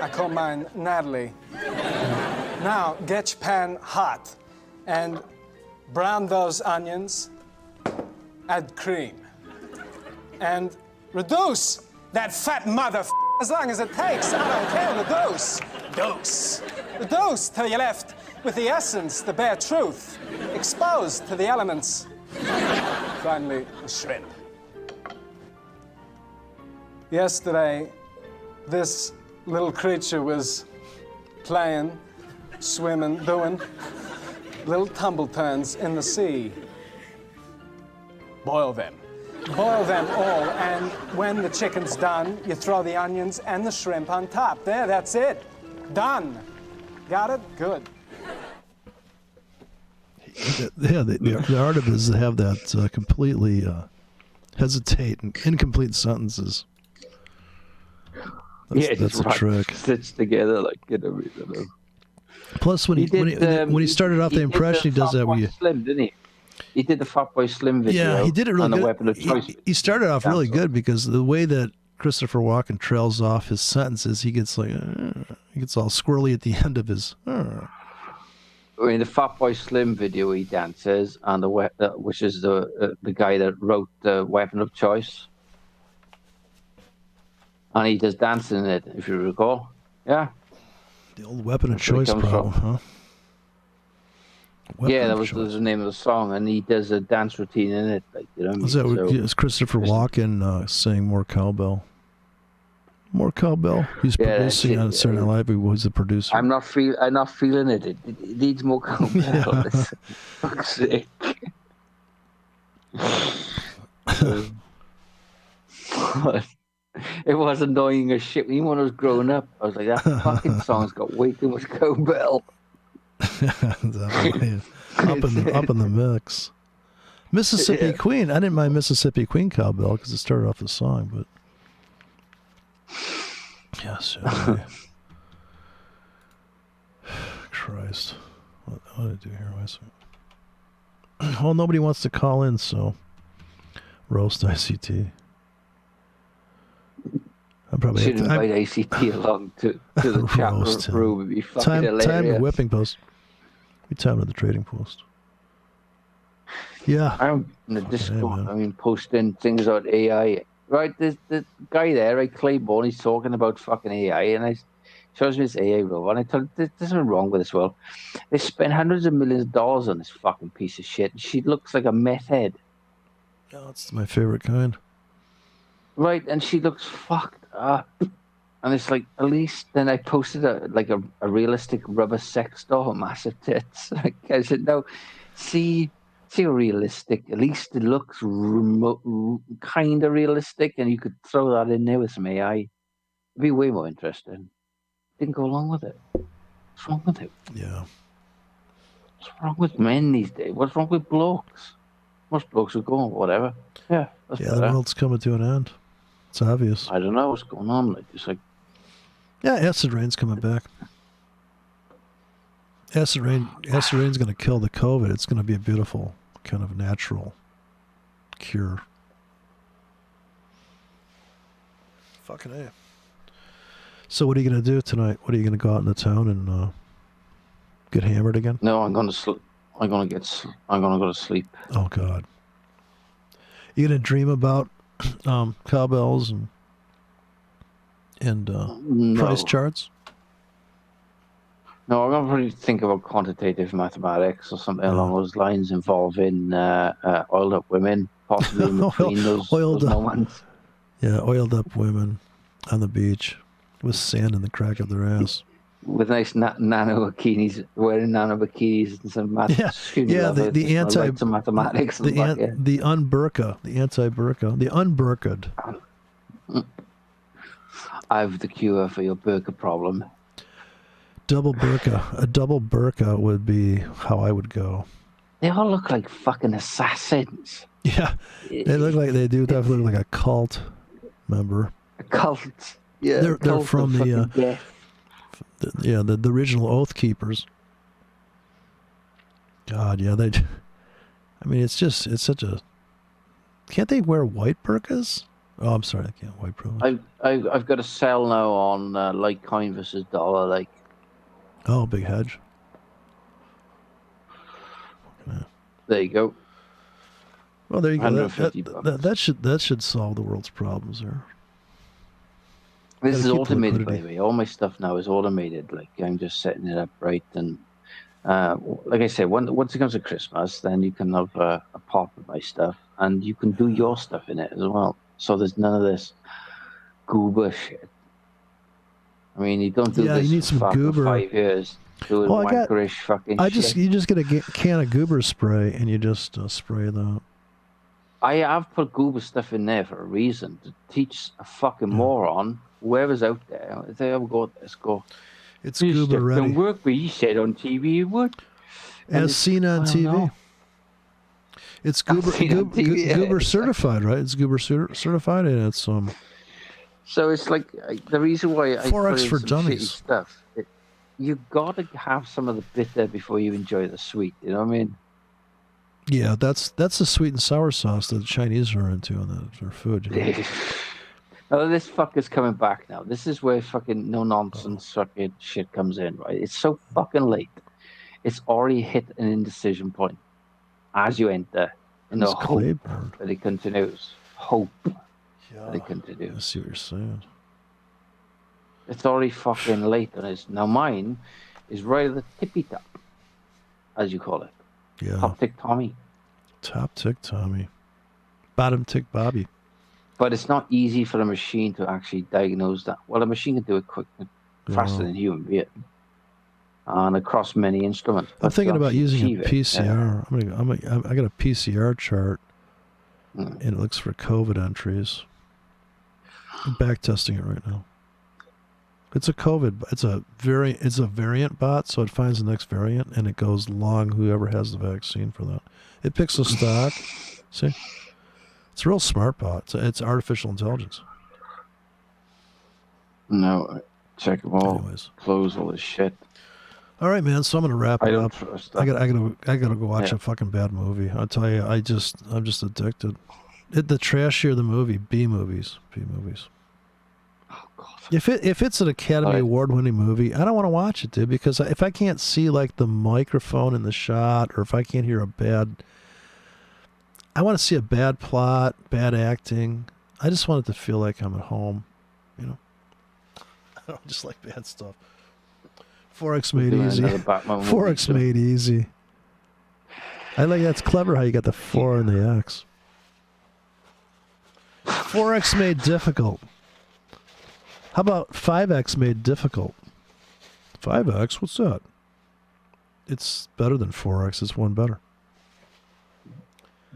Speaker 10: I call mine Natalie. Now, get your pan hot and brown those onions. Add cream. And reduce that fat as long as it takes. I don't care. Reduce till you're left with the essence, the bare truth, exposed to the elements. Finally, the shrimp. Yesterday, this little creature was playing, swimming, doing little tumble turns in the sea. Boil them. Boil them all, and when the chicken's done, you throw the onions and the shrimp on top. There, that's it. Done. Got it? Good.
Speaker 1: Yeah, the art of it is to have that completely hesitate and incomplete sentences. That's a trick.
Speaker 2: Stitched together like
Speaker 1: Plus, when he started off the impression, he does that with you.
Speaker 2: Slim, didn't he? He did the Fatboy Slim video.
Speaker 1: Yeah, he did it really
Speaker 2: on
Speaker 1: good.
Speaker 2: The Weapon of Choice.
Speaker 1: He started off really good because the way that Christopher Walken trails off his sentences, he gets like he gets all squirrely at the end of his.
Speaker 2: I mean, the Fatboy Slim video, he dances, and which is the guy that wrote the Weapon of Choice, and he does dancing in it, if you recall. Yeah.
Speaker 1: The old Weapon of Choice problem, huh?
Speaker 2: That was the name of the song, and he does a dance routine in it. Like, you know what I mean?
Speaker 1: Is Christopher Walken saying more cowbell? More cowbell. He's producing on Saturday Night Live. He was the producer.
Speaker 2: I'm not feeling it. It needs more cowbell. Yeah. Fuck's sake. It was annoying as shit. Even when I was growing up, I was like, that fucking song's got way too much cowbell.
Speaker 1: Up in the mix. Mississippi Queen. I didn't mind Mississippi Queen cowbell because it started off the song, but yes. Anyway. Christ, what did I do here? Well, nobody wants to call in, so roast ICT. I probably
Speaker 2: should invite ACT along to the chat room. It'd be fucking hilarious.
Speaker 1: Time the whipping post. We timed at the trading post. Yeah.
Speaker 2: I'm in the Discord. Posting things about AI. Right, there's the guy there, right, Claiborne. He's talking about fucking AI, and he shows me this AI robot. And I told him, there's something wrong with this world. They spent hundreds of millions of dollars on this fucking piece of shit. And she looks like a meth head.
Speaker 1: Yeah, that's my favorite kind.
Speaker 2: Right, and she looks fucked up. And it's like, at least, then I posted a realistic rubber sex doll, massive tits. I said, no, see how realistic, at least it looks kind of realistic, and you could throw that in there with some AI. It'd be way more interesting. Didn't go along with it. What's wrong with it?
Speaker 1: Yeah.
Speaker 2: What's wrong with men these days? What's wrong with blokes? Most blokes are going, whatever. Yeah, that's better.
Speaker 1: The world's coming to an end. It's obvious.
Speaker 2: I don't know what's going on. Like, it's like,
Speaker 1: yeah, acid rain's coming back. Acid rain's going to kill the COVID. It's going to be a beautiful kind of natural cure. Fucking A. So what are you going to do tonight? What are you going to go out into town and get hammered again?
Speaker 2: No, I'm going to I'm going to go to sleep.
Speaker 1: Oh God. You going to dream about cowbells and price charts?
Speaker 2: No, I'm going to probably think about quantitative mathematics or something along those lines involving oiled up women, possibly in between those moments.
Speaker 1: Yeah, oiled up women on the beach with sand in the crack of their ass.
Speaker 2: With nice nano bikinis, wearing nano bikinis and some mathematics.
Speaker 1: The
Speaker 2: mathematics.
Speaker 1: The unburqa, the anti-burqa, the unburqa'd.
Speaker 2: I have the cure for your burqa problem.
Speaker 1: Double burqa. A double burqa would be how I would go.
Speaker 2: They all look like fucking assassins.
Speaker 1: Yeah, they look like they do. Definitely look like a cult member.
Speaker 2: A cult. Yeah,
Speaker 1: they're from the original Oath Keepers. God, yeah, they. I mean, it's such a. Can't they wear white burqas? Oh, I'm sorry, I can't white burqa.
Speaker 2: I've got a sell now on Litecoin versus dollar. Like.
Speaker 1: Oh, big hedge.
Speaker 2: Yeah. There you go.
Speaker 1: Well, there you go. That should solve the world's problems there.
Speaker 2: This is automated, by the way. All my stuff now is automated. Like, I'm just setting it up right. And like I said, once it comes to Christmas, then you can have a pot of my stuff. And you can do your stuff in it as well. So there's none of this goober shit. I mean, you don't do this
Speaker 1: you need some goober.
Speaker 2: For 5 years. Doing wankerish fucking shit.
Speaker 1: You just get a can of goober spray and you just spray that.
Speaker 2: I have put goober stuff in there for a reason, to teach a fucking moron, whoever's out there, if they ever go, let's go.
Speaker 1: It's goober ready.
Speaker 2: Don't work, but you said on TV it would.
Speaker 1: As seen on TV. It's goober certified, right? It's goober certified, and it's
Speaker 2: So it's like the reason why I
Speaker 1: forex
Speaker 2: put
Speaker 1: for
Speaker 2: in some
Speaker 1: dummies
Speaker 2: shitty stuff. You got to have some of the bitter before you enjoy the sweet. You know what I mean?
Speaker 1: Yeah, that's the sweet and sour sauce that the Chinese are into on their food. You know?
Speaker 2: Oh, this fucker's coming back now. This is where fucking no nonsense fucking shit comes in, right? It's so fucking late. It's already hit an indecision point as you enter in the hope that it continues. Hope that it continues.
Speaker 1: I see what you're saying.
Speaker 2: It's already fucking late on it. Now mine is right at the tippy top, as you call it.
Speaker 1: Yeah.
Speaker 2: Top tick Tommy.
Speaker 1: Top tick Tommy. Bottom tick Bobby.
Speaker 2: But it's not easy for a machine to actually diagnose that. Well, a machine can do it quick, faster than a human being, and across many instruments.
Speaker 1: I'm thinking about using a PCR. I got a PCR chart, and it looks for COVID entries. I'm back testing it right now. It's a COVID. It's a variant bot, so it finds the next variant and it goes long whoever has the vaccine for that. It picks a stock. See, it's a real smart bot. It's artificial intelligence.
Speaker 2: No, check them all. Anyways. Close all this shit.
Speaker 1: All right, man. So I'm gonna wrap it up. I gotta go watch a fucking bad movie. I'll tell you, I'm just addicted. The trashier the movie, B movies. If it's an Academy Award-winning movie, I don't want to watch it, dude, because if I can't see like the microphone in the shot, or if I can't hear I want to see a bad plot, bad acting. I just want it to feel like I'm at home, you know. I don't just like bad stuff. Forex made easy. Forex made easy. I like that's clever how you got the 4 and the X. Forex made difficult. How about 5X made difficult? 5X? What's that? It's better than 4X. It's one better.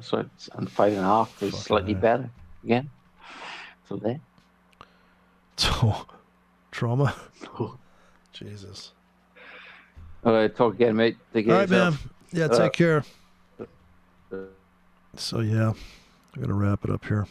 Speaker 2: So it's and 5.5 is slightly better again. So there.
Speaker 1: Oh, trauma. Jesus.
Speaker 2: All right, talk again, mate. Take care.
Speaker 1: All right, man. Yeah, take care. So yeah, I'm gonna wrap it up here.